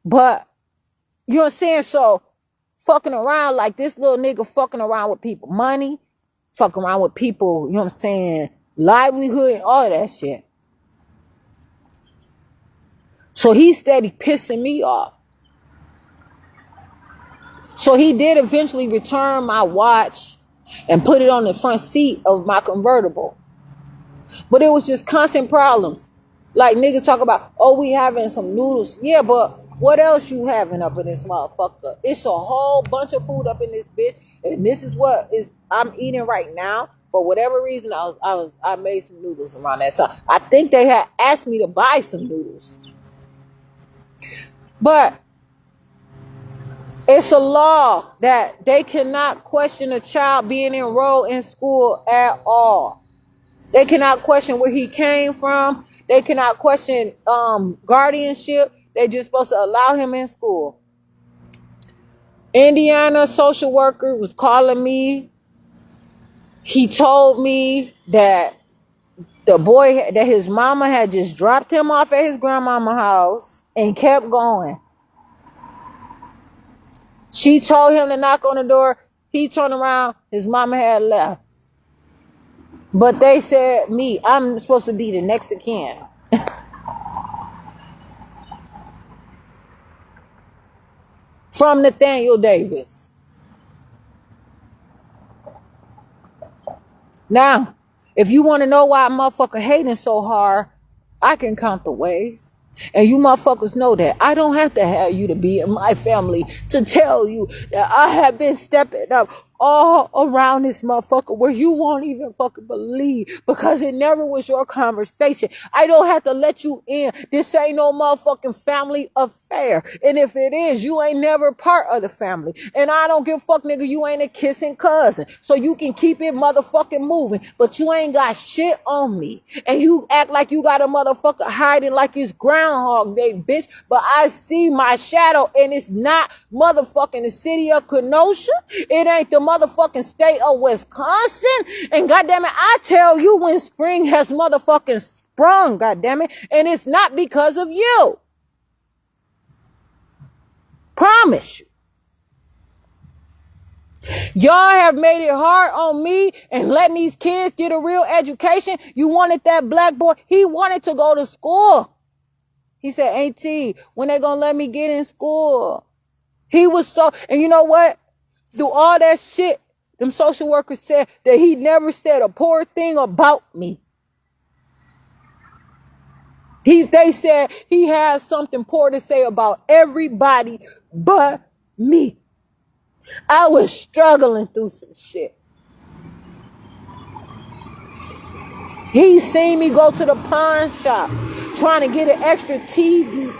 But, you know what I'm saying? So, fucking around like this little nigga fucking around with people money, fucking around with people, you know what I'm saying, livelihood, and all of that shit. So he steady pissing me off. So he did eventually return my watch and put it on the front seat of my convertible. But it was just constant problems. Like niggas talk about, oh, we having some noodles. Yeah, but what else you having up in this motherfucker? It's a whole bunch of food up in this bitch. And this is what I'm eating right now. For whatever reason, I made some noodles around that time. I think they had asked me to buy some noodles. But it's a law that they cannot question a child being enrolled in school at all. They cannot question where he came from. They cannot question guardianship. They just supposed to allow him in school. Indiana social worker was calling me. He told me that the boy, that his mama had just dropped him off at his grandmama's house and kept going. She told him to knock on the door. He turned around. His mama had left. But they said I'm supposed to be the next of kin. From Nathaniel Davis. Now, if you want to know why a motherfucker hating so hard, I can count the ways. And you motherfuckers know that. I don't have to have you to be in my family to tell you that I have been stepping up all around this motherfucker where you won't even fucking believe, because it never was your conversation. I don't have to let you in. This ain't no motherfucking family affair. And if it is, you ain't never part of the family. And I don't give a fuck, nigga, you ain't a kissing cousin. So you can keep it motherfucking moving, but you ain't got shit on me. And you act like you got a motherfucker hiding like it's Groundhog Day, bitch. But I see my shadow, and it's not motherfucking the city of Kenosha. It ain't the motherfucking state of Wisconsin. And goddamn it, I tell you when spring has motherfucking sprung, goddamn it, and it's not because of you. Promise you. Y'all have made it hard on me and letting these kids get a real education. You wanted that black boy. He wanted to go to school. He said, Auntie, when they gonna let me get in school? He was so, and you know what? Through all that shit, them social workers said that he never said a poor thing about me. They said he has something poor to say about everybody but me. I was struggling through some shit. He seen me go to the pawn shop trying to get an extra TV.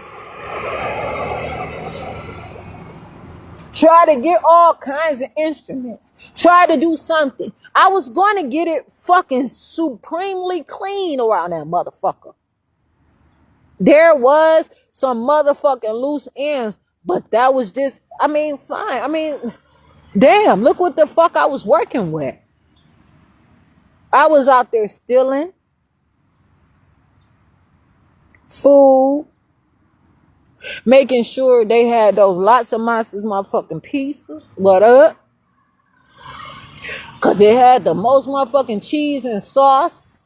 Try to get all kinds of instruments. Try to do something. I was going to get it fucking supremely clean around that motherfucker. There was some motherfucking loose ends, but that was just, I mean, fine. I mean, damn, look what the fuck I was working with. I was out there stealing food, making sure they had those lots of monsters motherfucking pieces. What up? Cause it had the most motherfucking cheese and sauce.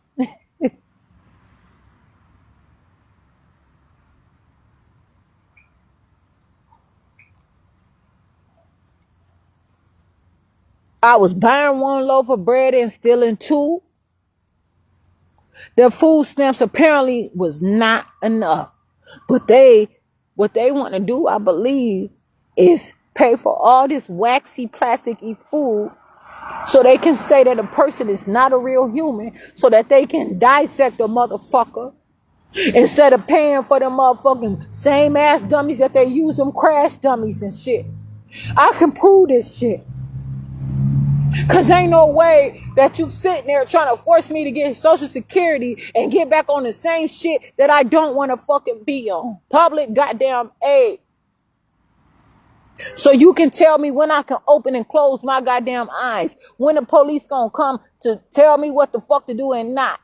I was buying one loaf of bread and stealing two. The food stamps apparently was not enough. But what they want to do, I believe, is pay for all this waxy, plasticky food so they can say that a person is not a real human, so that they can dissect the motherfucker instead of paying for the motherfucking same ass dummies that they use, them crash dummies and shit. I can prove this shit. Cause ain't no way that you sitting there trying to force me to get Social Security and get back on the same shit that I don't want to fucking be on. Public goddamn aid. So you can tell me when I can open and close my goddamn eyes. When the police gonna come to tell me what the fuck to do and not.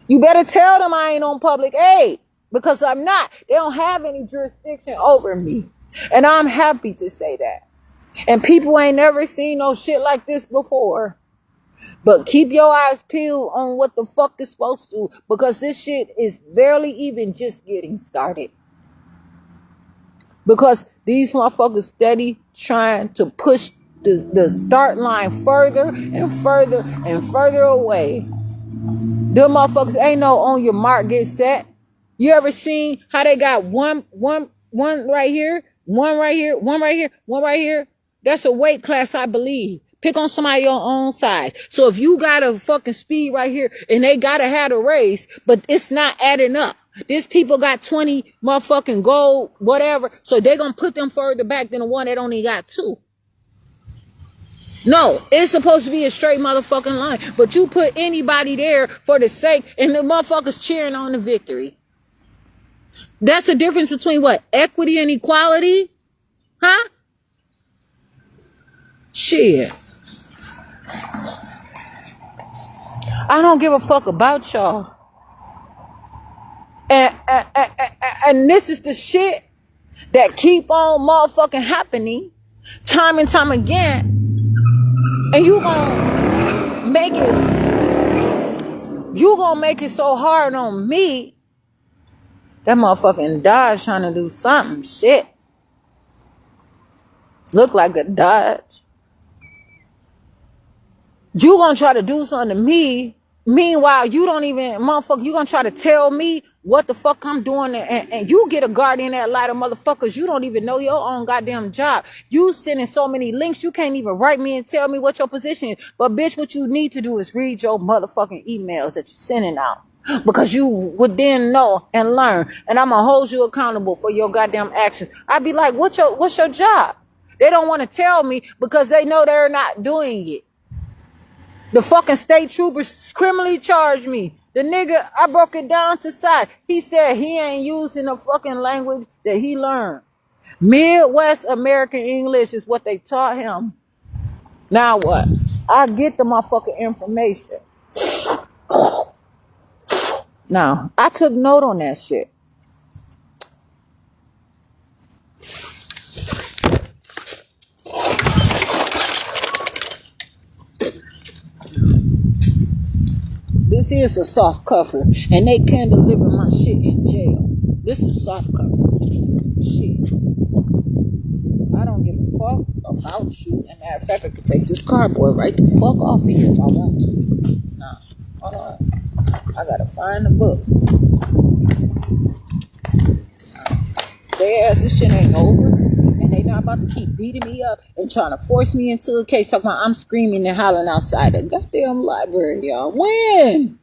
You better tell them I ain't on public aid. Because I'm not. They don't have any jurisdiction over me. And I'm happy to say that. And people ain't never seen no shit like this before. But keep your eyes peeled on what the fuck is supposed to. Because this shit is barely even just getting started. Because these motherfuckers steady trying to push the start line further and further and further away. Them motherfuckers ain't no on your mark, get set. You ever seen how they got one right here, one right here, one right here, one right here? That's a weight class, I believe. Pick on somebody your own size. So if you got a fucking speed right here and they gotta have a race, but it's not adding up. These people got 20 motherfucking gold, whatever. So they gonna put them further back than the one that only got 2. No, it's supposed to be a straight motherfucking line. But you put anybody there for the sake, and the motherfuckers cheering on the victory. That's the difference between what? Equity and equality? Huh? Shit. I don't give a fuck about y'all. And this is the shit that keep on motherfucking happening time and time again. And you gonna make it so hard on me. That motherfucking Dodge trying to do something. Shit. Look like a Dodge. You gonna try to do something to me. Meanwhile, you don't even, motherfucker, you gonna try to tell me what the fuck I'm doing, and you get a guardian ad litem, motherfuckers. You don't even know your own goddamn job. You sending so many links, you can't even write me and tell me what your position is. But bitch, what you need to do is read your motherfucking emails that you're sending out. Because you would then know and learn. And I'm gonna hold you accountable for your goddamn actions. I'd be like, what's your job? They don't want to tell me because they know they're not doing it. The fucking state troopers criminally charged me. The nigga, I broke it down to size. He said he ain't using the fucking language that he learned. Midwest American English is what they taught him. Now what? I get the motherfucking information. Now, I took note on that shit. This is a soft cover, and they can deliver my shit in jail. This is soft cover. Shit. I don't give a fuck about you. And matter of fact, I could take this cardboard right the fuck off of here if I want to. Nah, hold on. I gotta find the book. They ass, this shit ain't over. And they not about to keep beating me up and trying to force me into a case. Talking about I'm screaming and hollering outside the goddamn library, y'all. When?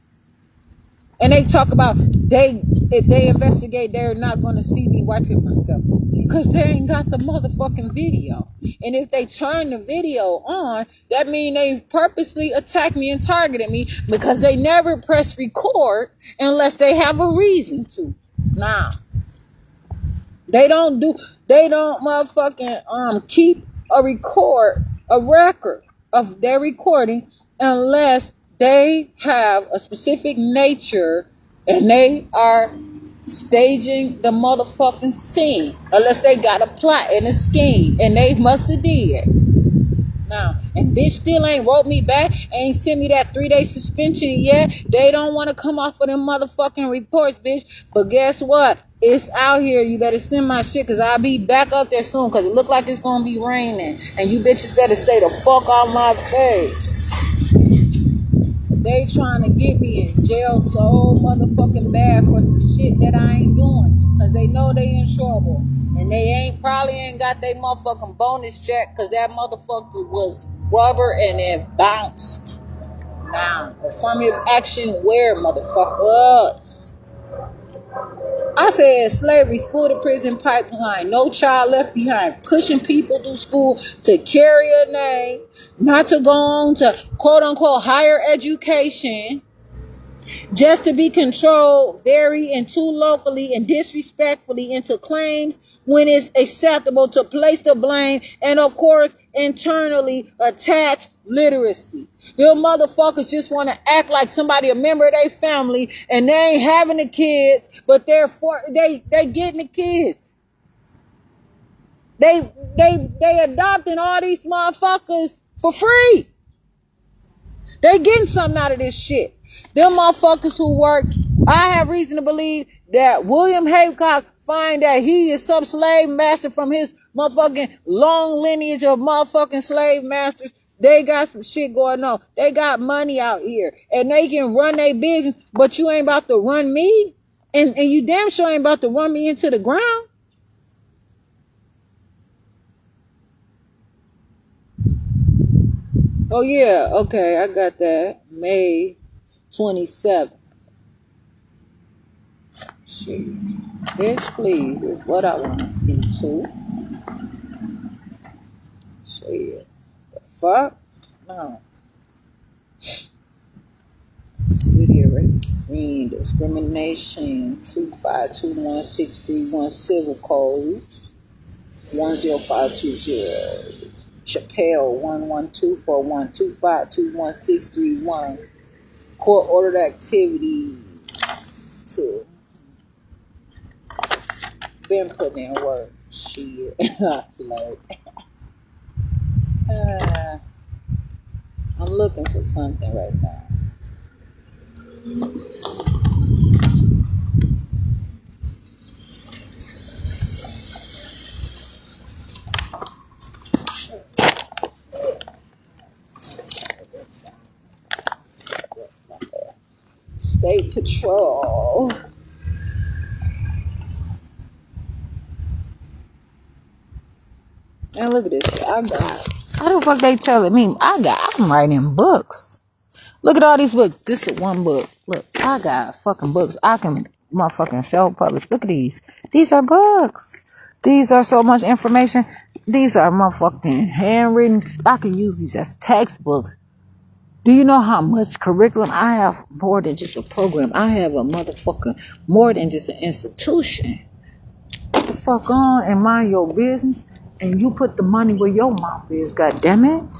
And they talk about if they investigate, they're not going to see me wiping myself because they ain't got the motherfucking video. And if they turn the video on, that means they purposely attacked me and targeted me because they never press record unless they have a reason to. Now, they don't motherfucking keep a record of their recording unless they have a specific nature and they are staging the motherfucking scene. Unless they got a plot and a scheme, and they must have did. Now, and bitch still ain't wrote me back, ain't sent me that 3-day suspension yet. They don't want to come off of them motherfucking reports, bitch. But guess what? It's out here. You better send my shit, because I'll be back up there soon, because it look like it's going to be raining. And you bitches better stay the fuck out my face. They trying to get me in jail so motherfucking bad for some shit that I ain't doing, because they know they in trouble. And they probably ain't got their motherfucking bonus check, because that motherfucker was rubber and it bounced. Now, affirmative action where, motherfuckers? I said slavery, school to prison pipeline, no child left behind, pushing people through school to carry a name, not to go on to quote unquote higher education, just to be controlled very and too locally and disrespectfully into claims when it's acceptable to place the blame and of course internally attach literacy. Them motherfuckers just want to act like somebody a member of their family and they ain't having the kids, but they getting the kids. They adopting all these motherfuckers for free. They getting something out of this shit. Them motherfuckers who work, I have reason to believe that William Haycock find that he is some slave master from his motherfucking long lineage of motherfucking slave masters. They got some shit going on. They got money out here and they can run their business, but you ain't about to run me, and you damn sure ain't about to run me into the ground. Oh yeah, okay, I got that. May 27th. Shit. Bitch, please, is what I want to see too. Shit. The fuck? No. City Racine Discrimination 2521631 Civil Code 10520. Chappelle 11241252161. Court ordered activities to been putting in work. Shit. I feel like I'm looking for something right now. State Patrol. And look at this shit. I got. How the fuck they telling me? I'm writing books. Look at all these books. This is one book. Look, I got fucking books. I can motherfucking self-publish. Look at these. These are books. These are so much information. These are motherfucking handwritten. I can use these as textbooks. Do you know how much curriculum I have? More than just a program. I have a motherfucking more than just an institution. Get the fuck on and mind your business. And you put the money where your mouth is. God damn it.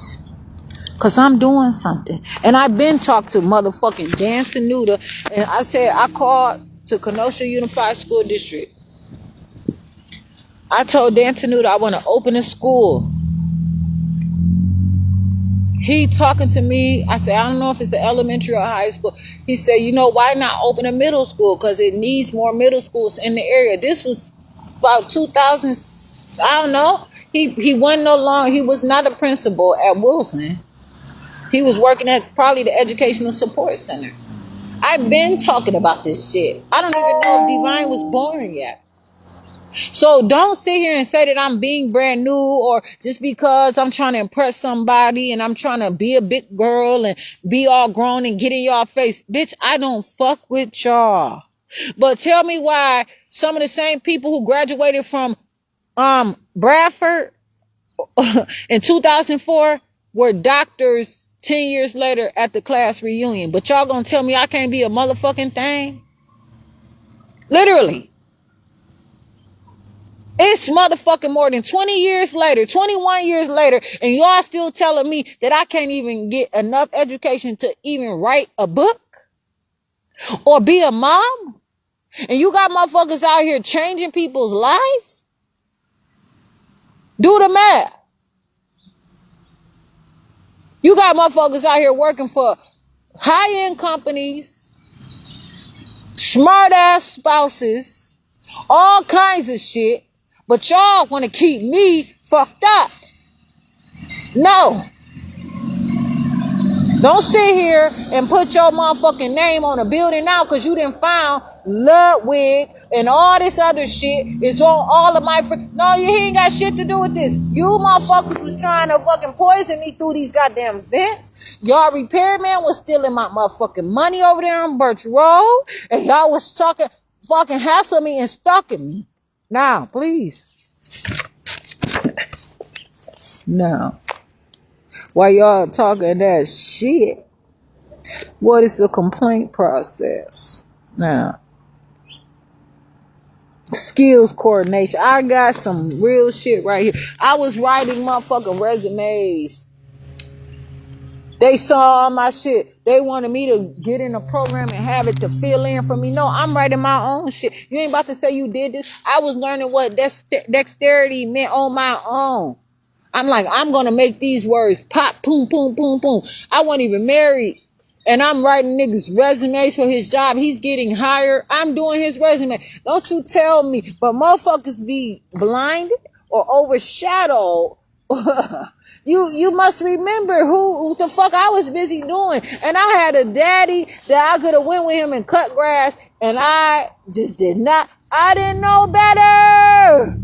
Cause I'm doing something. And I've been talked to motherfucking Dan Tenuta. And I said, I called to Kenosha Unified School District. I told Dan Tenuta I want to open a school. He talking to me. I said, I don't know if it's the elementary or high school. He said, you know, why not open a middle school? Because it needs more middle schools in the area. This was about 2000. I don't know. He wasn't no longer. He was not a principal at Wilson. He was working at probably the Educational Support Center. I've been talking about this shit. I don't even know if Divine was born yet. So don't sit here and say that I'm being brand new or just because I'm trying to impress somebody and I'm trying to be a big girl and be all grown and get in y'all face. Bitch, I don't fuck with y'all. But tell me why some of the same people who graduated from Bradford in 2004 were doctors 10 years later at the class reunion. But y'all gonna tell me I can't be a motherfucking thing? Literally. It's motherfucking more than 20 years later, 21 years later, and y'all still telling me that I can't even get enough education to even write a book or be a mom? And you got motherfuckers out here changing people's lives? Do the math. You got motherfuckers out here working for high-end companies, smart-ass spouses, all kinds of shit, but y'all want to keep me fucked up. No. Don't sit here and put your motherfucking name on a building now because you done found Ludwig and all this other shit is on all of my friends. No, you ain't got shit to do with this. You motherfuckers was trying to fucking poison me through these goddamn vents. Y'all repairman was stealing my motherfucking money over there on Birch Road. And y'all was talking, fucking hassling me and stalking me. Now, please. Now. While y'all talking that shit, what is the complaint process? Now, skills coordination. I got some real shit right here. I was writing motherfucking resumes. They saw all my shit. They wanted me to get in a program and have it to fill in for me. No, I'm writing my own shit. You ain't about to say you did this. I was learning what dexterity meant on my own. I'm like, I'm going to make these words pop, boom, boom, boom, boom. I wasn't even married. And I'm writing niggas resumes for his job. He's getting hired. I'm doing his resume. Don't you tell me. But motherfuckers be blinded or overshadowed. You must remember who the fuck I was busy doing. And I had a daddy that I could have went with him and cut grass. And I just did not. I didn't know better.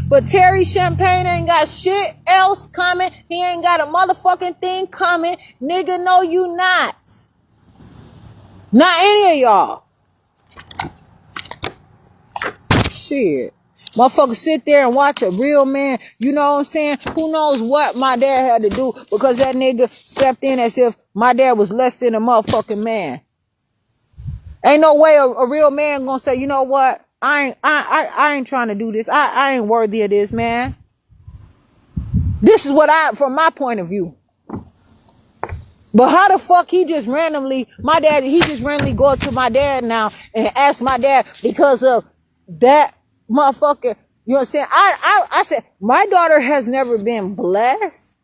But Terry Champagne ain't got shit else coming. He ain't got a motherfucking thing coming. Nigga, no, you not. Not any of y'all. Shit. Motherfuckers sit there and watch a real man. You know what I'm saying? Who knows what my dad had to do because that nigga stepped in as if my dad was less than a motherfucking man. Ain't no way a real man gonna say, you know what? I ain't trying to do this. I ain't worthy of this, man. This is what from my point of view. But how the fuck he just randomly go up to my dad now and ask my dad because of that motherfucker. You know what I'm saying? I said, my daughter has never been blessed.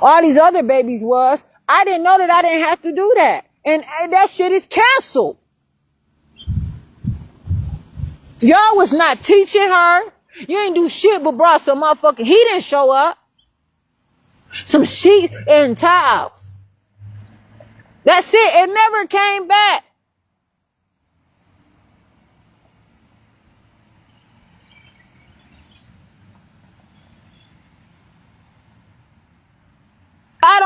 All these other babies was. I didn't know that I didn't have to do that. And that shit is canceled. Y'all was not teaching her. You ain't do shit but brought some motherfucking. He didn't show up. Some sheets and towels. That's it. It never came back.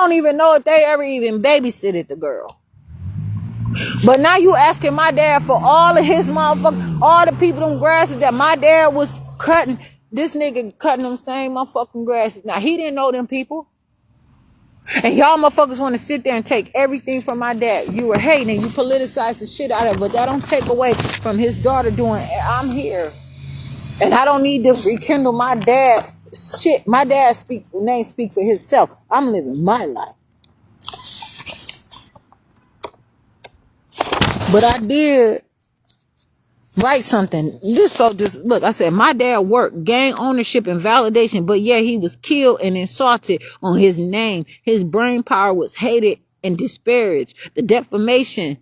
don't even know if they ever even babysitted the girl. But now you asking my dad for all of his motherfuckers, all the people, them grasses that my dad was cutting. This nigga cutting them same motherfucking grasses. Now, he didn't know them people. And y'all motherfuckers want to sit there and take everything from my dad. You were hating and you politicized the shit out of it. But that don't take away from his daughter doing, I'm here. And I don't need to rekindle my dad shit. My dad speak for himself. I'm living my life. But I did write something. Look, I said, my dad worked, gained ownership and validation, but yeah, he was killed and insulted on his name. His brain power was hated and disparaged. The defamation,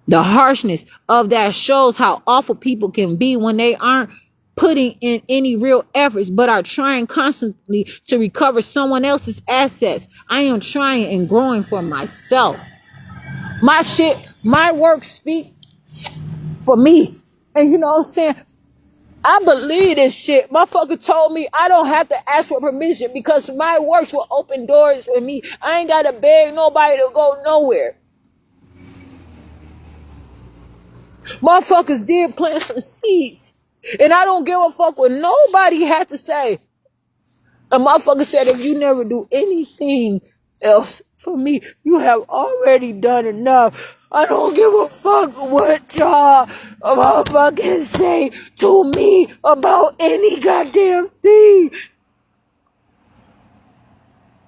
the harshness of that shows how awful people can be when they aren't putting in any real efforts, but are trying constantly to recover someone else's assets. I am trying and growing for myself. My work speak for me. And you know what I'm saying? I believe this shit. Motherfucker told me I don't have to ask for permission because my works will open doors for me. I ain't got to beg nobody to go nowhere. Motherfuckers did plant some seeds. And I don't give a fuck what nobody had to say. A motherfucker said, if you never do anything else for me, you have already done enough. I don't give a fuck what y'all motherfuckers say to me about any goddamn thing.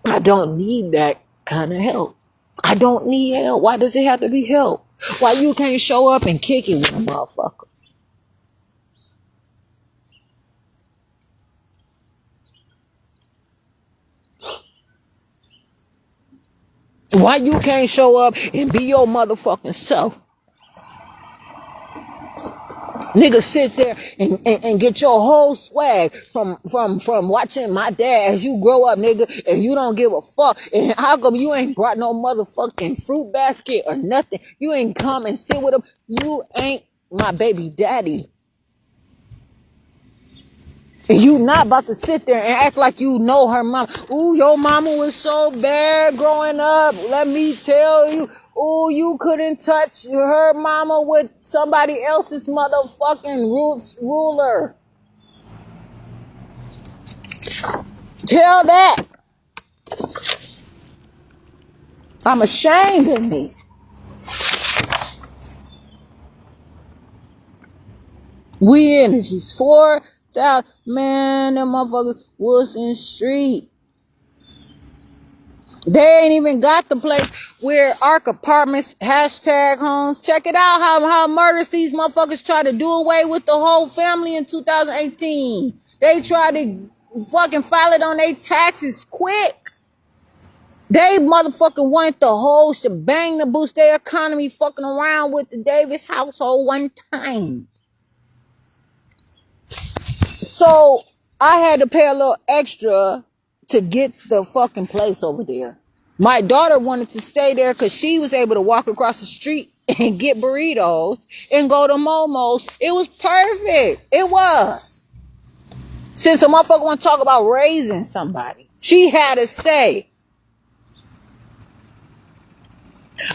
I don't need that kind of help. I don't need help. Why does it have to be help? Why you can't show up and kick it with a motherfucker? Why you can't show up and be your motherfucking self? Nigga sit there and get your whole swag from watching my dad as you grow up, nigga, and you don't give a fuck. And how come you ain't brought no motherfucking fruit basket or nothing? You ain't come and sit with him. You ain't my baby daddy. And you not about to sit there and act like you know her mom. Ooh, your mama was so bad growing up. Let me tell you. Ooh, you couldn't touch her mama with somebody else's motherfucking ruler. Tell that. I'm ashamed of me. We Energies 4,000. Man, them motherfuckers Wilson Street. They ain't even got the place where Ark Apartments, #homes. Check it out how murderous these motherfuckers try to do away with the whole family in 2018. They tried to fucking file it on their taxes quick. They motherfucking wanted the whole shebang to boost their economy, fucking around with the Davis household one time. So I had to pay a little extra to get the fucking place over there. My daughter wanted to stay there because she was able to walk across the street and get burritos and go to Momo's. It was perfect. It was. Since a motherfucker want to talk about raising somebody, she had to say.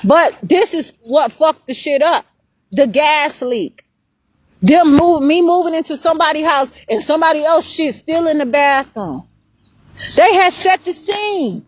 But this is what fucked the shit up. The gas leak. Me moving into somebody's house and somebody else shit still in the bathroom. They had set the scene.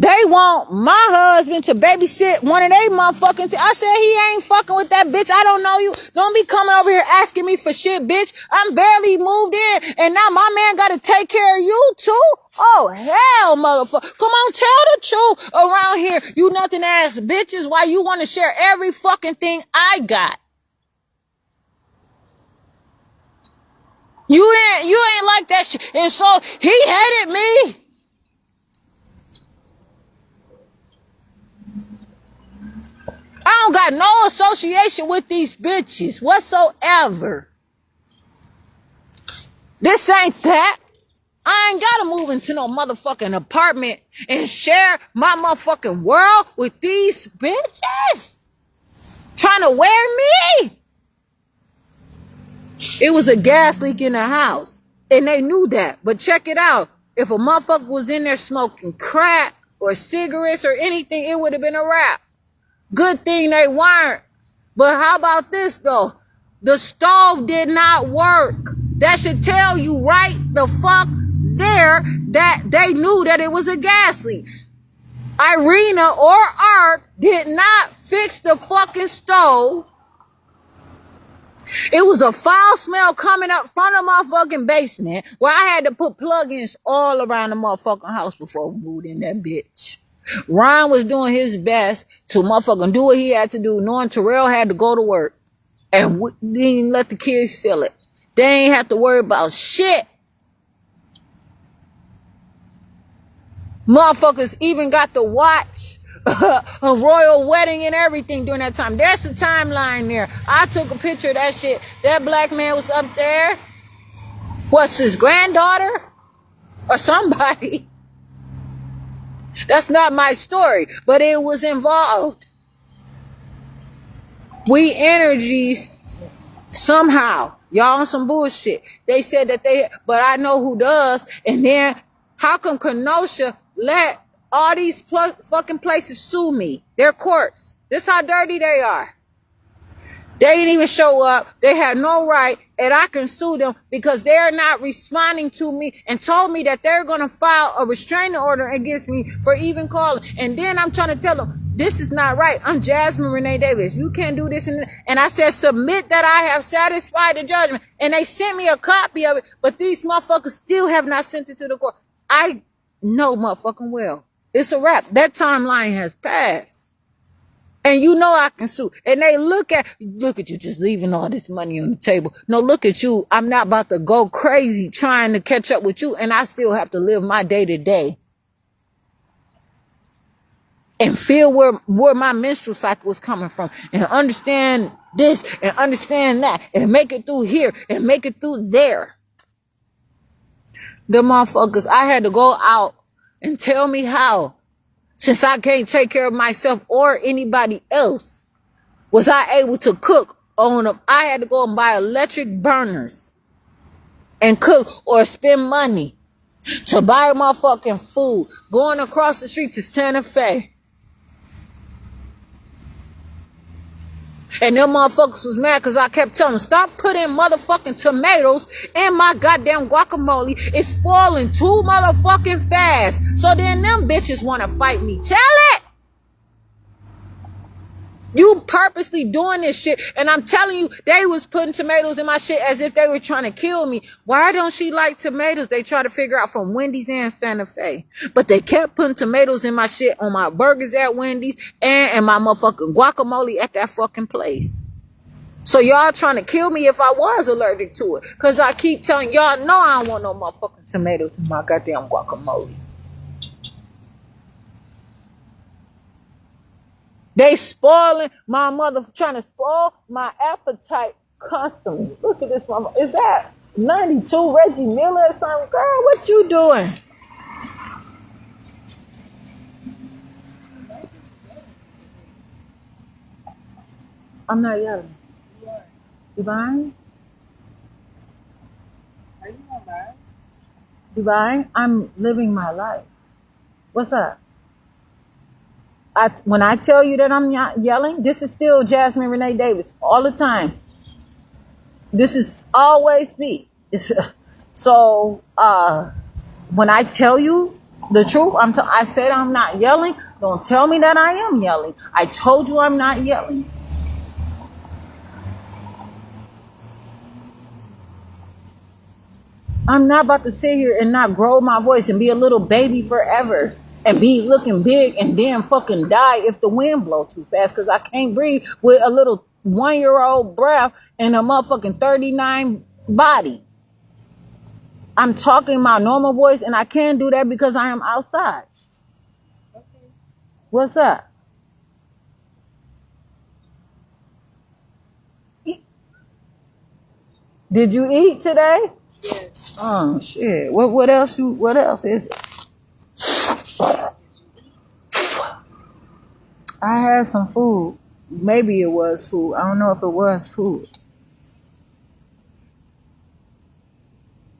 They want my husband to babysit one of they motherfucking I said he ain't fucking with that bitch. I don't know you. Don't be coming over here asking me for shit, bitch. I'm barely moved in and now my man gotta take care of you too? Oh hell, motherfucker. Come on, tell the truth around here. You nothing ass bitches. Why you want to share every fucking thing I got? You ain't like that shit. And so he hated me. I don't got no association with these bitches whatsoever. This ain't that. I ain't gotta move into no motherfucking apartment and share my motherfucking world with these bitches trying to wear me. It was a gas leak in the house and they knew that. But check it out. If a motherfucker was in there smoking crack or cigarettes or anything, it would have been a wrap. Good thing they weren't. But how about this though? The stove did not work. That should tell you right the fuck there that they knew that it was a gas leak. Irina or Art did not fix the fucking stove. It was a foul smell coming up from the motherfucking basement where I had to put plugins all around the motherfucking house before we moved in that bitch. Ron was doing his best to motherfucking do what he had to do, knowing Terrell had to go to work. And we didn't let the kids feel it. They ain't have to worry about shit. Motherfuckers even got to watch a royal wedding and everything during that time. There's a timeline there. I took a picture of that shit. That black man was up there. What's his granddaughter? Or somebody. That's not my story, but it was involved. We energies somehow. Y'all on some bullshit. They said that but I know who does. And then how come Kenosha let all these fucking places sue me? They're courts. This how dirty they are. They didn't even show up. They had no right, and I can sue them because they're not responding to me and told me that they're going to file a restraining order against me for even calling. And then I'm trying to tell them, this is not right. I'm Jasmine Renee Davis. You can't do this. And I said, submit that I have satisfied the judgment. And they sent me a copy of it, but these motherfuckers still have not sent it to the court. I know motherfucking well. It's a wrap. That timeline has passed. And you know I can sue. And they look at you just leaving all this money on the table. No, look at you. I'm not about to go crazy trying to catch up with you. And I still have to live my day to day. And feel where my menstrual cycle was coming from. And understand this and understand that. And make it through here and make it through there. The motherfuckers, I had to go out and tell me how. Since I can't take care of myself or anybody else, was I able to cook on them? I had to go and buy electric burners and cook or spend money to buy motherfucking food going across the street to Santa Fe. And them motherfuckers was mad because I kept telling them, stop putting motherfucking tomatoes in my goddamn guacamole. It's spoiling too motherfucking fast. So then them bitches want to fight me. Tell it! You purposely doing this shit. And I'm telling you, they was putting tomatoes in my shit as if they were trying to kill me. Why don't she like tomatoes? They try to figure out from Wendy's and Santa Fe. But they kept putting tomatoes in my shit on my burgers at Wendy's and my motherfucking guacamole at that fucking place. So y'all trying to kill me if I was allergic to it. Because I keep telling y'all, no, I don't want no motherfucking tomatoes in my goddamn guacamole. They spoiling my mother, trying to spoil my appetite constantly. Look at this mama. Is that 92 Reggie Miller or something? Girl, what you doing? I'm not yelling. Divine? Are you not live? Divine, I'm living my life. What's up? When I tell you that I'm not yelling, this is still Jasmine Renee Davis all the time. This is always me. So when I tell you the truth, I said I'm not yelling. Don't tell me that I am yelling. I told you I'm not yelling. I'm not about to sit here and not grow my voice and be a little baby forever. And be looking big and then fucking die if the wind blows too fast. Because I can't breathe with a little 1-year-old breath and a motherfucking 39 body. I'm talking my normal voice and I can't do that because I am outside. Okay. What's up? Did you eat today? Yes. Oh shit. What else is it? I had some food. Maybe it was food. I don't know if it was food.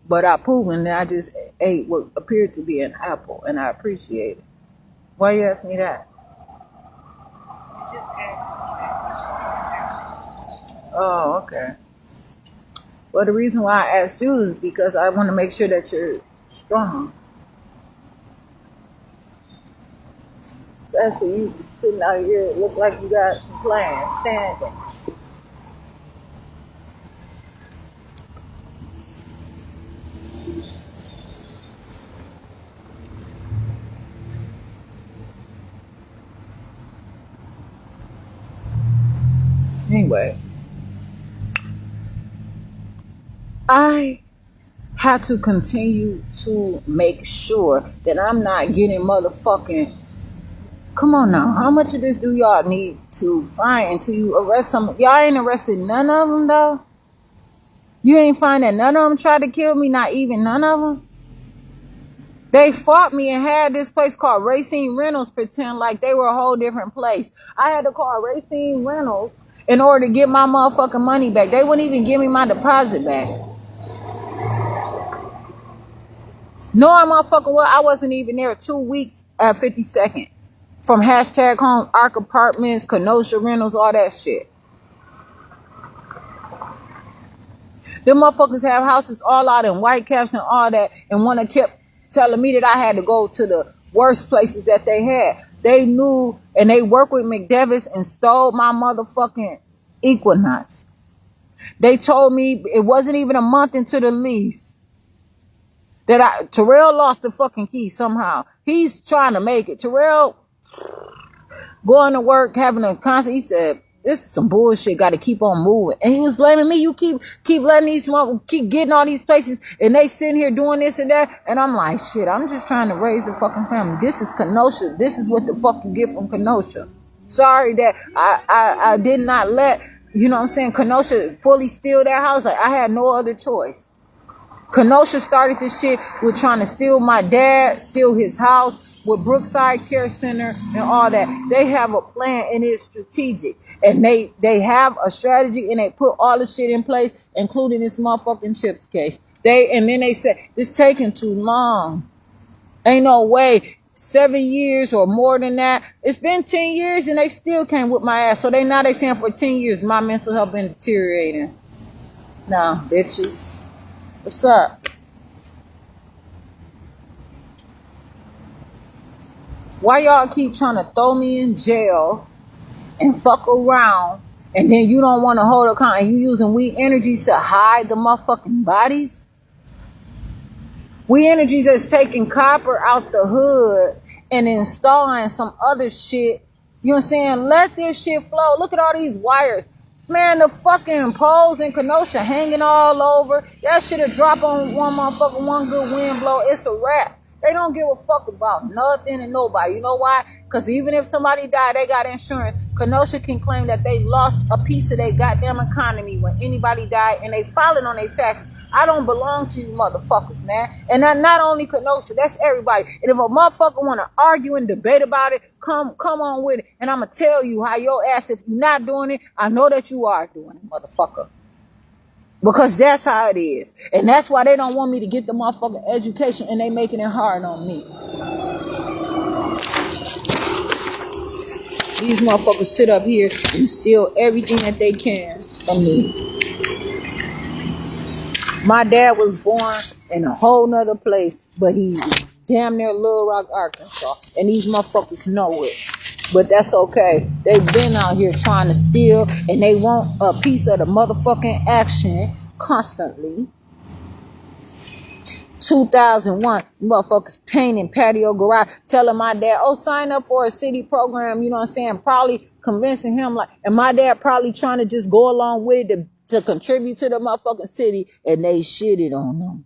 But I pooped and I just ate what appeared to be an apple, and I appreciate it. Why you ask me that? You just asked me that question. Oh, okay. Well, the reason why I asked you is because I want to make sure that you're strong. Especially you sitting out here, it look like you got some plans standing. Anyway, I have to continue to make sure that I'm not getting motherfucking. Come on now, how much of this do y'all need to find until you arrest some? Y'all ain't arrested none of them though. You ain't find that none of them tried to kill me, not even none of them. They fought me and had this place called Racine Reynolds pretend like they were a whole different place. I had to call Racine Reynolds in order to get my motherfucking money back. They wouldn't even give me my deposit back. Knowing motherfucking well, I wasn't even there 2 weeks at 52nd. From hashtag home, Arc Apartments, Kenosha Rentals, all that shit. Them motherfuckers have houses all out in White Caps and all that, and one that kept telling me that I had to go to the worst places that they had. They knew, and they worked with McDevitt and stole my motherfucking Equinox. They told me it wasn't even a month into the lease that Terrell lost the fucking key somehow. He's trying to make it. Terrell going to work, having a constant, he said, this is some bullshit, got to keep on moving. And he was blaming me. You keep letting these, keep getting all these places, and they sitting here doing this and that. And I'm like, shit, I'm just trying to raise the fucking family. This is Kenosha. This is what the fuck you get from Kenosha. Sorry that I did not let, you know what I'm saying, Kenosha fully steal that house. Like, I had no other choice. Kenosha started this shit with trying to steal my dad, steal his house, with Brookside Care Center and all that. They have a plan and it's strategic. And they have a strategy and they put all the shit in place, including this motherfucking Chips case. And then they said, it's taking too long. Ain't no way. 7 years or more than that. It's been 10 years and they still can't whip my ass. So they saying for 10 years my mental health been deteriorating. Nah, bitches. What's up? Why y'all keep trying to throw me in jail and fuck around, and then you don't want to hold account, and you using We Energies to hide the motherfucking bodies? We Energies is taking copper out the hood and installing some other shit. You know what I'm saying? Let this shit flow. Look at all these wires. Man, the fucking poles in Kenosha hanging all over. That shit'll drop on one motherfucker, one good wind blow. It's a wrap. They don't give a fuck about nothing and nobody. You know why? Because even if somebody died, they got insurance. Kenosha can claim that they lost a piece of their goddamn economy when anybody died, and they filing on their taxes. I don't belong to you motherfuckers, man. And not only Kenosha, that's everybody. And if a motherfucker want to argue and debate about it, come on with it. And I'm going to tell you how your ass, if you're not doing it, I know that you are doing it, motherfucker. Because that's how it is. And that's why they don't want me to get the motherfucking education, and they making it hard on me. These motherfuckers sit up here and steal everything that they can from me. My dad was born in a whole nother place, but he's damn near Little Rock, Arkansas. And these motherfuckers know it. But that's okay. They've been out here trying to steal, and they want a piece of the motherfucking action constantly. 2001, motherfuckers painting patio garage, telling my dad, oh, sign up for a city program, you know what I'm saying? Probably convincing him, like, and my dad probably trying to just go along with it to contribute to the motherfucking city, and they shitted on them.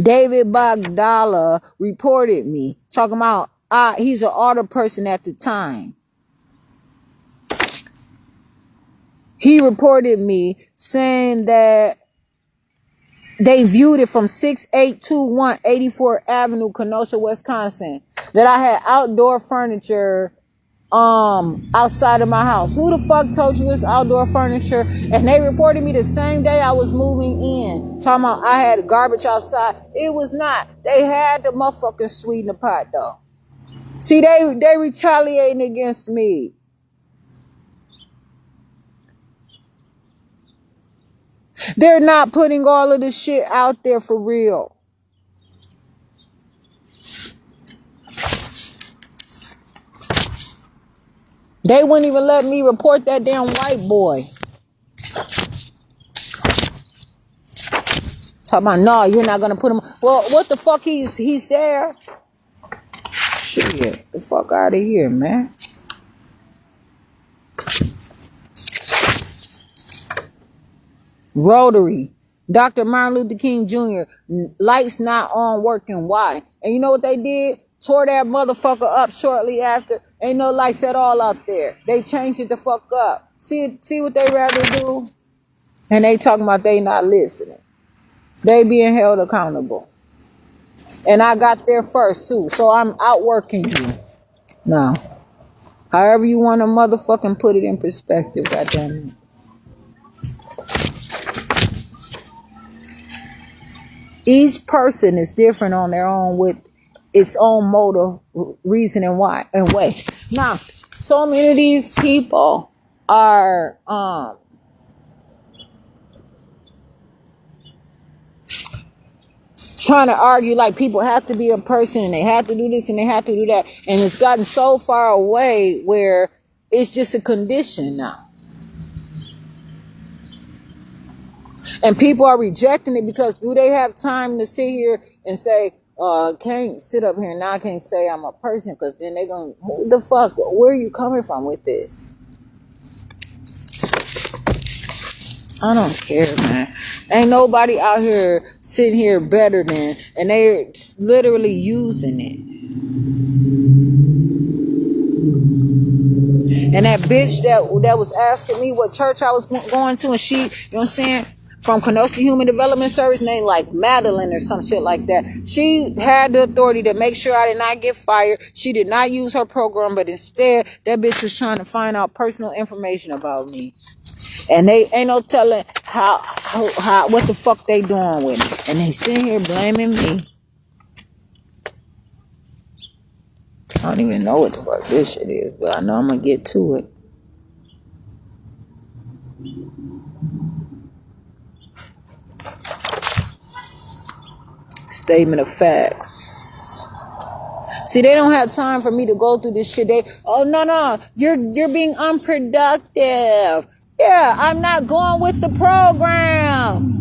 David Bogdala reported me, talking about, he's an auto person at the time. He reported me saying that they viewed it from 6821 84th Avenue, Kenosha, Wisconsin. That I had outdoor furniture outside of my house. Who the fuck told you it's outdoor furniture? And they reported me the same day I was moving in, talking about I had garbage outside. It was not. They had the motherfucking sweeten the pot though. See, they retaliating against me. They're not putting all of this shit out there for real. They wouldn't even let me report that damn white boy. Talking about, no, you're not gonna put him. Well, what the fuck? He's there. Shit, the fuck out of here, man. Rotary, Dr. Martin Luther King Jr. Lights not on, working. Why? And you know what they did? Tore that motherfucker up shortly after. Ain't no lights at all out there. They changed it the fuck up. See what they rather do? And they talking about they not listening. They being held accountable. And I got there first too. So I'm outworking you. Now, however you want to motherfucking put it in perspective, goddamn it. Each person is different on their own with its own motive, reason, and why and way. Now, so many of these people are trying to argue like people have to be a person and they have to do this and they have to do that, and it's gotten so far away where it's just a condition now. And people are rejecting it because do they have time to sit here and say, can't sit up here and now I can't say I'm a person, because then they're going, who the fuck, where are you coming from with this? I don't care, man. Ain't nobody out here sitting here better than, and they're literally using it. And that bitch that was asking me what church I was going to, and she, you know what I'm saying, from Kenosha Human Development Service, named like Madeline or some shit like that. She had the authority to make sure I did not get fired. She did not use her program, but instead, that bitch was trying to find out personal information about me. And they ain't no telling how what the fuck they doing with it. And they sitting here blaming me. I don't even know what the fuck this shit is, but I know I'm gonna get to it. Statement of facts. See, they don't have time for me to go through this shit. No, you're being unproductive. Yeah, I'm not going with the program.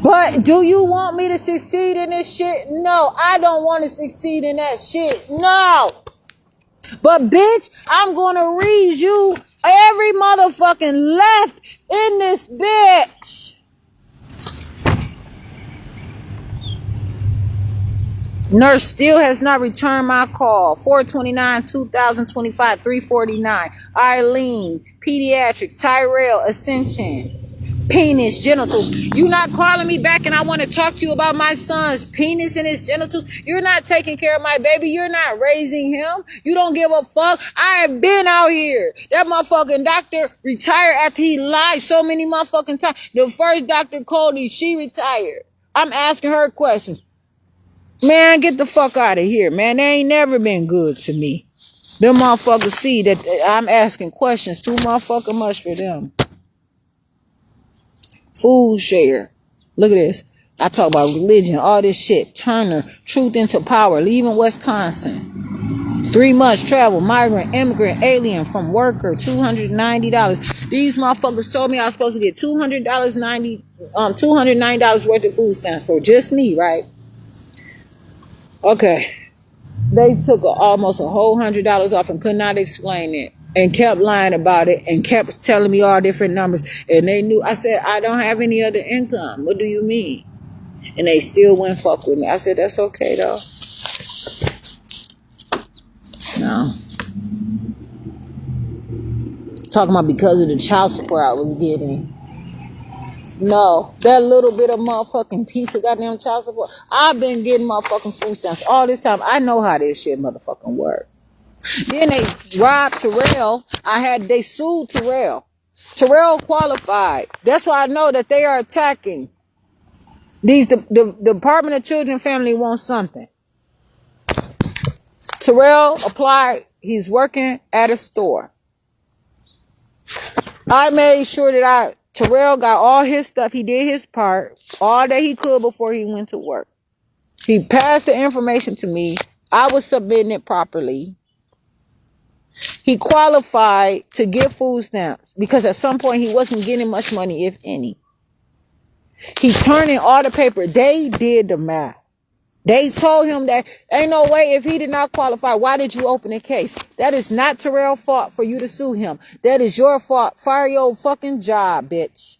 But do you want me to succeed in this shit? No, I don't want to succeed in that shit. No. But bitch, I'm going to read you every motherfucking left in this bitch. Nurse still has not returned my call. 4/29/2025, 3:49. Eileen, pediatrics, Tyrell, Ascension, penis, genitals. You not calling me back and I want to talk to you about my son's penis and his genitals. You're not taking care of my baby. You're not raising him. You don't give a fuck. I have been out here. That motherfucking doctor retired after he lied so many motherfucking times. The first Dr. Cody, she retired. I'm asking her questions. Man, get the fuck out of here, man. They ain't never been good to me. Them motherfuckers see that I'm asking questions too motherfucking much for them. Food share. Look at this. I talk about religion, all this shit. Turner, Truth into Power, leaving Wisconsin. 3 months travel, migrant, immigrant, alien, from worker, $290. These motherfuckers told me I was supposed to get $209 worth of food stamps for just me, right? Okay, they took almost a whole $100 off and could not explain it and kept lying about it and kept telling me all different numbers. And they knew, I said, I don't have any other income. What do you mean? And they still wouldn't fuck with me. I said, that's okay though. No. Talking about because of the child support I was getting. No, that little bit of motherfucking piece of goddamn child support. I've been getting motherfucking food stamps all this time. I know how this shit motherfucking work. Then they robbed Terrell. They sued Terrell. Terrell qualified. That's why I know that they are attacking. The Department of Children and Family wants something. Terrell applied. He's working at a store. I made sure that Terrell got all his stuff. He did his part all that he could before he went to work. He passed the information to me. I was submitting it properly. He qualified to get food stamps because at some point he wasn't getting much money, if any. He turned in all the paper. They did the math. They told him that ain't no way if he did not qualify, why did you open a case? That is not Terrell's fault for you to sue him. That is your fault. Fire your fucking job, bitch.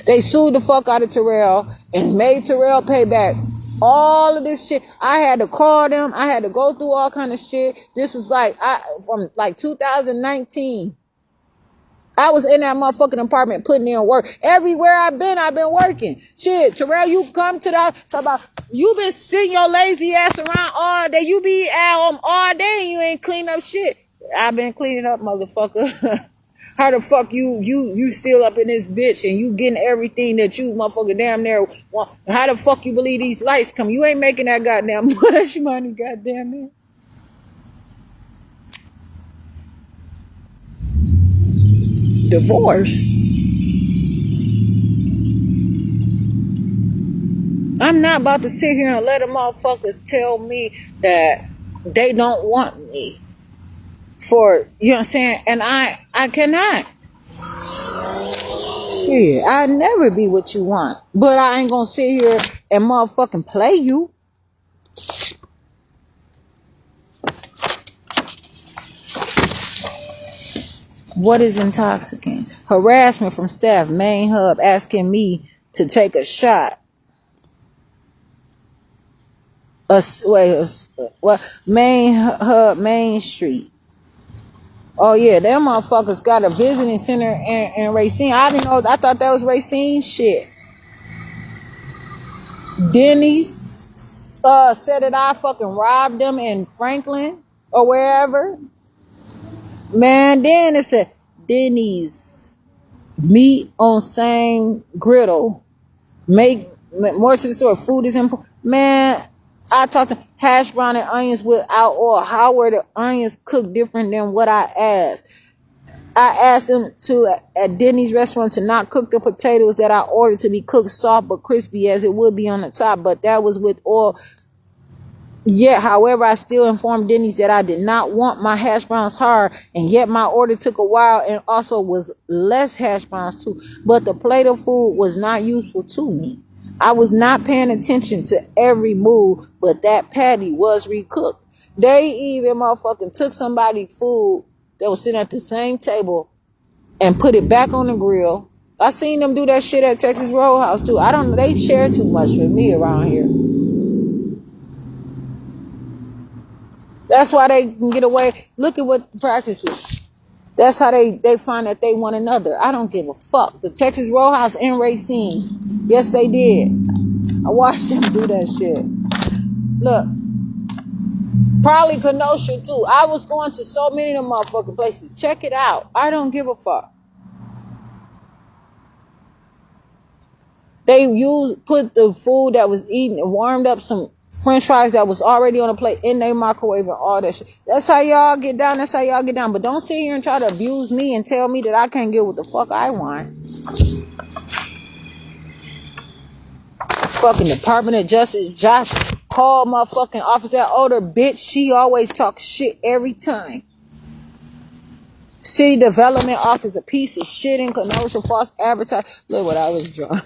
They sued the fuck out of Terrell and made Terrell pay back all of this shit. I had to call them. I had to go through all kind of shit. This was from 2019. I was in that motherfucking apartment putting in work. Everywhere I've been working. Shit, Terrell, you come to the talk about you been sitting your lazy ass around all day. You be out all day and you ain't clean up shit. I've been cleaning up, motherfucker. How the fuck you still up in this bitch and you getting everything that you motherfucker damn near want? How the fuck you believe these lights come? You ain't making that goddamn much money, goddamn it. Divorce. I'm not about to sit here and let them motherfuckers tell me that they don't want me for, you know what I'm saying? And I cannot. Yeah, I'll never be what you want. But I ain't gonna sit here and motherfucking play you. What is intoxicating? Harassment from staff. Main hub asking me to take a shot. Main hub, Main Street. Oh yeah, them motherfuckers got a visiting center in Racine. I didn't know. I thought that was Racine shit. Denny's said that I fucking robbed them in Franklin or wherever. Man, then it said Denny's meat on same griddle. Make more to the story. Food is important. Man, I talked to hash brown and onions without oil. How were the onions cooked different than what I asked? I asked them at Denny's restaurant to not cook the potatoes that I ordered to be cooked soft but crispy as it would be on the top, but that was with oil. Yet, however, I still informed Denny's that I did not want my hash browns hard, and yet my order took a while and also was less hash browns too. But the plate of food was not useful to me. I was not paying attention to every move, but that patty was recooked. They even motherfucking took somebody's food that was sitting at the same table and put it back on the grill. I seen them do that shit at Texas Roadhouse too. I don't know. They share too much with me around here. That's why they can get away. Look at what the practice is. That's how they find that they want another. I don't give a fuck. The Texas Roadhouse in Racine. Yes, they did. I watched them do that shit. Look. Probably Kenosha too. I was going to so many of them motherfucking places. Check it out. I don't give a fuck. They put the food that was eaten and warmed up some French fries that was already on a plate in their microwave and all that shit. That's how y'all get down. That's how y'all get down. But don't sit here and try to abuse me and tell me that I can't get what the fuck I want. Fucking Department of Justice, Josh called my fucking office. That older bitch, she always talks shit every time. City Development Office, a piece of shit in Kenosha, false advertising. Look what I was drawing.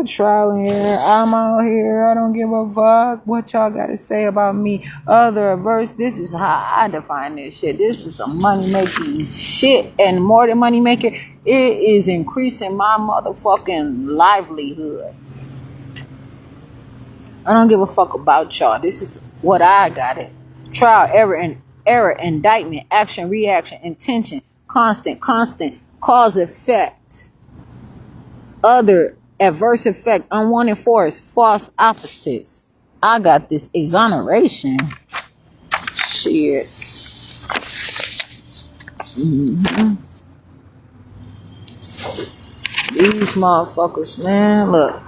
Trial and error. I'm out here. I don't give a fuck what y'all got to say about me. Other verse. This is how I define this shit. This is some money making shit, and more than money making, it is increasing my motherfucking livelihood. I don't give a fuck about y'all. This is what I got it. Trial, error, indictment, action, reaction, intention, constant, cause, effect. other adverse effect, unwanted force, false opposites. I got this exoneration. Shit. These motherfuckers, man, look.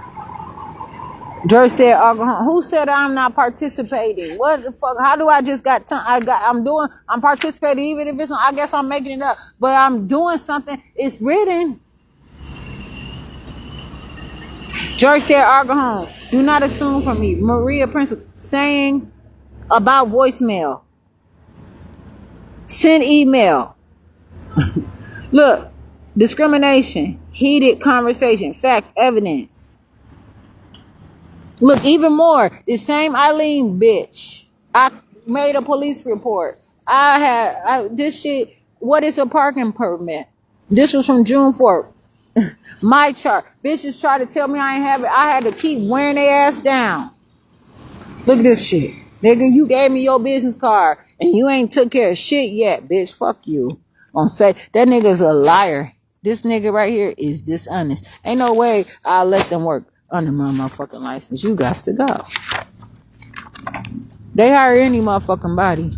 Jersey alcohol. Who said I'm not participating? What the fuck? How do I just got time? I'm participating even if it's I guess I'm making it up. But I'm doing something. It's written. Jersey alcohol. Do not assume from me. Maria Principal saying about voicemail. Send email. Look, discrimination, heated conversation, facts, evidence. Look, even more, the same Eileen bitch. I made a police report. This shit, what is a parking permit? This was from June 4th. My chart. Bitches try to tell me I ain't have it. I had to keep wearing their ass down. Look at this shit. Nigga, you gave me your business card and you ain't took care of shit yet, bitch. Fuck you. Gonna say that nigga's a liar. This nigga right here is dishonest. Ain't no way I'll let them work under my motherfucking license. You got to go. They hire any motherfucking body.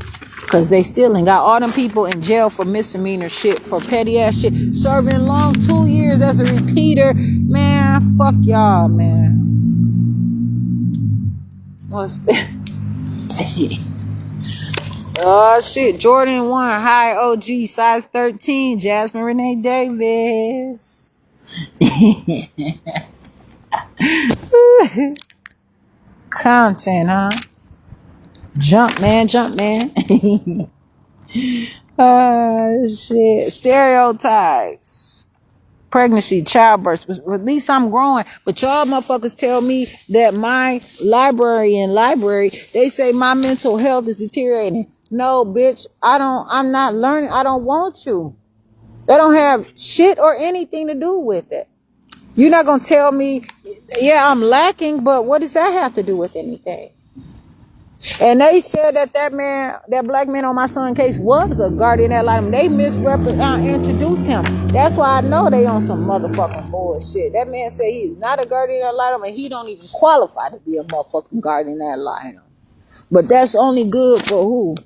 Cause they still ain't got all them people in jail for misdemeanor shit, for petty ass shit, serving long 2 years as a repeater. Man, fuck y'all, man. What's this? Oh shit, Jordan 1, high OG, size 13, Jasmine Renee Davis. Content, huh? Jump man. Shit. Stereotypes. Pregnancy, childbirth. At least I'm growing. But y'all motherfuckers tell me that my library, they say my mental health is deteriorating. No, bitch. I'm not learning. I don't want to. They don't have shit or anything to do with it. You're not gonna tell me, yeah, I'm lacking, but what does that have to do with anything? And they said that that black man on my son's case was a guardian ad litem. They introduced him. That's why I know they on some motherfucking bullshit. That man said he's not a guardian ad litem and he don't even qualify to be a motherfucking guardian ad litem. But that's only good for who?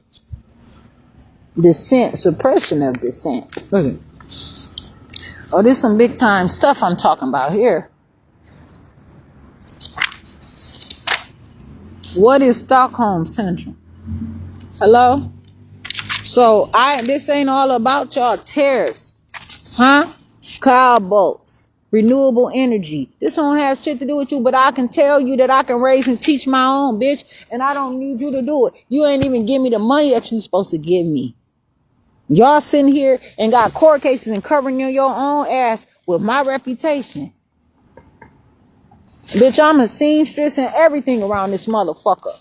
Dissent, suppression of dissent. Look at it. Oh, this some big time stuff I'm talking about here. What is Stockholm Syndrome? Hello? So this ain't all about y'all terrorists. Huh? Cow bolts. Renewable energy. This don't have shit to do with you, but I can tell you that I can raise and teach my own, bitch, and I don't need you to do it. You ain't even give me the money that you supposed to give me. Y'all sitting here and got court cases and covering your own ass with my reputation. Bitch, I'm a seamstress and everything around this motherfucker.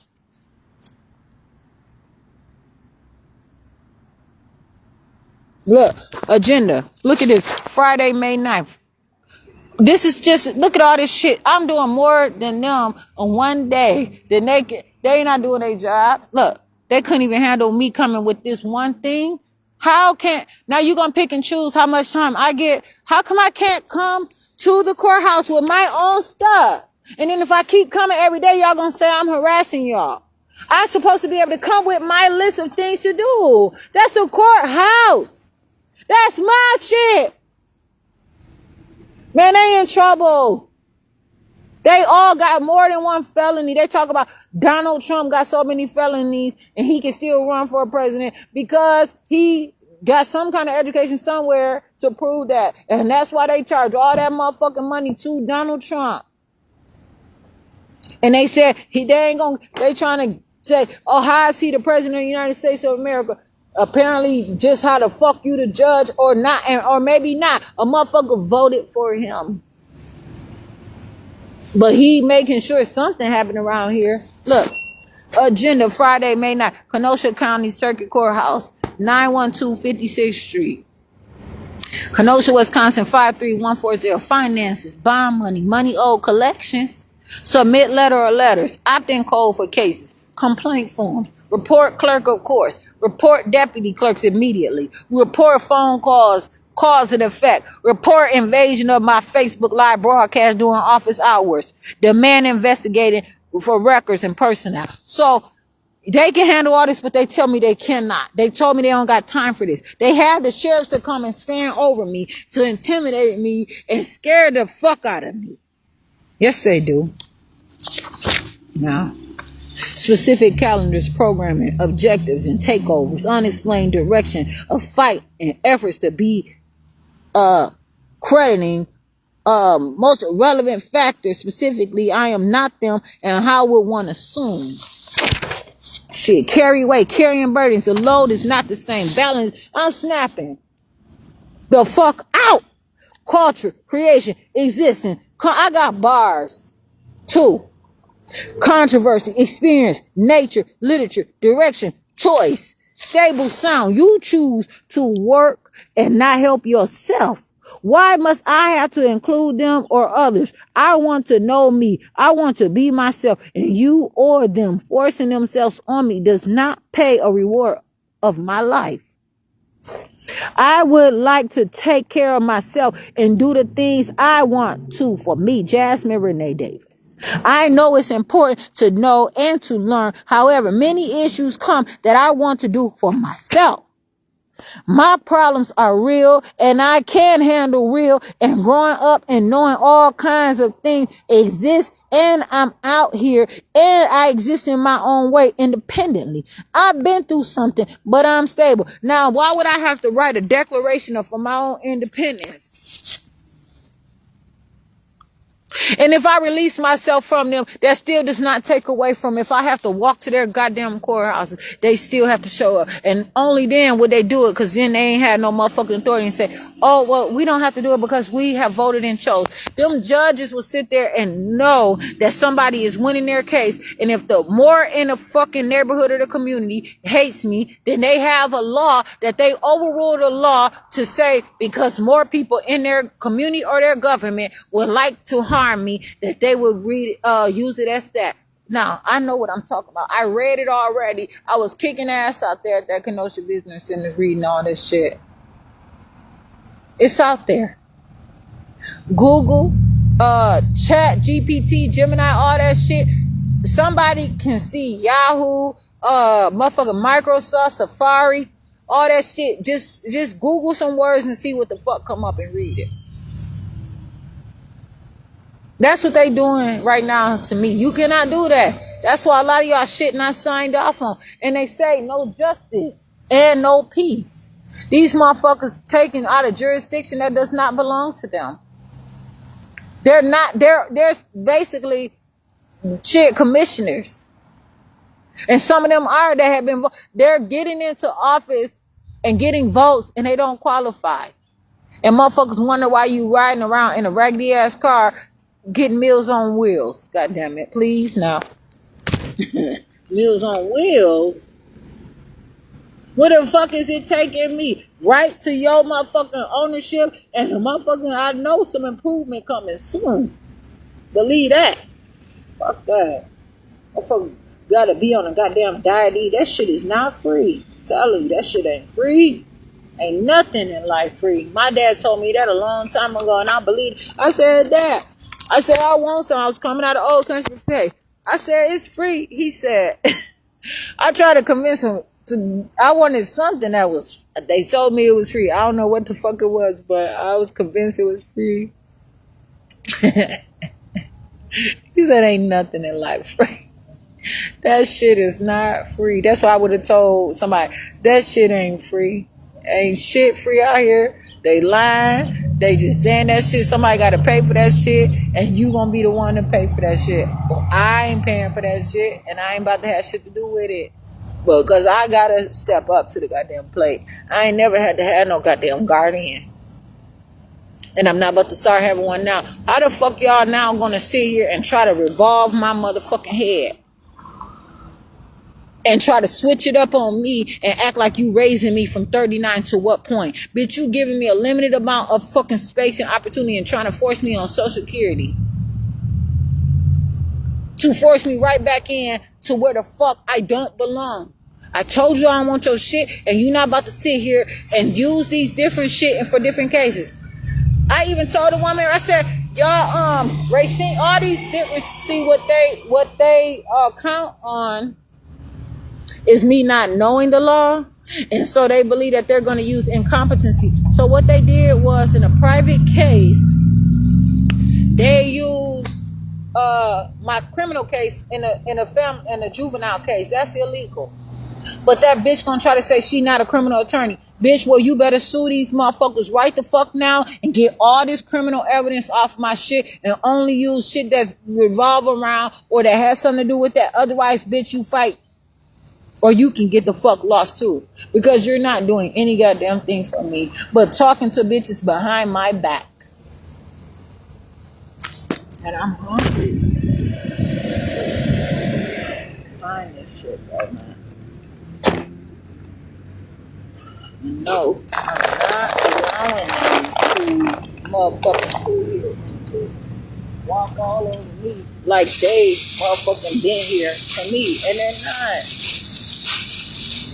Look, agenda. Look at this. Friday, May 9th. This is just, look at all this shit. I'm doing more than them on one day. They not doing their jobs. Look, they couldn't even handle me coming with this one thing. Now you gonna pick and choose how much time I get. How come I can't come to the courthouse with my own stuff? And then if I keep coming every day, y'all gonna say I'm harassing y'all. I'm supposed to be able to come with my list of things to do. That's the courthouse. That's my shit. Man, they in trouble. They all got more than one felony. They talk about Donald Trump got so many felonies and he can still run for president because he got some kind of education somewhere to prove that. And that's why they charge all that motherfucking money to Donald Trump. And they said they trying to say, oh, how is he the president of the United States of America? Apparently just how the fuck you the judge or not, or maybe not. A motherfucker voted for him. But he making sure something happened around here. Look, agenda Friday, May 9th, Kenosha County Circuit Courthouse, 912 56th Street. Kenosha, Wisconsin, 53140. Finances, bond money owed, collections. Submit letter or letters, opt-in code for cases, complaint forms, report clerk of course, report deputy clerks immediately, report phone calls Cause and effect. Report invasion of my Facebook Live broadcast during office hours. Demand investigating for records and personnel. So they can handle all this, but they tell me they cannot. They told me they don't got time for this. They have the sheriffs to come and stand over me to intimidate me and scare the fuck out of me. Yes, they do. Now, specific calendars, programming, objectives, and takeovers, unexplained direction of fight and efforts to be crediting most relevant factors. Specifically, I am not them, and how would one assume? Shit, carry weight, carrying burdens. The load is not the same. Balance. I'm snapping the fuck out. Culture, creation, existing. I got bars. 2. Controversy, experience, nature, literature, direction, choice, stable sound. You choose to work and not help yourself. Why must I have to include them or others? I want to know me. I want to be myself. And you or them forcing themselves on me does not pay a reward of my life. I would like to take care of myself and do the things I want to for me. Jasmine Renee Davis. I know it's important to know and to learn. However, many issues come that I want to do for myself. My problems are real and I can handle real, and growing up and knowing all kinds of things exist, and I'm out here and I exist in my own way independently. I've been through something, but I'm stable. Now, why would I have to write a declaration of for my own independence? And if I release myself from them, that still does not take away from if I have to walk to their goddamn courthouses, they still have to show up. And only then would they do it, because then they ain't had no motherfucking authority and say, oh, well, we don't have to do it because we have voted and chose. Them judges will sit there and know that somebody is winning their case. And if the more in the fucking neighborhood or the community hates me, then they have a law that they overrule the law to say, because more people in their community or their government would like to harm me, that they would use it as that. Now, I know what I'm talking about. I read it already. I was kicking ass out there at that Kenosha Business Center reading all this shit. It's out there. Google, Chat, GPT, Gemini, all that shit. Somebody can see Yahoo, motherfucking Microsoft, Safari, all that shit. Just Google some words and see what the fuck come up and read it. That's what they doing right now to me. You cannot do that. That's why a lot of y'all shit not signed off on. And they say no justice and no peace. These motherfuckers taken out of jurisdiction that does not belong to them. They're basically shit commissioners. And some of them are that have been, they're getting into office and getting votes and they don't qualify. And motherfuckers wonder why you riding around in a raggedy ass car getting Meals on Wheels. God damn it. Please now. Meals on Wheels? What the fuck is it taking me? Right to your motherfucking ownership, and the motherfucking, I know some improvement coming soon. Believe that. Fuck that. Motherfucker gotta be on a goddamn diet. That shit is not free. Tell you, that shit ain't free. Ain't nothing in life free. My dad told me that a long time ago, and I believed it. I said that. I said, I want some. I was coming out of Old Country Pay. I said, it's free. He said, I tried to convince him I wanted something that was, they told me it was free. I don't know what the fuck it was, but I was convinced it was free. He said, ain't nothing in life free. That shit is not free. That's why I would have told somebody, that shit ain't free. Ain't shit free out here. They lying. They just saying that shit. Somebody got to pay for that shit, and you gonna be the one to pay for that shit. Well, I ain't paying for that shit, and I ain't about to have shit to do with it. But because I gotta step up to the goddamn plate. I ain't never had to have no goddamn guardian. And I'm not about to start having one now. How the fuck y'all now gonna sit here and try to revolve my motherfucking head? And try to switch it up on me and act like you raising me from 39 to what point? Bitch, you giving me a limited amount of fucking space and opportunity and trying to force me on Social Security. To force me right back in to where the fuck I don't belong. I told you I don't want your shit, and you not about to sit here and use these different shit and for different cases. I even told the woman, I said, y'all, Racine, all these different, see what they count on is me not knowing the law. And so they believe that they're going to use incompetency. So what they did was, in a private case, they used my criminal case in a juvenile case. That's illegal. But that bitch gonna try to say she not a criminal attorney. Bitch, well, you better sue these motherfuckers right the fuck now and get all this criminal evidence off my shit and only use shit that's revolve around or that has something to do with that. Otherwise, bitch, you fight. Or you can get the fuck lost too. Because you're not doing any goddamn thing for me but talking to bitches behind my back. And I'm hungry. Find this shit right now. No, I'm not allowing them to motherfucking fool here. Walk all over me like they motherfucking been here for me. And they're not.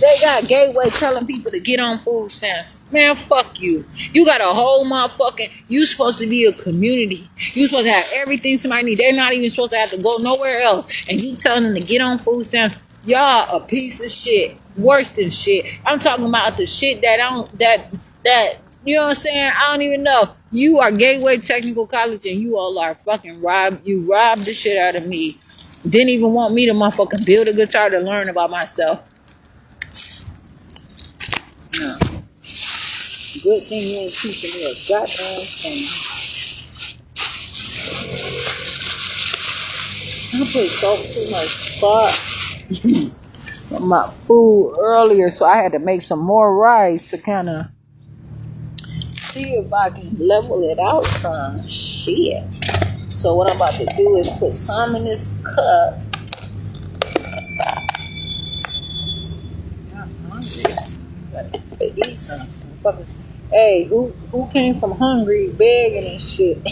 They got Gateway telling people to get on food stamps. Man, fuck you. You got a whole motherfucking, you supposed to be a community. You supposed to have everything somebody needs. They're not even supposed to have to go nowhere else. And you telling them to get on food stamps. Y'all a piece of shit. Worse than shit. I'm talking about the shit that you know what I'm saying? I don't even know. You are Gateway Technical College and you all are fucking robbed. You robbed the shit out of me. Didn't even want me to motherfucking build a guitar to learn about myself. No. Good thing you ain't teaching me a goddamn thing. I put too much salt on my food earlier, so I had to make some more rice to kind of see if I can level it out some. Shit. So what I'm about to do is put some in this cup. I'm hungry. Gotta eat something. Fuckers. Hey, who came from hungry begging and shit?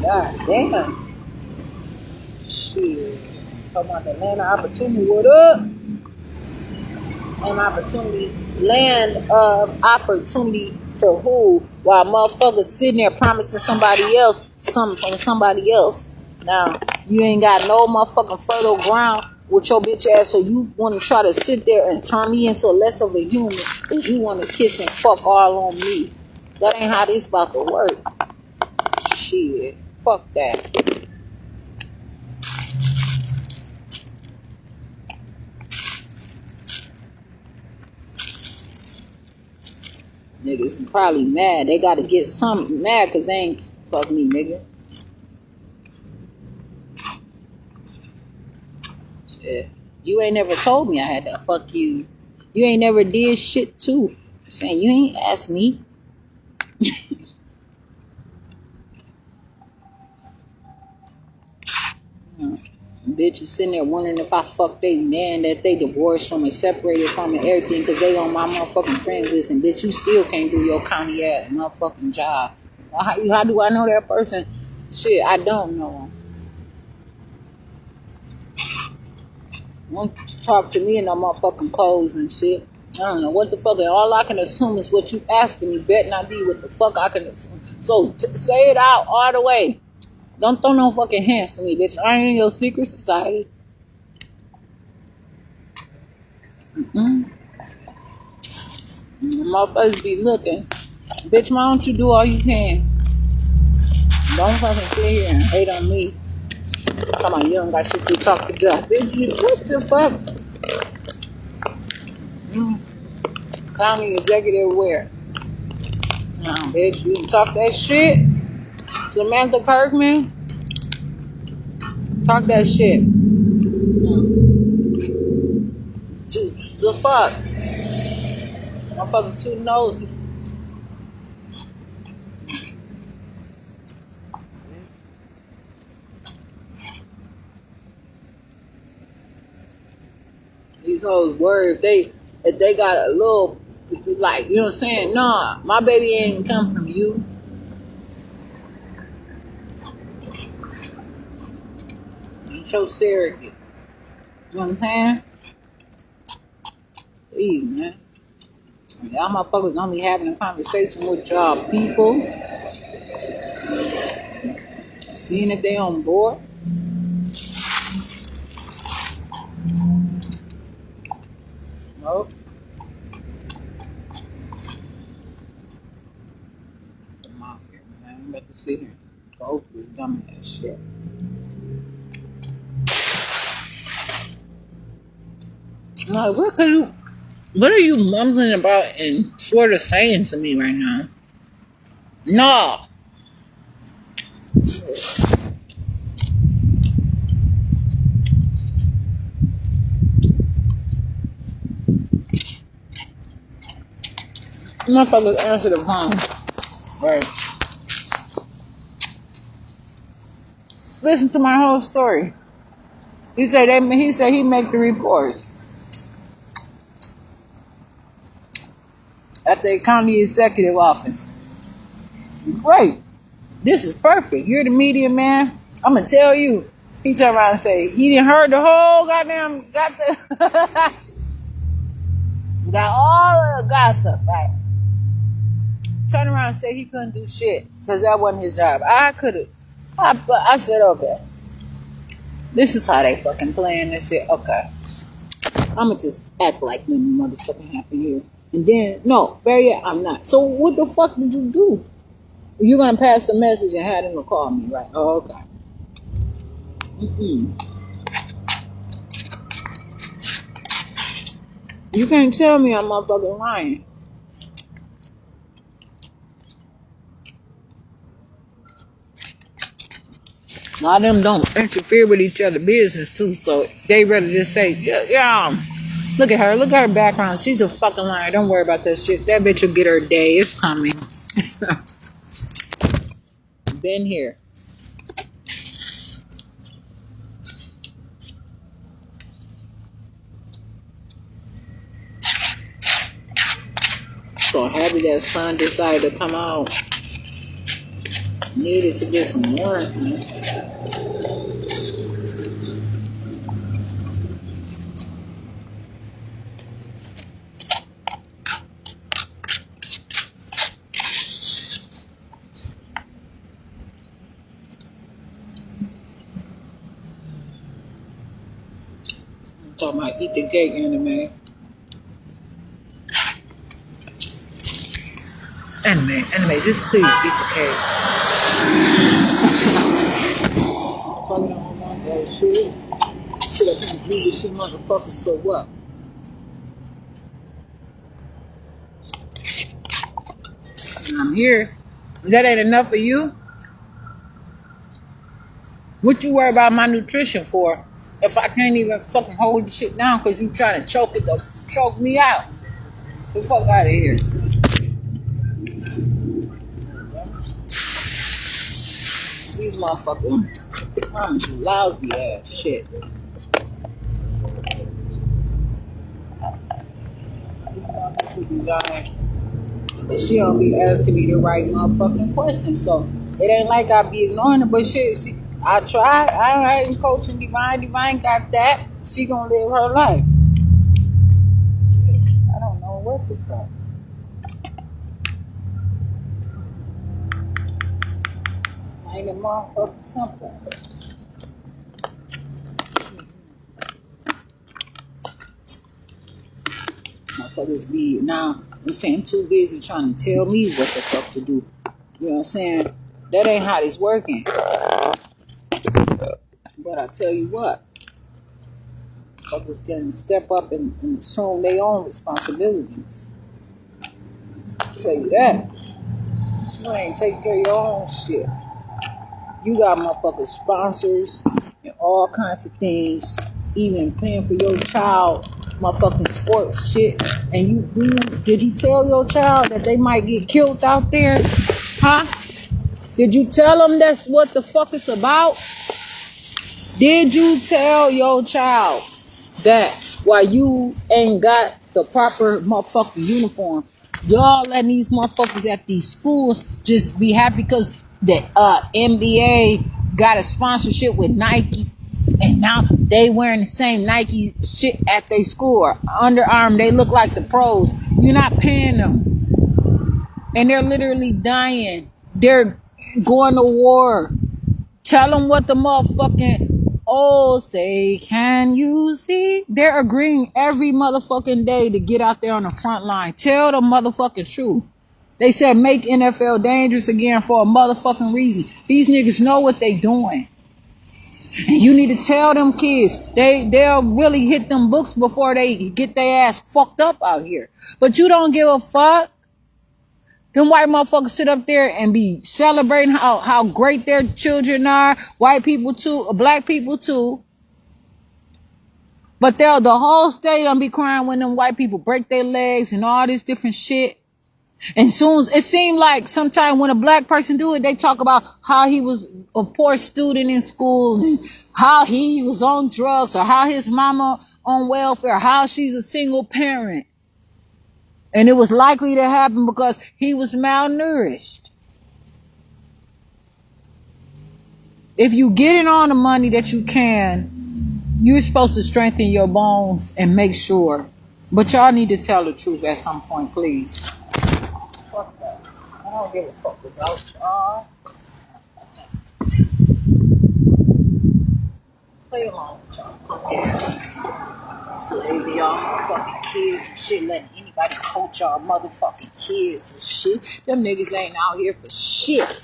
God damn. Shit. Talking about the land of opportunity. What up? An opportunity. Land of opportunity for who? While motherfuckers sitting there promising somebody else something from somebody else. Now, you ain't got no motherfucking fertile ground with your bitch ass, so you want to try to sit there and turn me into less of a human because you want to kiss and fuck all on me. That ain't how this about to work. Shit. Fuck that. Niggas probably mad. They gotta get something mad because they ain't fuck me, nigga. Shit. You ain't never told me I had to fuck you. You ain't never did shit too. Saying you ain't asked me. Bitches sitting there wondering if I fucked they man that they divorced from and separated from and everything because they on my motherfucking friends list, and bitch, you still can't do your county ass motherfucking job. How do I know that person? Shit, I don't know him. Don't talk to me in no motherfucking codes and shit. I don't know what the fuck. All I can assume is what you asking me. Bet not be what the fuck I can assume. So say it out all the way. Don't throw no fucking hands to me, bitch. I ain't in your secret society. Motherfuckers be looking. Bitch, why don't you do all you can? Don't fucking sit here and hate on me. Come on, you don't got shit to talk to girl. Bitch, you, what the fuck? County executive where? Nah, bitch, you can talk that shit. Samantha Kirkman, talk that shit. The fuck? Motherfuckers too nosy. These hoes worry if they got a little, like, you know what I'm saying? Nah, my baby ain't come from you. show surrogate. You know what I'm saying? Please, man. Y'all motherfuckers only having a conversation with y'all people, seeing if they on board. Nope. Come on here, man. I'm about to sit here and go through dumbass shit. Like, what are you mumbling about and sort of saying to me right now? No. Motherfuckers answer the phone. Right. Listen to my whole story. He said he make the reports at the county executive office. Great. This is perfect. You're the media man. I'm gonna tell you. He turned around and say he didn't heard the whole goddamn got all the gossip, right? Turn around and say he couldn't do shit because that wasn't his job. I said, okay. This is how they fucking playing this shit. Okay. I'ma just act like nothing motherfucking happened here. And then, no, Barry, I'm not. So what the fuck did you do? You're gonna pass the message and have them to call me, right? Oh, okay. You can't tell me I'm motherfucking lying. A lot of them don't interfere with each other's business too, so they rather just say, yeah, look at her background. She's a fucking liar. Don't worry about that shit. That bitch will get her day. It's coming. Been here. So happy that son decided to come out. Needed to get some work. Talking about eat the cake anime. Anime, just please eat the cake. Fucking on that shit. Shit, I can't believe this shit motherfuckers for what? I'm here. That ain't enough for you? What you worry about my nutrition for? If I can't even fucking hold the shit down because you trying to choke me out. Get the fuck out of here. These motherfuckers, I promise you, lousy ass shit. But she don't be asking me the right motherfucking questions, so it ain't like I be ignoring her, but shit, I try. I ain't coaching Divine. Divine got that. She gonna live her life. Shit, I don't know what the fuck. I ain't a motherfucking something. Motherfuckers be now. I'm saying too busy trying to tell me what the fuck to do. You know what I'm saying? That ain't how this working. But I tell you what, fuckers can step up and assume their own responsibilities. I'll tell you that. You ain't taking care of your own shit. You got motherfucking sponsors and all kinds of things, even paying for your child motherfucking sports shit. And did you tell your child that they might get killed out there? Huh? Did you tell them that's what the fuck it's about? Did you tell your child that while you ain't got the proper motherfucking uniform, y'all letting these motherfuckers at these schools just be happy because the NBA got a sponsorship with Nike? And now they wearing the same Nike shit at their school. Or Under Armour, they look like the pros. You're not paying them. And they're literally dying. They're going to war. Tell them what the motherfucking old say. Can you see? They're agreeing every motherfucking day to get out there on the front line. Tell the motherfucking truth. They said make NFL dangerous again for a motherfucking reason. These niggas know what they doing. And you need to tell them kids. They'll really hit them books before they get their ass fucked up out here. But you don't give a fuck. Them white motherfuckers sit up there and be celebrating how great their children are. White people too, black people too. But the whole state gonna be crying when them white people break their legs and all this different shit. And soon as it seemed like sometime when a black person do it, they talk about how he was a poor student in school and how he was on drugs or how his mama on welfare, how she's a single parent. And it was likely to happen because he was malnourished. If you get in on the money that you can, you're supposed to strengthen your bones and make sure. But y'all need to tell the truth at some point, please. Fuck that. I don't give a fuck about y'all. Play along with y'all. Slave y'all motherfucking kids and shit, letting anybody coach y'all motherfucking kids and shit. Them niggas ain't out here for shit.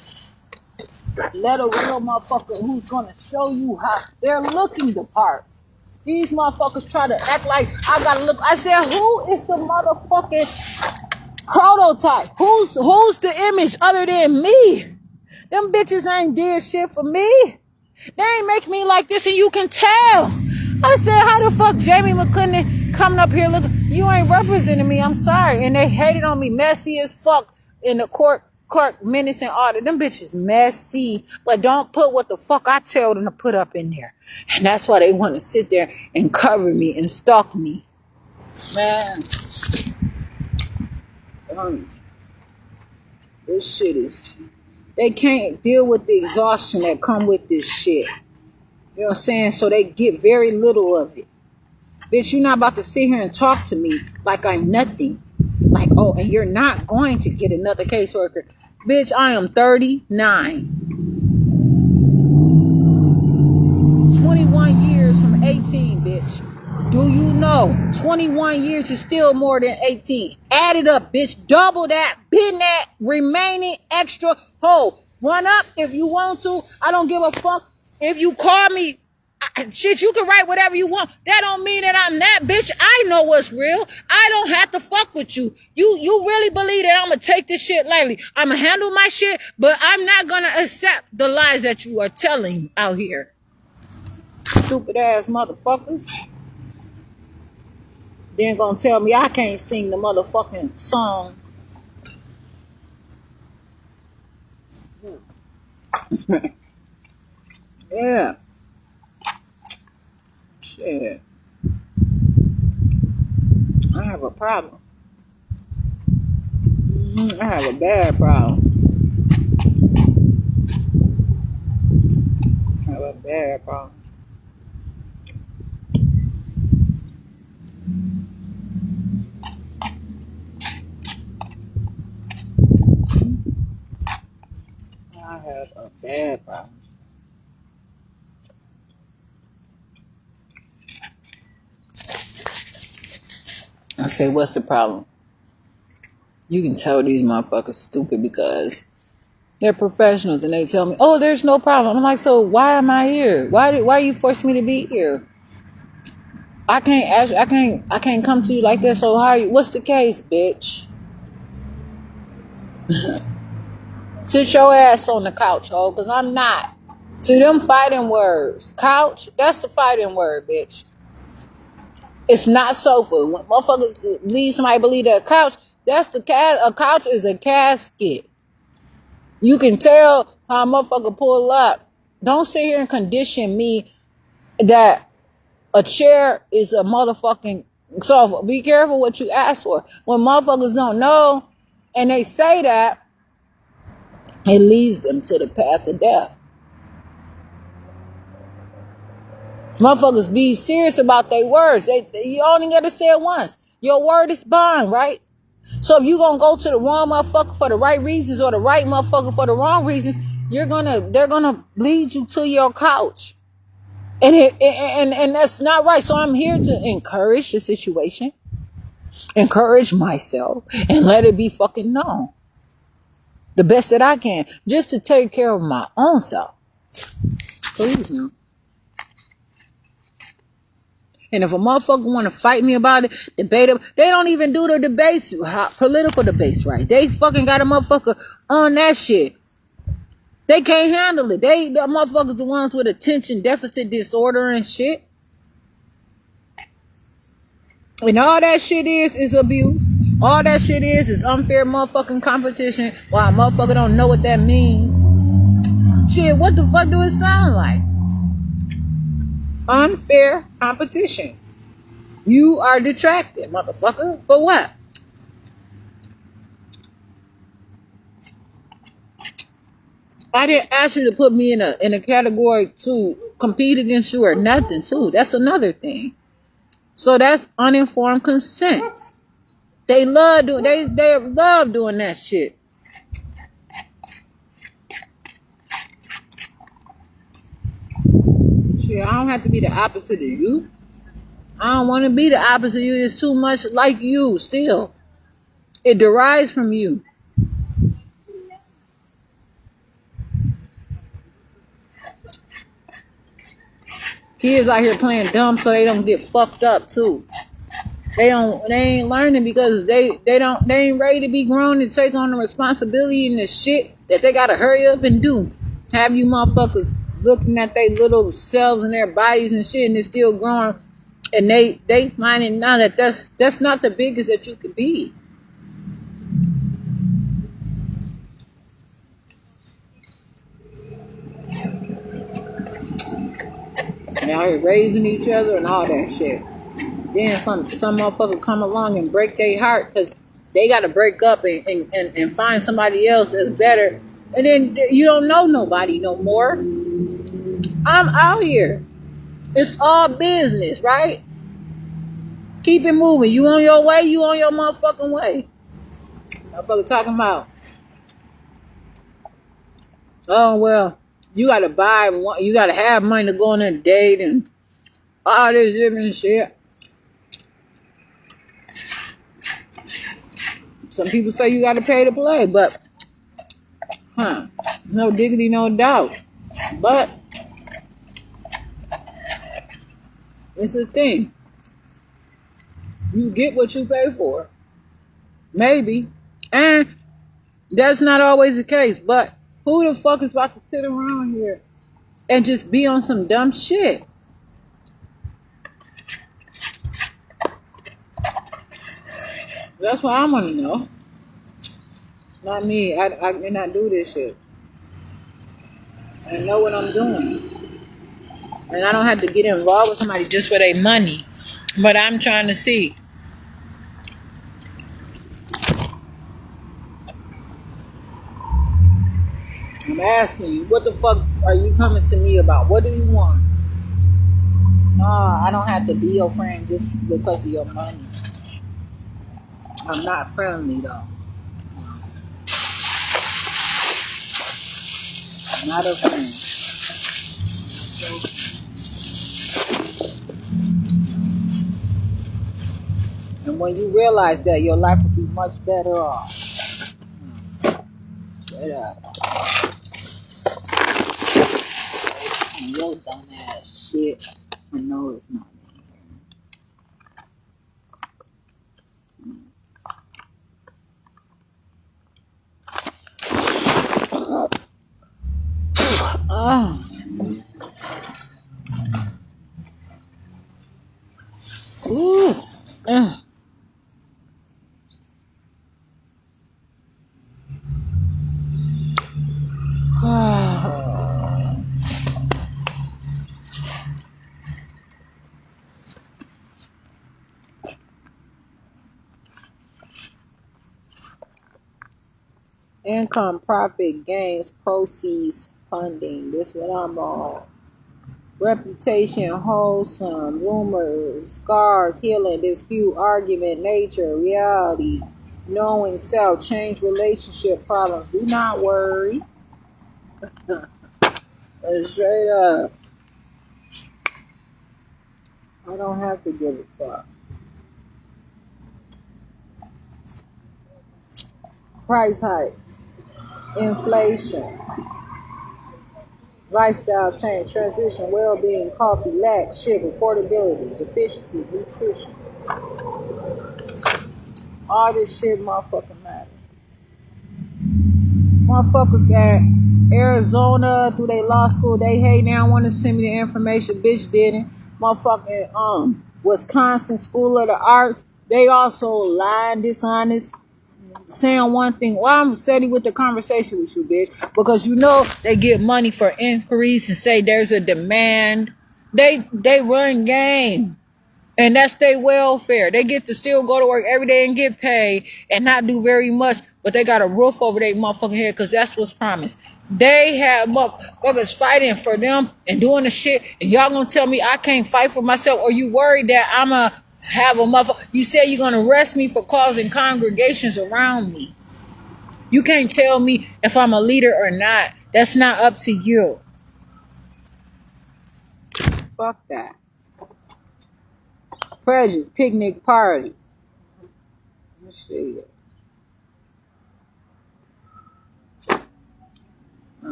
Let a real motherfucker who's gonna show you how they're looking the part. These motherfuckers try to act like I gotta look. I said, who is the motherfucking prototype? Who's the image other than me? Them bitches ain't did shit for me. They ain't make me like this, and you can tell. I said, how the fuck Jamie McClendon coming up here looking? You ain't representing me. I'm sorry. And they hated on me messy as fuck in the court minutes and order. Them bitches messy, but don't put what the fuck I tell them to put up in there. And that's why they want to sit there and cover me and stalk me. Man. This shit is... They can't deal with the exhaustion that come with this shit. You know what I'm saying? So they get very little of it. Bitch, you're not about to sit here and talk to me like I'm nothing. Like, oh, and you're not going to get another caseworker. Bitch, I am 39. 21 years from 18, bitch. Do you know? 21 years is still more than 18. Add it up, bitch. Double that. Pin that remaining extra hole. Run up if you want to. I don't give a fuck. If you call me, shit, you can write whatever you want. That don't mean that I'm that, bitch. I know what's real. I don't have to fuck with you. You really believe that I'm gonna take this shit lightly. I'm gonna handle my shit, but I'm not gonna accept the lies that you are telling out here. Stupid ass motherfuckers. Then gonna tell me I can't sing the motherfucking song. Yeah. Shit. I have a problem. I have a bad problem. I have a bad problem. I have a bad problem. I say, what's the problem? You can tell these motherfuckers stupid because they're professionals and they tell me, oh, there's no problem. I'm like, so why am I here? Why are you forcing me to be here? I can't come to you like that. So how are you? What's the case, bitch? Sit your ass on the couch, ho, because I'm not. See them fighting words. Couch, that's the fighting word, bitch. It's not sofa. When motherfuckers leave somebody believe that a couch, that's a couch is a casket. You can tell how a motherfucker pull up. Don't sit here and condition me that a chair is a motherfucking sofa. Be careful what you ask for. When motherfuckers don't know and they say that, it leads them to the path of death. Motherfuckers be serious about their words. You only gotta say it once. Your word is bond, right? So if you gonna go to the wrong motherfucker for the right reasons or the right motherfucker for the wrong reasons, they're gonna lead you to your couch. And that's not right. So I'm here to encourage the situation, encourage myself, and let it be fucking known. The best that I can. Just to take care of my own self. Please no. And if a motherfucker want to fight me about it, debate it, they don't even do the debates, political debates, right? They fucking got a motherfucker on that shit. They can't handle it. The motherfuckers the ones with attention deficit disorder and shit. And all that shit is abuse. All that shit is unfair motherfucking competition. While a motherfucker don't know what that means. Shit, what the fuck do it sound like? Unfair competition. You are detracted, motherfucker. For what? I didn't ask you to put me in a category to compete against you or nothing too. That's another thing. So that's uninformed consent. They love doing that shit. Shit, I don't have to be the opposite of you. I don't want to be the opposite of you. It's too much like you still. It derives from you. Kids out here playing dumb so they don't get fucked up too. They ain't learning because they ain't ready to be grown and take on the responsibility and the shit that they gotta hurry up and do. Have you motherfuckers looking at their little selves and their bodies and shit and it's still growing and they finding now that that's not the biggest that you could be. Now you're raising each other and all that shit. Then some motherfucker come along and break their heart because they got to break up and find somebody else that's better. And then you don't know nobody no more. I'm out here. It's all business, right? Keep it moving. You on your way, you on your motherfucking way. Motherfucker talking about, oh, well, you got to buy, you got to have money to go on a date and all this different shit. Some people say you got to pay to play, but, no diggity, no doubt. But, it's a thing. You get what you pay for. Maybe. And that's not always the case, but who the fuck is about to sit around here and just be on some dumb shit? That's what I want to know. Not me. I cannot do this shit. I know what I'm doing. And I don't have to get involved with somebody just for their money. But I'm trying to see. I'm asking you, what the fuck are you coming to me about? What do you want? Nah, I don't have to be your friend just because of your money. I'm not friendly though. I'm not a friend. And when you realize that, your life will be much better off. Straight up. And your dumb ass shit. I know it's not. Oh. Ooh. Income, profit, gains, proceeds, funding. This is what I'm on. Reputation, wholesome, rumors, scars, healing, dispute, argument, nature, reality, knowing self, change, relationship problems. Do not worry. Straight up. I don't have to give a fuck. Price hikes, inflation, lifestyle change, transition, well-being, coffee, lack, ship, affordability, deficiency, nutrition. All this shit motherfucking matter. Motherfuckers at Arizona through their law school, they hate now want to send me the information. Bitch didn't. Motherfucking Wisconsin School of the Arts, they also lying, dishonest, saying one thing. Why I'm steady with the conversation with you, bitch? Because you know they get money for inquiries and say there's a demand. They run game. And that's their welfare. They get to still go to work every day and get paid and not do very much, but they got a roof over their motherfucking head because that's what's promised. They have motherfuckers fighting for them and doing the shit, and y'all gonna tell me I can't fight for myself, or you worried that I'ma have a motherfucker? You say you're gonna arrest me for causing congregations around me. You can't tell me if I'm a leader or not. That's not up to you. Fuck that. Prejudice, picnic party. Let's see it.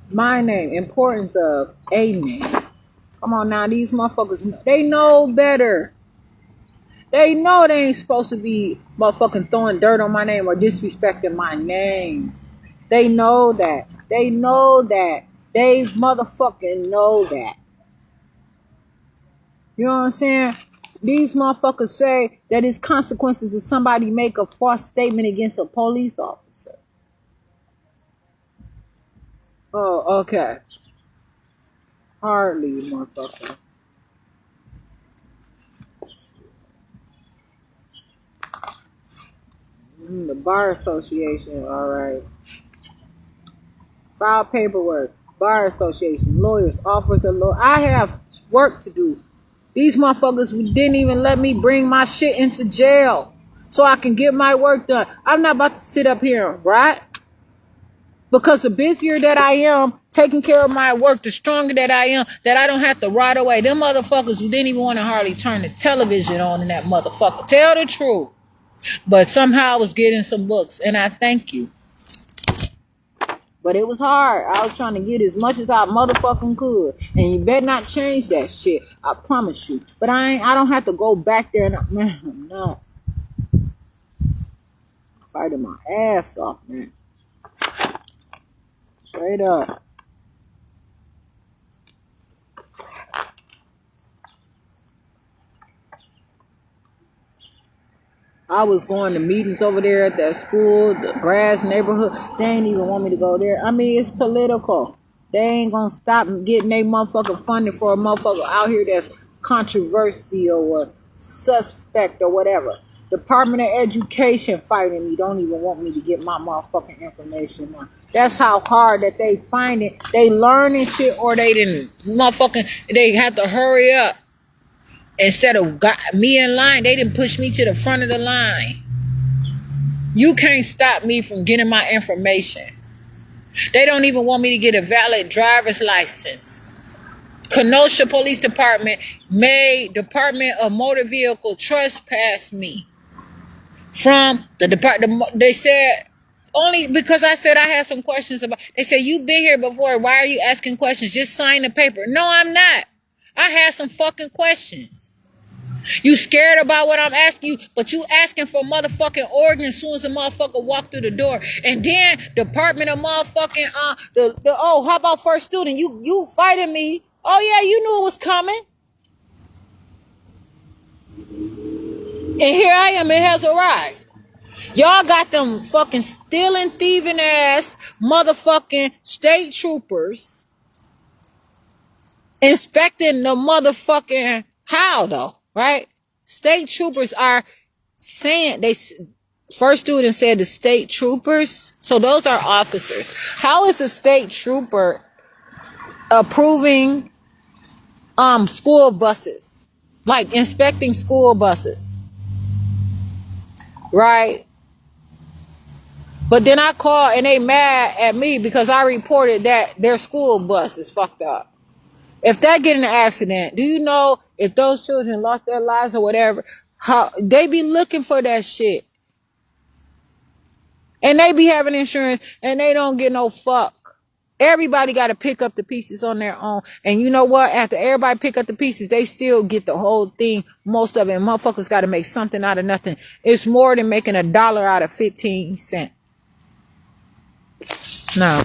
My name, importance of a name. Come on now, these motherfuckers, they know better. They know they ain't supposed to be motherfucking throwing dirt on my name or disrespecting my name. They know that. They know that. They motherfucking know that. You know what I'm saying? These motherfuckers say that it's consequences if somebody make a false statement against a police officer. Oh, okay. Hardly, motherfucker. The Bar Association, alright. File paperwork. Bar Association. Lawyers. Offers of law. I have work to do. These motherfuckers didn't even let me bring my shit into jail so I can get my work done. I'm not about to sit up here, right? Because the busier that I am taking care of my work, the stronger that I am, that I don't have to ride away. Them motherfuckers who didn't even want to hardly turn the television on in that motherfucker. Tell the truth. But somehow I was getting some books, and I thank you. But it was hard. I was trying to get as much as I motherfucking could. And you better not change that shit. I promise you. But I don't have to go back there and man, I'm not fighting my ass off, man. Straight up. I was going to meetings over there at that school, the grass neighborhood. They ain't even want me to go there. I mean, it's political. They ain't gonna stop getting they motherfucking funding for a motherfucker out here that's controversial or suspect or whatever. Department of Education fighting me. Don't even want me to get my motherfucking information now. That's how hard that they find it. They learning shit or they didn't motherfucking, they have to hurry up. Instead of got me in line, they didn't push me to the front of the line. You can't stop me from getting my information. They don't even want me to get a valid driver's license. Kenosha Police Department made Department of Motor Vehicle trespass me from the department. They said, only because I said I had some questions about, they said, you've been here before. Why are you asking questions? Just sign the paper. No, I'm not. I had some fucking questions. You scared about what I'm asking you, but you asking for motherfucking organ as soon as a motherfucker walk through the door. And then Department of motherfucking oh, how about first student? You fighting me. Oh yeah, you knew it was coming. And here I am, it has arrived. Y'all got them fucking stealing, thieving ass motherfucking state troopers inspecting the motherfucking how though, right? State troopers are saying they first student said the state troopers, so those are officers. How is a state trooper approving school buses, like inspecting school buses, right? But then I call and they mad at me because I reported that their school bus is fucked up. If that get in an accident, do you know if those children lost their lives or whatever, how they be looking for that shit? And they be having insurance and they don't get no fuck. Everybody got to pick up the pieces on their own. And you know what? After everybody pick up the pieces, they still get the whole thing. Most of it. Motherfuckers got to make something out of nothing. It's more than making $1 out of 15 cents. No.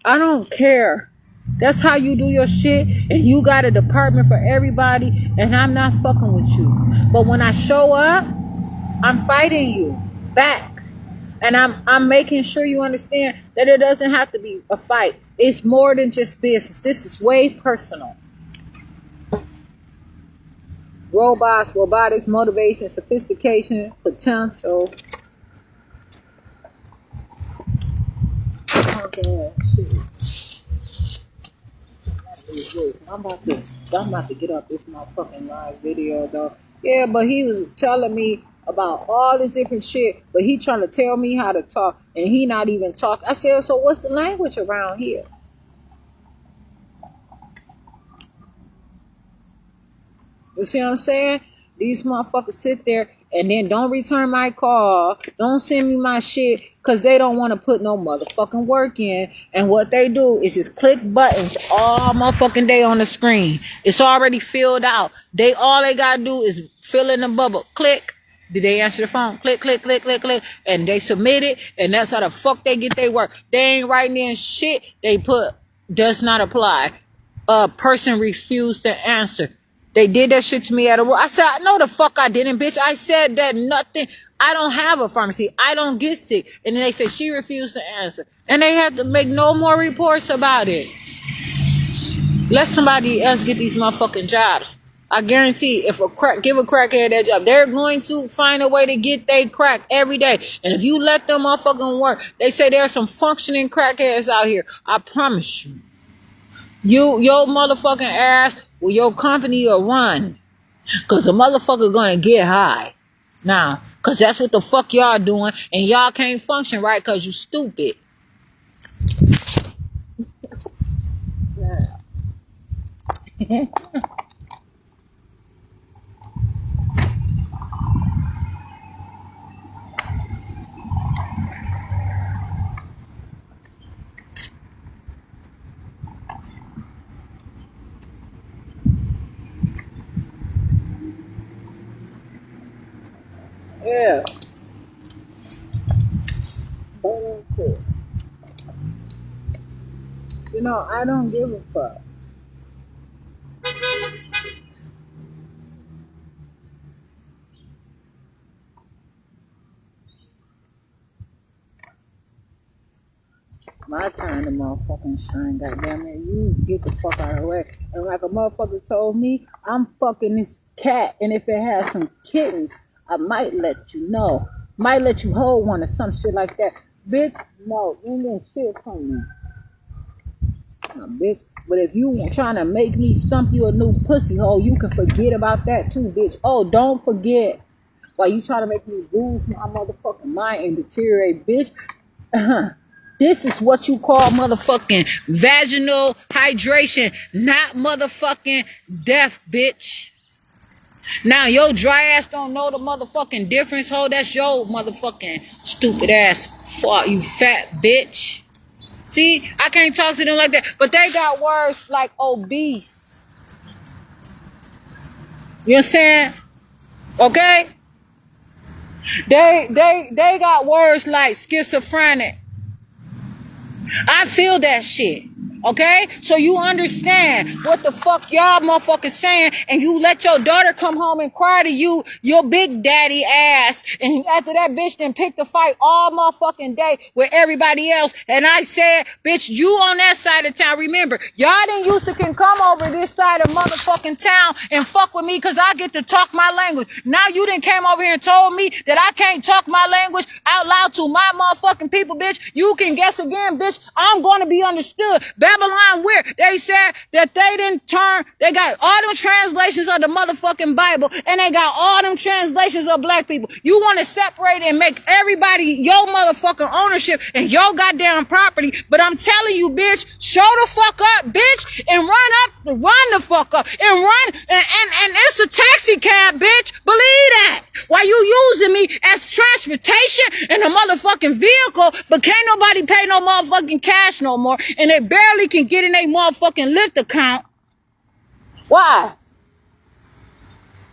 I don't care. That's how you do your shit. And you got a department for everybody. And I'm not fucking with you. But when I show up, I'm fighting you back. And I'm making sure you understand that it doesn't have to be a fight. It's more than just business. This is way personal. Robots, robotics, motivation, sophistication, potential. Okay. I'm about to get up this motherfucking live video though. Yeah, but he was telling me about all this different shit, but he trying to tell me how to talk, and he not even talk. I said, so what's the language around here? You see what I'm saying? These motherfuckers sit there and then don't return my call, don't send me my shit, because they don't want to put no motherfucking work in. And what they do is just click buttons all motherfucking day on the screen. It's already filled out. All they gotta do is fill in the bubble. Click. Did they answer the phone? Click, click, click, click, click. And they submit it, and that's how the fuck they get their work. They ain't writing in shit. They put does not apply. Person refused to answer. They did that shit to me at a work. I said, no the fuck I didn't, bitch. I said that nothing. I don't have a pharmacy. I don't get sick. And then they said she refused to answer. And they had to make no more reports about it. Let somebody else get these motherfucking jobs. I guarantee if give a crackhead that job, they're going to find a way to get they crack every day. And if you let them motherfucking work, they say there's some functioning crackheads out here. I promise you. Your motherfucking ass, well, your company will run. Cause the motherfucker gonna get high. Now, cause that's what the fuck y'all doing, and y'all can't function right cause you stupid. Yeah. Yeah. You know, I don't give a fuck. My turn to motherfucking shine, goddamn it. You get the fuck out of the way. And like a motherfucker told me, I'm fucking this cat, and if it has some kittens, I might let you know. Might let you hold one or some shit like that. Bitch, no, you ain't getting shit from me. No, bitch. But if you trying to make me stump you a new pussy hole, you can forget about that too, bitch. Oh, don't forget. While you trying to make me lose my motherfucking mind and deteriorate, bitch. This is what you call motherfucking vaginal hydration, not motherfucking death, bitch. Now, your dry ass don't know the motherfucking difference, ho. That's your motherfucking stupid ass fault, you fat bitch. See, I can't talk to them like that, but they got words like obese. You know what I'm saying? Okay? They got words like schizophrenic. I feel that shit. Okay? So you understand what the fuck y'all motherfuckers saying, and you let your daughter come home and cry to you, your big daddy ass, and after that bitch then pick the fight all motherfucking day with everybody else, and I said, bitch, you on that side of town. Remember, y'all didn't used to can come over this side of motherfucking town and fuck with me because I get to talk my language. Now you done came over here and told me that I can't talk my language out loud to my motherfucking people, bitch. You can guess again, bitch. I'm going to be understood. Babylon where? They said that they didn't turn, they got all them translations of the motherfucking Bible, and they got all them translations of black people. You want to separate and make everybody your motherfucking ownership and your goddamn property, but I'm telling you, bitch, show the fuck up, bitch, and run the fuck up, and run, and it's a taxi cab, bitch. Believe that. Why you using me as transportation in a motherfucking vehicle, but can't nobody pay no motherfucking cash no more, and they barely can get in their motherfucking Lyft account. Why?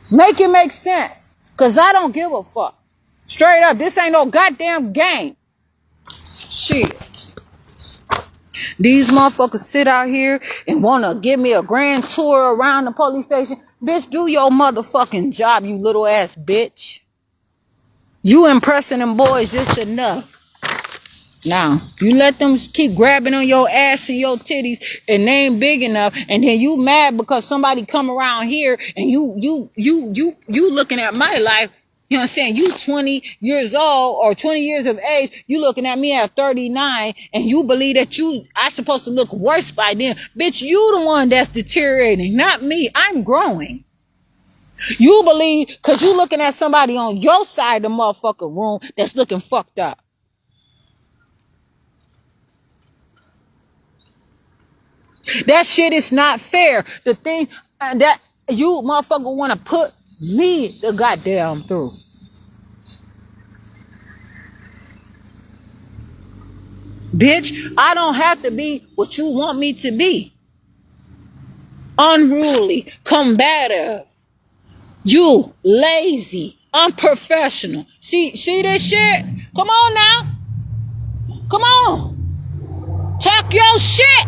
Make it make sense. Cause I don't give a fuck. Straight up, this ain't no goddamn game. Shit. These motherfuckers sit out here and wanna give me a grand tour around the police station. Bitch, do your motherfucking job, you little ass bitch. You impressing them boys just enough. Now, you let them keep grabbing on your ass and your titties, and they ain't big enough, and then you mad because somebody come around here and you looking at my life. You know what I'm saying? You 20 years old or 20 years of age, you looking at me at 39, and you believe that I supposed to look worse by then. Bitch, you the one that's deteriorating, not me. I'm growing. You believe because you looking at somebody on your side of the motherfucking room that's looking fucked up. That shit is not fair. The thing that you motherfucker want to put me the goddamn through. Bitch, I don't have to be what you want me to be. Unruly, combative. You lazy, unprofessional. See this shit? Come on now. Come on. Talk your shit.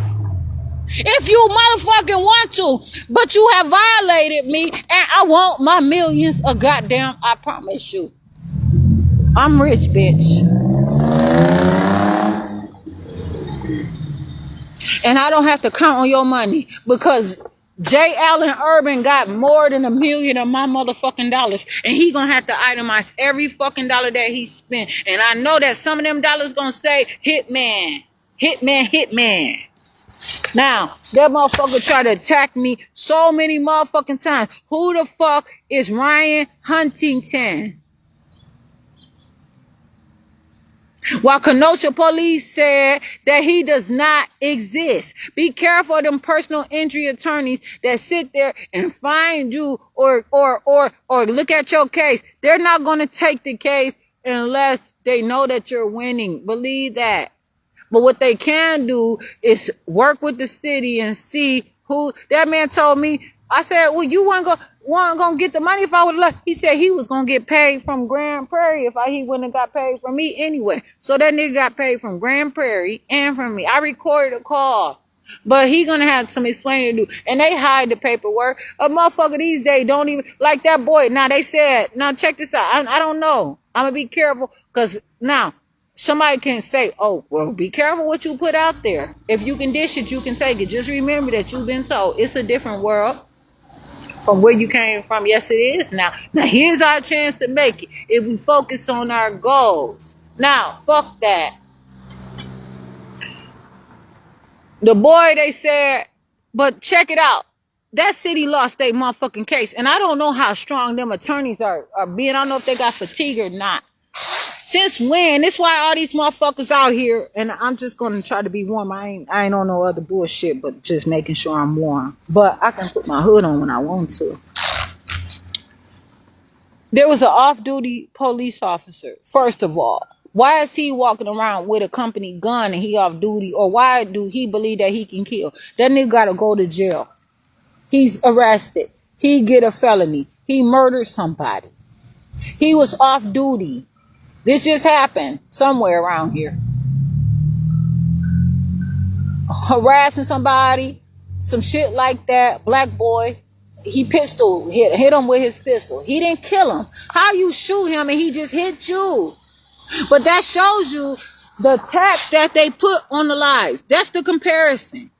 If you motherfucking want to, but you have violated me, and I want my millions of goddamn, I promise you. I'm rich, bitch. And I don't have to count on your money because J. Allen Urban got more than $1 million of my motherfucking dollars, and he gonna have to itemize every fucking dollar that he spent. And I know that some of them dollars gonna say hitman, hitman, hitman. Now, that motherfucker tried to attack me so many motherfucking times. Who the fuck is Ryan Huntington? While Kenosha police said that he does not exist. Be careful of them personal injury attorneys that sit there and find you or look at your case. They're not going to take the case unless they know that you're winning. Believe that. But what they can do is work with the city and see who. That man told me, I said, well, you weren't gonna get the money if I would have left. He said he was gonna get paid from Grand Prairie if he wouldn't have got paid from me anyway. So that nigga got paid from Grand Prairie and from me. I recorded a call. But he gonna have some explaining to do. And they hide the paperwork. A motherfucker these days don't even, like that boy. Now they said, now check this out. I don't know. I'm gonna be careful because now, somebody can say, oh, well, be careful what you put out there. If you can dish it, you can take it. Just remember that you've been told it's a different world from where you came from. Yes, it is now. Now, here's our chance to make it if we focus on our goals. Now, fuck that. The boy, they said, but check it out. That city lost their motherfucking case. And I don't know how strong them attorneys are being. I don't know if they got fatigue or not. Since when? That's why all these motherfuckers out here, and I'm just gonna try to be warm. I ain't on no other bullshit, but just making sure I'm warm. But I can put my hood on when I want to. There was an off-duty police officer. First of all, why is he walking around with a company gun and he off-duty? Or why do he believe that he can kill? That nigga gotta go to jail. He's arrested. He get a felony. He murdered somebody. He was off-duty. This just happened somewhere around here. harassing somebody, some shit like that. Black boy, he pistol hit him with his pistol. He didn't kill him. How you shoot him and he just hit you? But that shows you the tax that they put on the lives. That's the comparison.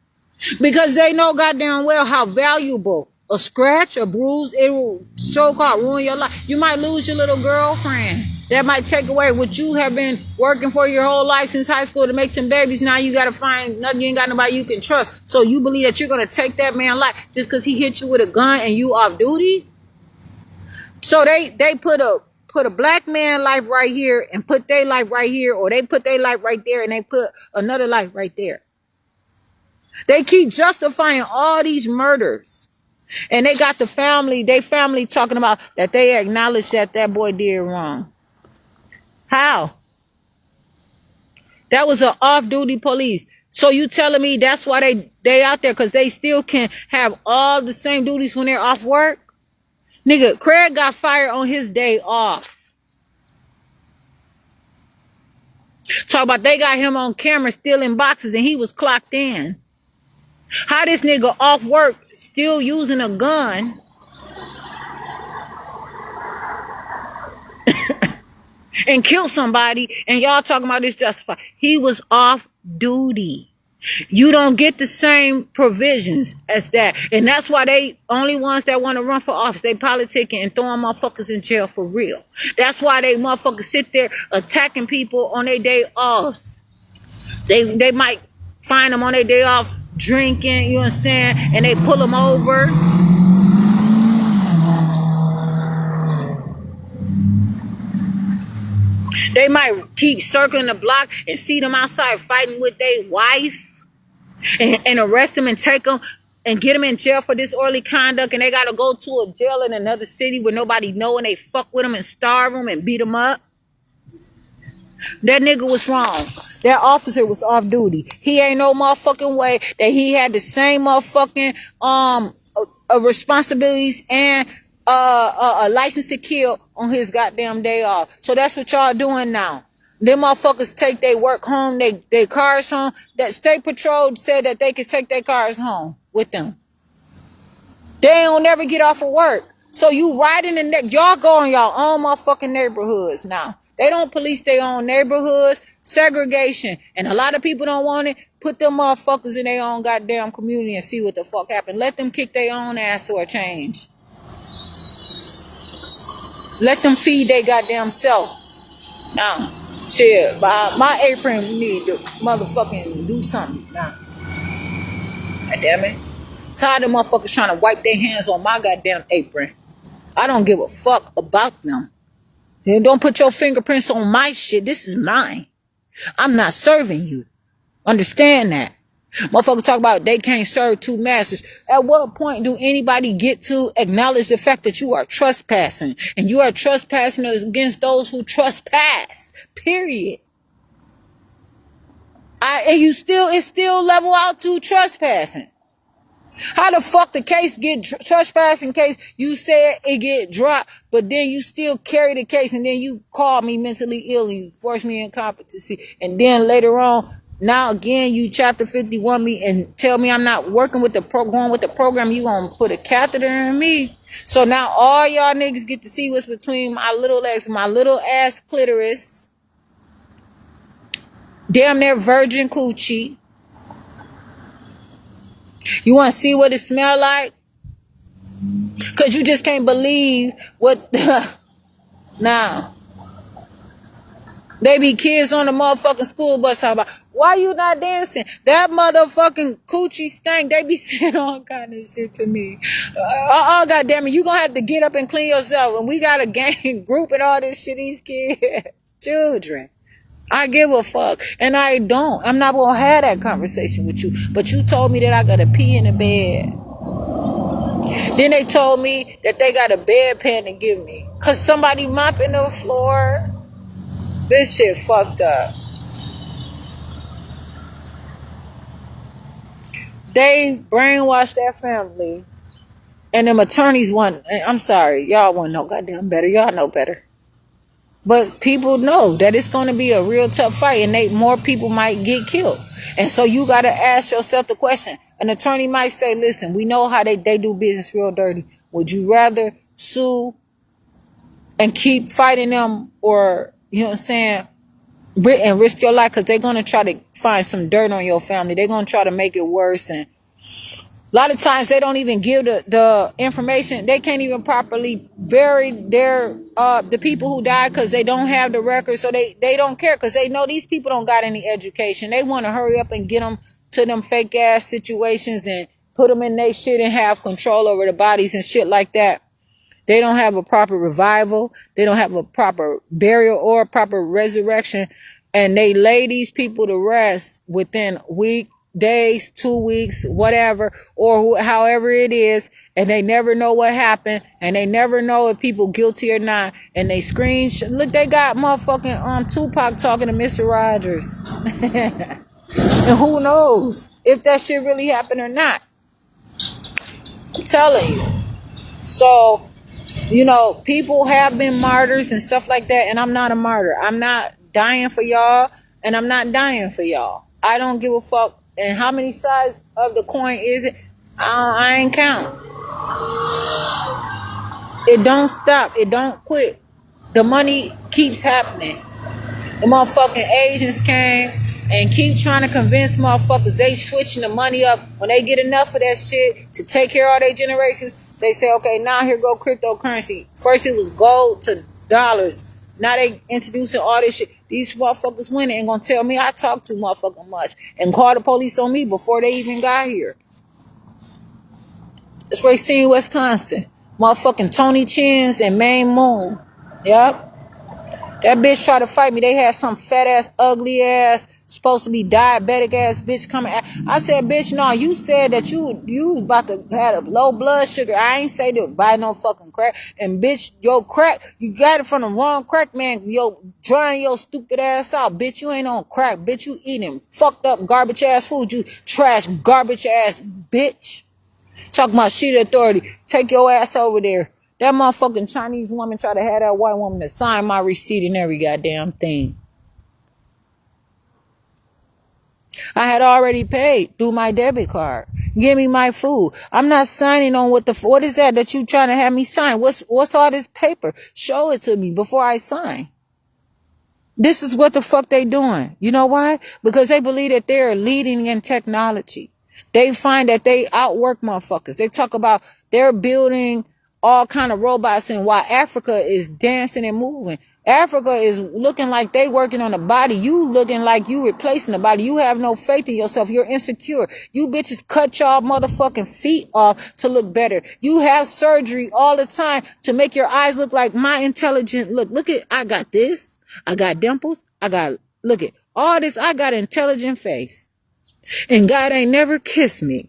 Because they know goddamn well how valuable a scratch, a bruise, it will so-called ruin your life. You might lose your little girlfriend. That might take away what you have been working for your whole life since high school to make some babies. Now you got to find nothing. You ain't got nobody you can trust. So you believe that you're going to take that man's life just because he hit you with a gun and you off duty? So they put a black man life right here and put their life right here, or they put their life right there and they put another life right there. They keep justifying all these murders. And they got they family talking about that they acknowledge that that boy did wrong. How? That was an off-duty police. So you telling me that's why they out there, because they still can have all the same duties when they're off work? Nigga, Craig got fired on his day off. Talk about they got him on camera stealing boxes and he was clocked in. How this nigga off work still using a gun and kill somebody and y'all talking about this justified? He was off duty. You don't get the same provisions as that. And that's why they only ones that want to run for office, they politicking and throwing motherfuckers in jail for real. That's why they motherfuckers sit there attacking people on their day offs. They might find them on their day off drinking, you know what I'm saying, and they pull them over. They might keep circling the block and see them outside fighting with their wife and arrest them and take them and get them in jail for disorderly conduct, and they got to go to a jail in another city where nobody know, and they fuck with them and starve them and beat them up. That nigga was wrong. That officer was off duty. He ain't no motherfucking way that he had the same motherfucking responsibilities and a license to kill on his goddamn day off. So that's what y'all doing now. Them motherfuckers take their work home, they cars home. That State Patrol said that they could take their cars home with them. They don't never get off of work. So you riding the neck. Y'all go in y'all own motherfucking neighborhoods now. They don't police their own neighborhoods. Segregation. And a lot of people don't want it. Put them motherfuckers in their own goddamn community and see what the fuck happened. Let them kick their own ass or change. Let them feed their goddamn self. Now, shit, my apron need to motherfucking do something now. God damn it. Tired of motherfuckers trying to wipe their hands on my goddamn apron. I don't give a fuck about them. And don't put your fingerprints on my shit. This is mine. I'm not serving you. Understand that. Motherfuckers talk about they can't serve two masters. At what point do anybody get to acknowledge the fact that you are trespassing? And you are trespassing against those who trespass. Period. It's still level out to trespassing. How the fuck the case get trespassing case? You said it get dropped, but then you still carry the case, and then you call me mentally ill, you force me incompetency, and then later on, now again you chapter 51 me and tell me I'm not working with going with the program. You gonna put a catheter in me? So now all y'all niggas get to see what's between my little legs, my little ass clitoris, damn near virgin coochie. You want to see what it smell like? Because you just can't believe what... Now, they be kids on the motherfucking school bus talking about, why you not dancing? That motherfucking coochie stank. They be saying all kind of shit to me. Goddamn it, you gonna have to get up and clean yourself. And we got a gang group and all this shit, these kids. Children. I give a fuck. And I don't. I'm not going to have that conversation with you. But you told me that I got to pee in the bed. Then they told me that they got a bedpan to give me. Because somebody mopping the floor. This shit fucked up. They brainwashed their family. And them attorneys want... I'm sorry. Y'all want to know goddamn better. Y'all know better. But people know that it's going to be a real tough fight, and more people might get killed. And so you got to ask yourself the question. An attorney might say, listen, we know how they do business real dirty. Would you rather sue and keep fighting them, or, you know what I'm saying, and risk your life? Because they're going to try to find some dirt on your family. They're going to try to make it worse. And a lot of times they don't even give the information. They can't even properly bury the people who died because they don't have the record. So they don't care, because they know these people don't got any education. They want to hurry up and get them to them fake ass situations and put them in their shit and have control over the bodies and shit like that. They don't have a proper revival. They don't have a proper burial or a proper resurrection. And they lay these people to rest within days, 2 weeks, whatever, or however it is. And they never know what happened. And they never know if people guilty or not. And they look, they got motherfucking Tupac talking to Mr. Rogers. And who knows if that shit really happened or not. I'm telling you. So, you know, people have been martyrs and stuff like that, and I'm not a martyr. I'm not dying for y'all, and I'm not dying for y'all. I don't give a fuck. And how many sides of the coin is it? I ain't count. It don't stop. It don't quit. The money keeps happening. The motherfucking Asians came and keep trying to convince motherfuckers they switching the money up. When they get enough of that shit to take care of all their generations, they say, okay, now here go cryptocurrency. First it was gold to dollars. Now they introducing all this shit. These motherfuckers winning ain't gonna tell me I talk too motherfucking much and call the police on me before they even got here. That's what they see in Wisconsin. Motherfucking Tony Chins and Maine Moon. Yep. That bitch tried to fight me. They had some fat ass, ugly ass, supposed to be diabetic ass bitch coming. I said, bitch, no, you said that you was about to have a low blood sugar. I ain't say to buy no fucking crack. And bitch, yo crack, you got it from the wrong crack man. Yo, drying your stupid ass out. Bitch, you ain't on crack. Bitch, you eating fucked up garbage ass food. You trash garbage ass bitch. Talking about shit authority. Take your ass over there. That motherfucking Chinese woman tried to have that white woman to sign my receipt and every goddamn thing. I had already paid through my debit card. Give me my food. I'm not signing on what is that you trying to have me sign? What's all this paper? Show it to me before I sign. This is what the fuck they doing. You know why? Because they believe that they're leading in technology. They find that they outwork motherfuckers. They talk about they're building all kind of robots, and while Africa is dancing and moving, Africa is looking like they working on the body. You looking like you replacing the body. You have no faith in yourself. You're insecure. You bitches cut y'all motherfucking feet off to look better. You have surgery all the time to make your eyes look like my intelligent look. Look at, I got this. I got dimples. Look at all this. I got an intelligent face. And God ain't never kissed me.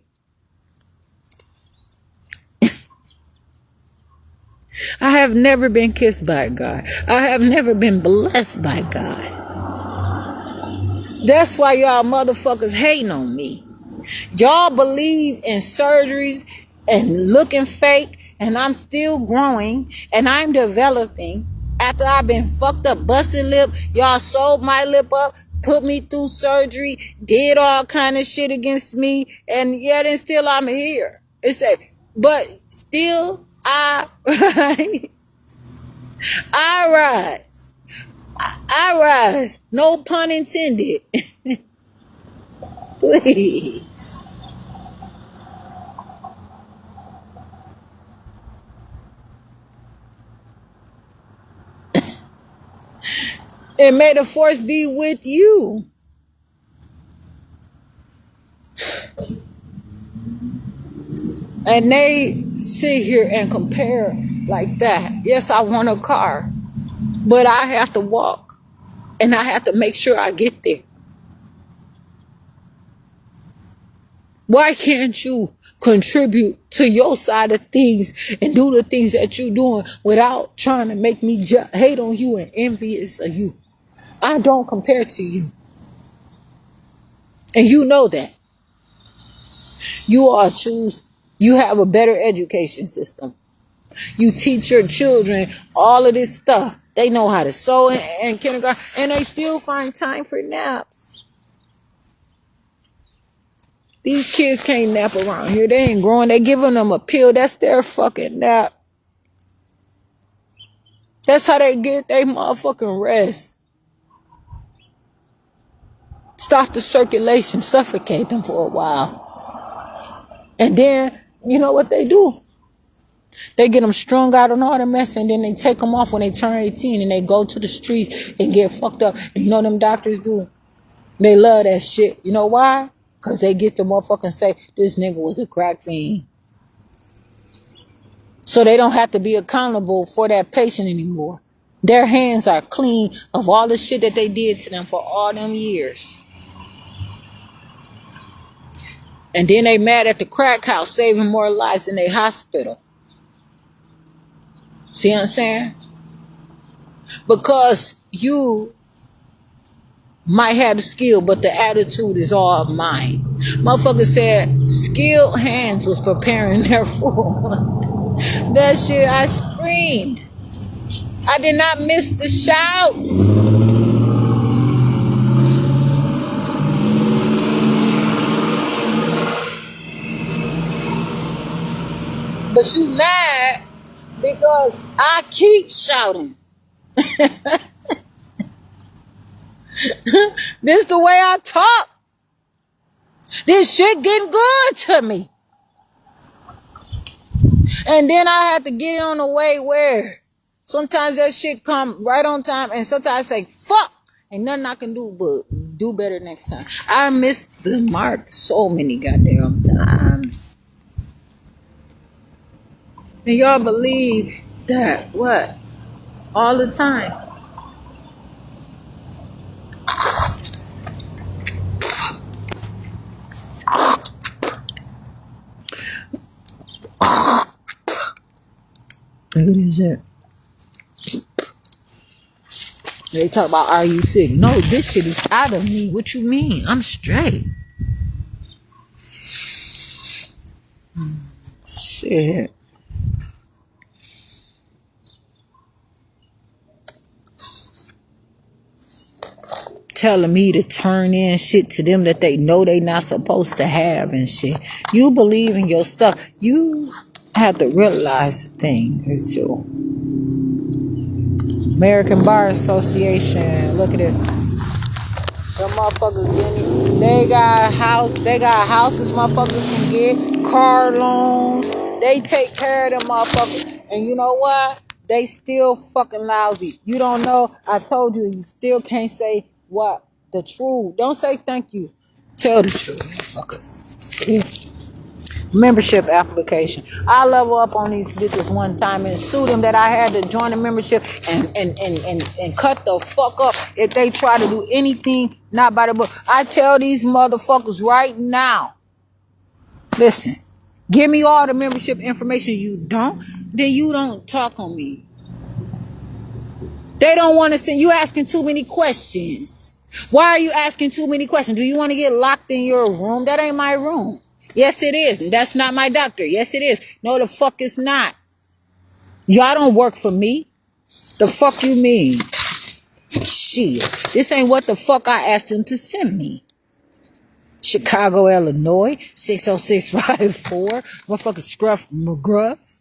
I have never been kissed by God. I have never been blessed by God. That's why y'all motherfuckers hating on me. Y'all believe in surgeries and looking fake, and I'm still growing and I'm developing. After I've been fucked up, busted lip, y'all sewed my lip up, put me through surgery, did all kind of shit against me, and yet and still I'm here. But still I rise. I rise. No pun intended. Please. And may the force be with you. And they sit here and compare like that. Yes, I want a car, but I have to walk, and I have to make sure I get there. Why can't you contribute to your side of things and do the things that you're doing without trying to make me hate on you and envious of you? I don't compare to you. And you know that. You have a better education system. You teach your children all of this stuff. They know how to sew in kindergarten, and they still find time for naps. These kids can't nap around here. They ain't growing. They giving them a pill. That's their fucking nap. That's how they get their motherfucking rest. Stop the circulation. Suffocate them for a while. And then, you know what they do? They get them strung out on all the mess, and then they take them off when they turn 18, and they go to the streets and get fucked up. And you know what them doctors do? They love that shit. You know why? Because they get the motherfucking say, this nigga was a crack fiend. So they don't have to be accountable for that patient anymore. Their hands are clean of all the shit that they did to them for all them years. And then they mad at the crack house saving more lives than they hospital. See what I'm saying? Because you might have the skill, but the attitude is all mine. Motherfucker said skilled hands was preparing their food. That shit, I screamed. I did not miss the shout. But you mad because I keep shouting. This the way I talk. This shit getting good to me. And then I have to get it on the way where sometimes that shit come right on time, and sometimes I say, fuck, ain't nothing I can do but do better next time. I missed the mark so many goddamn times. And y'all believe that what? All the time. Look at this shit. They talk about, are you sick? No, this shit is out of me. What you mean? I'm straight. Shit. Telling me to turn in shit to them that they know they not supposed to have and shit. You believe in your stuff. You have to realize the thing or two. American Bar Association. Look at it. Them motherfuckers they got houses motherfuckers can get, car loans. They take care of them motherfuckers. And you know what? They still fucking lousy. You don't know. I told you, you still can't say what? The truth. Don't say thank you. Tell the truth, motherfuckers. Yeah. Membership application. I level up on these bitches one time and sue them that I had to join the membership and cut the fuck up if they try to do anything not by the book. I tell these motherfuckers right now, listen, give me all the membership information. You don't, then you don't talk on me. They don't want to send you asking too many questions. Why are you asking too many questions? Do you want to get locked in your room? That ain't my room. Yes, it is. That's not my doctor. Yes, it is. No, the fuck it's not. Y'all don't work for me. The fuck you mean? Shit. This ain't what the fuck I asked them to send me. Chicago, Illinois, 60654. Motherfucker Scruff McGruff.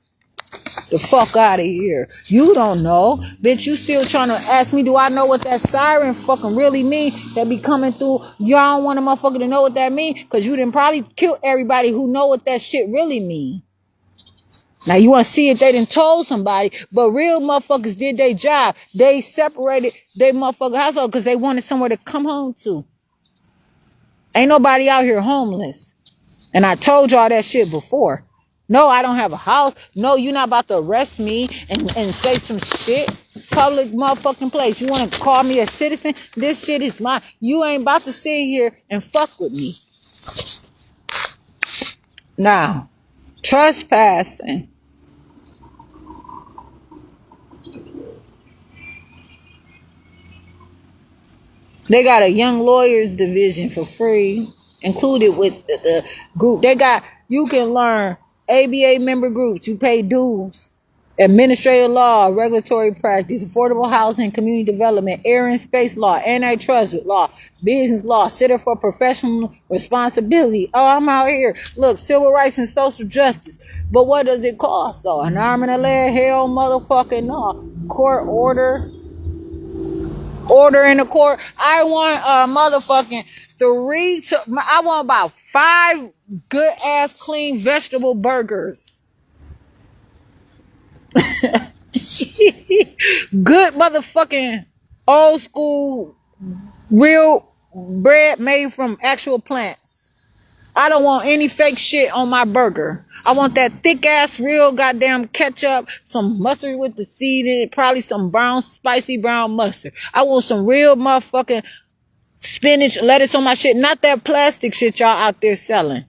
The fuck out of here. You don't know. Bitch, you still trying to ask me, do I know what that siren fucking really mean? That be coming through. Y'all don't want a motherfucker to know what that mean? Because you done probably kill everybody who know what that shit really mean. Now you want to see if they done told somebody, but real motherfuckers did their job. They separated their motherfucker household because they wanted somewhere to come home to. Ain't nobody out here homeless. And I told y'all that shit before. No, I don't have a house. No, you're not about to arrest me and say some shit. Public motherfucking place. You want to call me a citizen? This shit is mine. You ain't about to sit here and fuck with me. Now, trespassing. They got a young lawyers division for free, included with the group. They got, you can learn ABA member groups. You pay dues. administrative law, regulatory practice, affordable housing, community development, air and space law, antitrust law, business law, center for professional responsibility. Oh, I'm out here. Look, civil rights and social justice. But what does it cost, though? An arm and a leg? Hell motherfucking no. Court order. Order in the court. I want motherfucking I want about 5 good ass clean vegetable burgers. Good motherfucking old school real bread made from actual plants. I don't want any fake shit on my burger. I want that thick ass real goddamn ketchup, some mustard with the seed in it, probably some brown, spicy brown mustard. I want some real motherfucking spinach, lettuce on my shit, not that plastic shit y'all out there selling.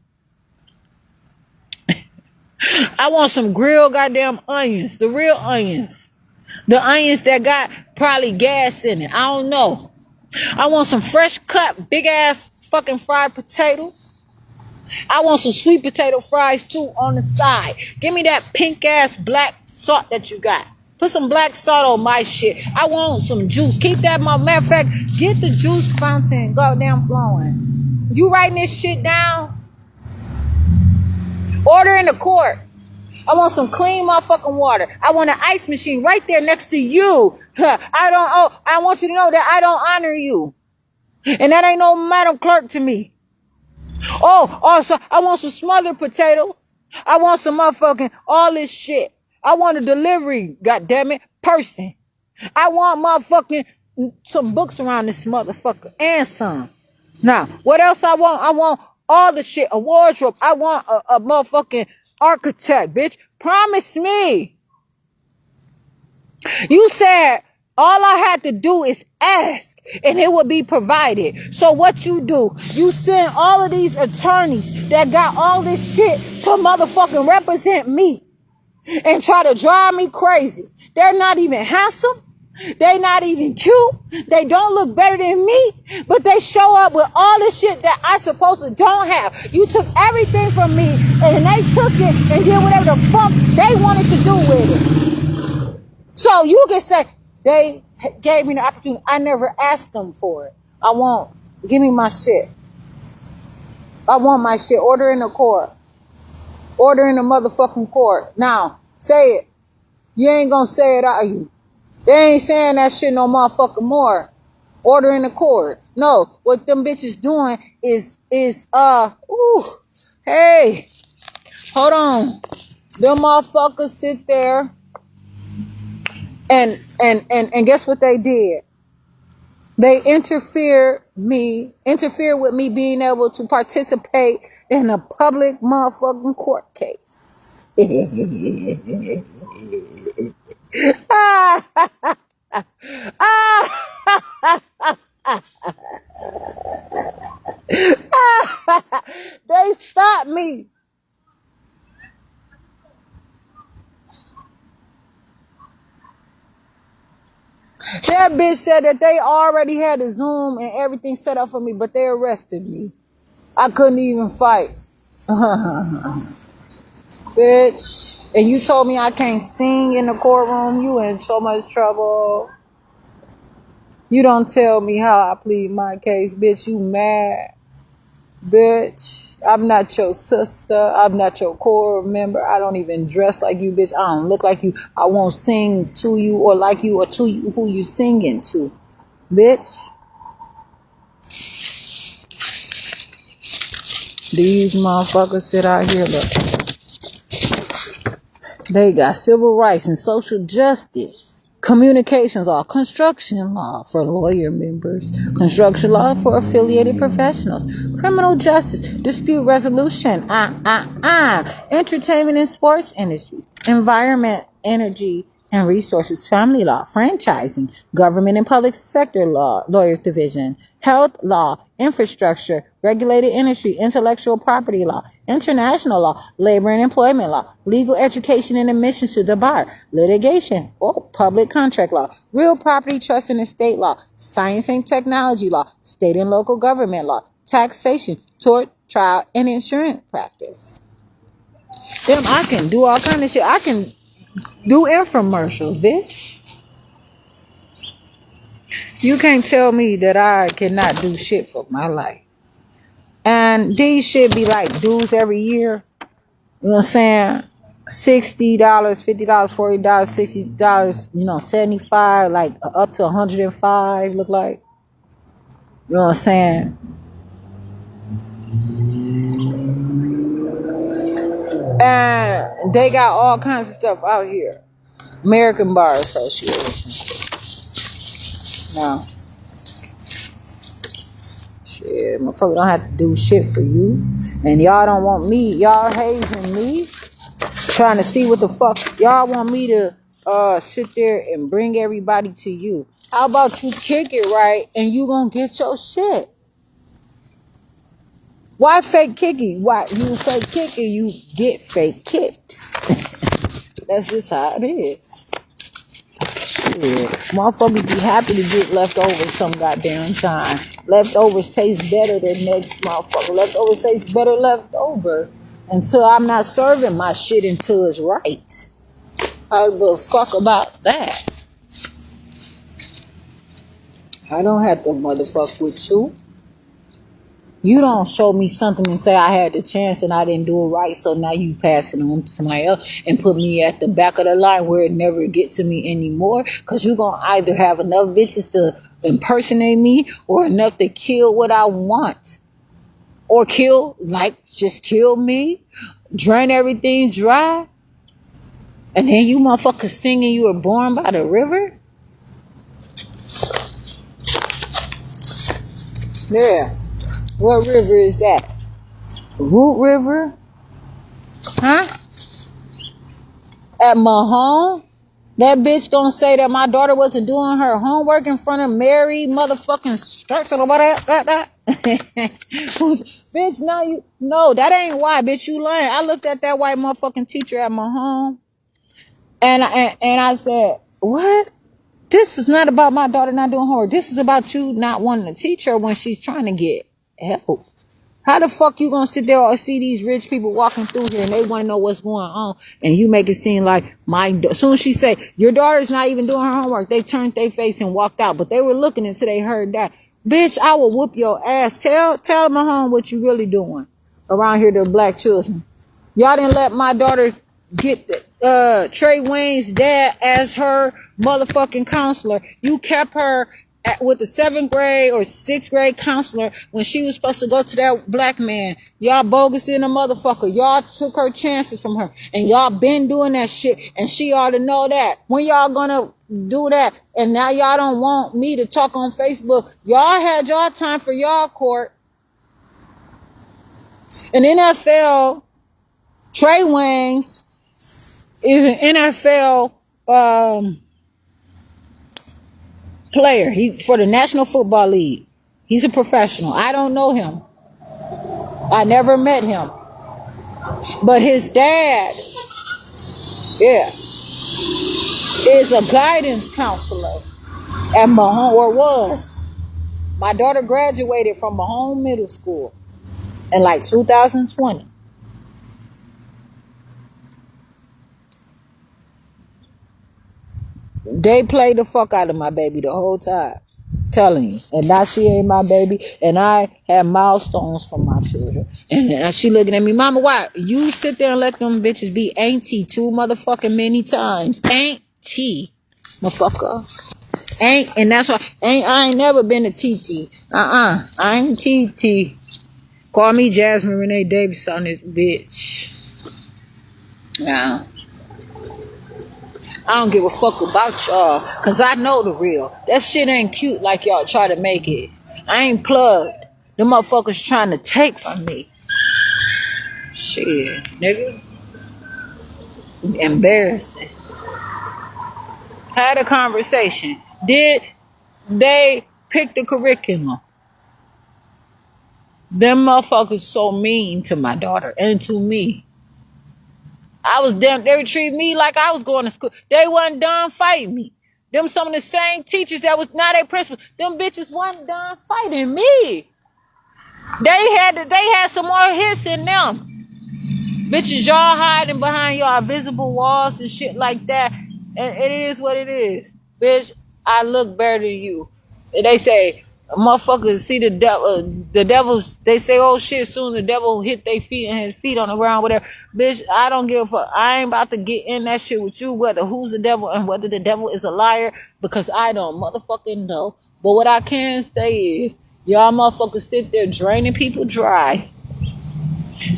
I want some grilled goddamn onions, the real onions. The onions that got probably gas in it. I don't know. I want some fresh cut, big ass fucking fried potatoes. I want some sweet potato fries too on the side. Give me that pink ass black salt that you got. Put some black salt on my shit. I want some juice. Keep that, matter of fact, get the juice fountain goddamn flowing. You writing this shit down? Order in the court. I want some clean motherfucking water. I want an ice machine right there next to you. I want you to know that I don't honor you. And that ain't no Madam Clerk to me. Oh, also, I want some smothered potatoes. I want some motherfucking all this shit. I want a delivery, goddammit, person. I want motherfucking some books around this motherfucker and some. Now, what else I want? I want all the shit, a wardrobe. I want a motherfucking architect, bitch. Promise me. You said all I had to do is ask and it would be provided. So what you do, you send all of these attorneys that got all this shit to motherfucking represent me and try to drive me crazy. They're not even handsome. They not even cute. They don't look better than me, but they show up with all the shit that I supposed to don't have. You took everything from me and they took it and did whatever the fuck they wanted to do with it. So you can say they gave me the opportunity. I never asked them for it. Give me my shit. I want my shit. Order in the court. Order in the motherfucking court. Now, say it. You ain't gonna say it, are you? They ain't saying that shit no motherfucking more. Order in the court. No, what them bitches doing is hey, hold on. Them motherfuckers sit there and guess what they did? They interfered with me being able to participate in a public motherfucking court case. They stopped me. That bitch said that they already had the Zoom and everything set up for me, but they arrested me. I couldn't even fight. Bitch. And you told me I can't sing in the courtroom. You in so much trouble. You don't tell me how I plead my case. Bitch, you mad. Bitch, I'm not your sister. I'm not your core member. I don't even dress like you, bitch. I don't look like you. I won't sing to you or like you or to you who you singing to. Bitch. These motherfuckers sit out here, look. They got civil rights and social justice, communications law, construction law for lawyer members, construction law for affiliated professionals, criminal justice, dispute resolution, entertainment and sports industries, environment, energy and resources, family law, franchising, government and public sector law, lawyers division, health law, infrastructure, regulated industry, intellectual property law, international law, labor and employment law, legal education and admissions to the bar, litigation, public contract law, real property trust and estate law, science and technology law, state and local government law, taxation, tort, trial, and insurance practice. Damn, I can do all kind of shit. I can Do infomercials, bitch. You can't tell me that I cannot do shit for my life. And these shit be like dues every year. You know what I'm saying? $60, $50, $40, $60, $75, like up to $105, look like. You know what I'm saying? And they got all kinds of stuff out here. American Bar Association. Now, shit, motherfucker don't have to do shit for you. And y'all don't want me, y'all hazing me, trying to see what the fuck. Y'all want me to sit there and bring everybody to you. How about you kick it right and you gonna get your shit? Why fake kicky? Why you fake kicky, you get fake kicked. That's just how it is. Shit. Motherfuckers be happy to get leftovers some goddamn time. Leftovers taste better than next motherfucker. Leftovers taste better leftover. Until I'm not serving my shit until it's right. I don't give a fuck about that. I don't have to motherfuck with you. You don't show me something and say I had the chance and I didn't do it right, so now you pass it on to somebody else and put me at the back of the line where it never gets to me anymore. Because you're going to either have enough bitches to impersonate me or enough to kill what I want. Or just kill me, drain everything dry. And then you motherfuckers singing you were born by the river? Yeah. What river is that? Root River? Huh? At my home? That bitch gonna say that my daughter wasn't doing her homework in front of Mary motherfucking Starks or whatever. Bitch, no, that ain't why, bitch, you lying. I looked at that white motherfucking teacher at my home and I said, what? This is not about my daughter not doing homework. This is about you not wanting to teach her when she's trying to get help. How the fuck you gonna sit there or see these rich people walking through here and they want to know what's going on and you make it seem like as soon as she say your daughter's not even doing her homework, they turned their face and walked out, but they were looking until they heard that. Bitch, I will whoop your ass. Tell my home what you really doing around here to black children. Y'all didn't let my daughter get Trey Wayne's dad as her motherfucking counselor. You kept her with the 7th grade or 6th grade counselor when she was supposed to go to that black man. Y'all bogus in a motherfucker. Y'all took her chances from her. And y'all been doing that shit. And she ought to know that. When y'all gonna do that? And now y'all don't want me to talk on Facebook. Y'all had y'all time for y'all court. And NFL, Trey Waynes is an NFL player. He's for the National Football League. He's a professional. I don't know him. I never met him. But his dad, is a guidance counselor at Mahone, or was. My daughter graduated from Mahone Middle School in like 2020. They played the fuck out of my baby the whole time. Telling you. And now she ain't my baby. And I have milestones for my children. And she looking at me, Mama, why? You sit there and let them bitches be auntie too motherfucking many times. Auntie. Motherfucker. Ain't. And that's why I ain't never been a TT. I ain't TT. Call me Jasmine Renee Davis on this bitch. Now. I don't give a fuck about y'all, cause I know the real. That shit ain't cute like y'all try to make it. I ain't plugged. Them motherfuckers trying to take from me. Shit, nigga. Embarrassing. Had a conversation. Did they pick the curriculum? Them motherfuckers so mean to my daughter and to me. They would treat me like I was going to school. They wasn't done fighting me. Them some of the same teachers that was not their principal. Them bitches wasn't done fighting me. They had some more hits in them. Bitches, y'all hiding behind y'all visible walls and shit like that. And it is what it is. Bitch, I look better than you. And they say, motherfuckers see the devils, they say, oh shit, soon the devil hit their feet and his feet on the ground, whatever. Bitch, I don't give a fuck. I ain't about to get in that shit with you, whether who's the devil and whether the devil is a liar, because I don't motherfucking know. But what I can say is, y'all motherfuckers sit there draining people dry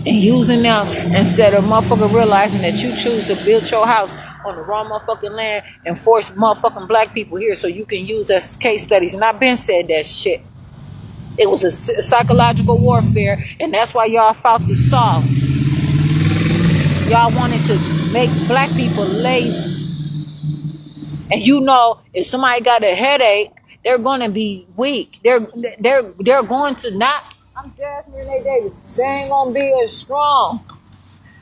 and using them instead of motherfucking realizing that you choose to build your house on the wrong motherfucking land and force motherfucking black people here so you can use as case studies. And I've been said that shit. It was a psychological warfare, and that's why y'all fought the South. Y'all wanted to make black people lazy. And you know, if somebody got a headache, they're gonna be weak. They're going to not. I'm Jasmine Renee Davis. They ain't gonna be as strong.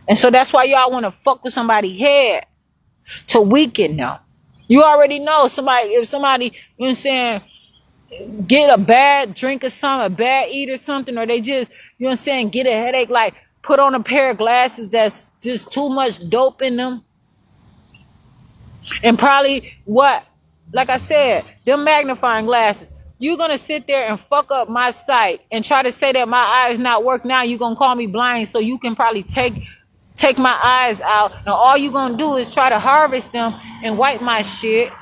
And so that's why y'all want to fuck with somebody's head to weaken them. You already know if somebody, you know what I'm saying, get a bad drink or something, a bad eat or something, or they just, you know what I'm saying, get a headache, like put on a pair of glasses that's just too much dope in them. And probably what? Like I said, them magnifying glasses. You're going to sit there and fuck up my sight and try to say that my eyes not work now. You're going to call me blind so you can probably take my eyes out. And all you're going to do is try to harvest them and wipe my shit.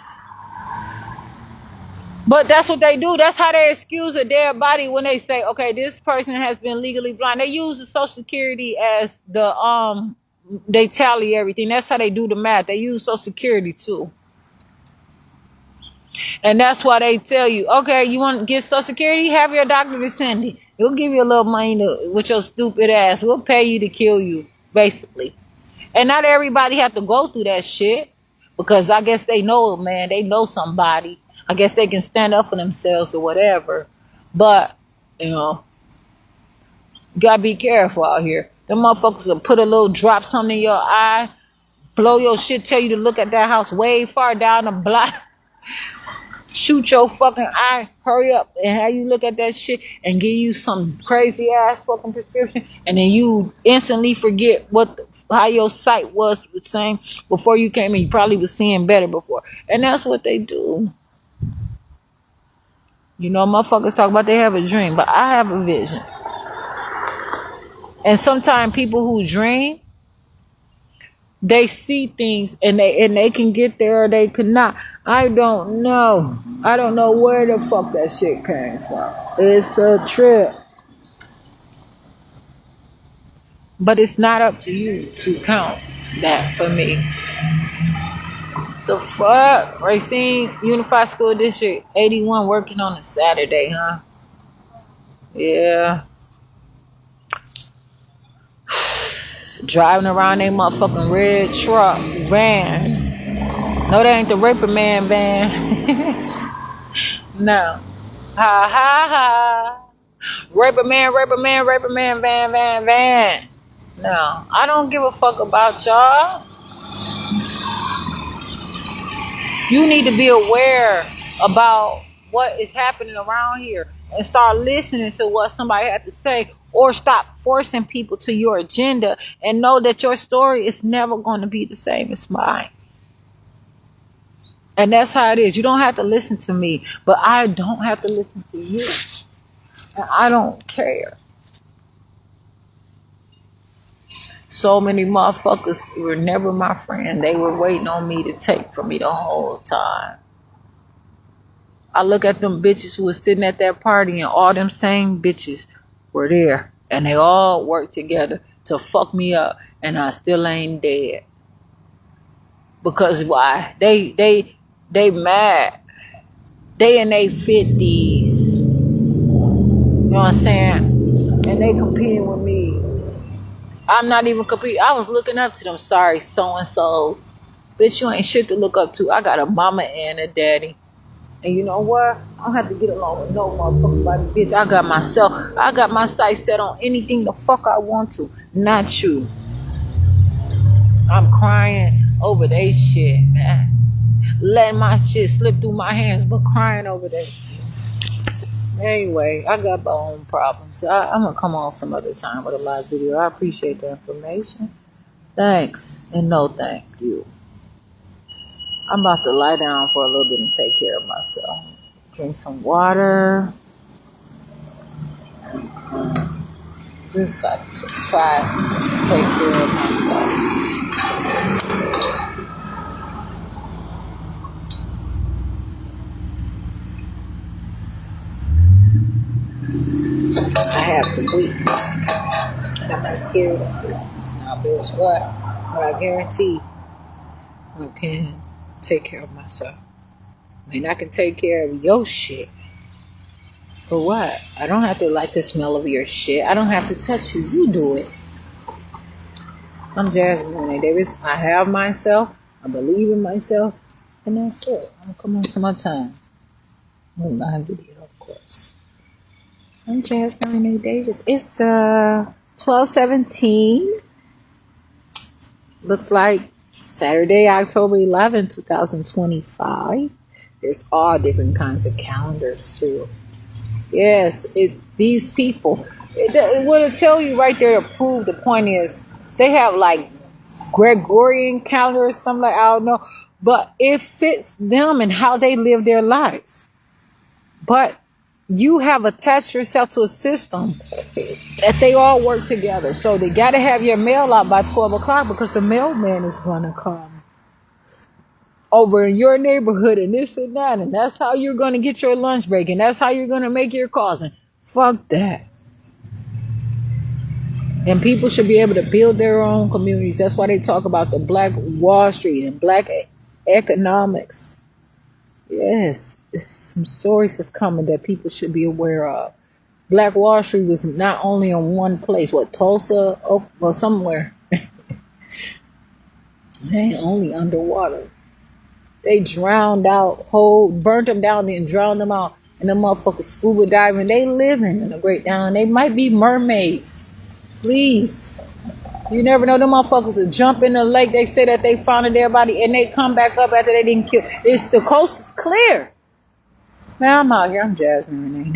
But that's what they do. That's how they excuse a dead body when they say, okay, this person has been legally blind. They use the Social Security as the, they tally everything. That's how they do the math. They use Social Security too. And that's why they tell you, okay, you want to get Social Security? Have your doctor to send it. We'll give you a little money with your stupid ass. We'll pay you to kill you, basically. And not everybody have to go through that shit. Because I guess they know, man. They know somebody. I guess they can stand up for themselves or whatever. But, you know, you gotta be careful out here. Them motherfuckers will put a little drop something in your eye, blow your shit, tell you to look at that house way far down the block. Shoot your fucking eye, hurry up and have you look at that shit and give you some crazy ass fucking prescription, and then you instantly forget how your sight was the same before you came in. You probably was seeing better before. And that's what they do. You know, motherfuckers talk about they have a dream, but I have a vision. And sometimes people who dream, they see things and they can get there or they cannot. I don't know. I don't know where the fuck that shit came from. It's a trip. But it's not up to you to count that for me. The fuck? Racine Unified School District 81 working on a Saturday, huh? Yeah. Driving around they motherfucking red truck van. No, that ain't the Raper Man van. No. Ha ha ha. Raper Man, van. No, I don't give a fuck about y'all. You need to be aware about what is happening around here and start listening to what somebody had to say, or stop forcing people to your agenda and know that your story is never going to be the same as mine. And that's how it is. You don't have to listen to me, but I don't have to listen to you. And I don't care. So many motherfuckers were never my friend. They were waiting on me to take from me the whole time. I look at them bitches who was sitting at that party, and all them same bitches were there. And they all worked together to fuck me up. And I still ain't dead. Because why? They mad. They in their 50s. You know what I'm saying? And they competing with me. I'm not even competing. I was looking up to them sorry so-and-sos. Bitch, you ain't shit to look up to. I got a mama and a daddy. And you know what? I don't have to get along with no motherfucking body, bitch. I got myself. I got my sights set on anything the fuck I want to. Not you. I'm crying over they shit, man. Letting my shit slip through my hands, but crying over that shit. Anyway, I got my own problems. I'm gonna come on some other time with a live video. I appreciate the information. Thanks and no thank you. I'm about to lie down for a little bit and take care of myself. Drink some water. Just like to try to take care of myself. I have some weakness. And I'm not scared of it. Now, bitch, what? But I guarantee I can take care of myself. I mean, I can take care of your shit. For what? I don't have to like the smell of your shit. I don't have to touch you. You do it. I'm Jasmine Renee Davis. I have myself. I believe in myself. And that's it. I'll come on some more time. A live video, of course. I'm Jasmine Renee Davis. It's 12/17. Looks like Saturday, October 11, 2025. There's all different kinds of calendars too. Yes, these people. What it tell you right there to prove the point is they have like Gregorian calendar or something like, I don't know, but it fits them and how they live their lives. But you have attached yourself to a system that they all work together. So they got to have your mail out by 12 o'clock because the mailman is going to come over in your neighborhood and this and that. And that's how you're going to get your lunch break. And that's how you're going to make your calls. And fuck that. And people should be able to build their own communities. That's why they talk about the Black Wall Street and black economics. Yes, it's some stories that's coming that people should be aware of. Black Wall Street was not only in one place, Tulsa, well, somewhere. They ain't only underwater. They drowned out, burnt them down and drowned them out. And them motherfuckers scuba diving, they living in the Great Down. They might be mermaids. Please. You never know. Them motherfuckers will jump in the lake. They say that they found a dead body and they come back up after they didn't kill. The coast is clear. Now I'm out here. I'm Jasmine Renee.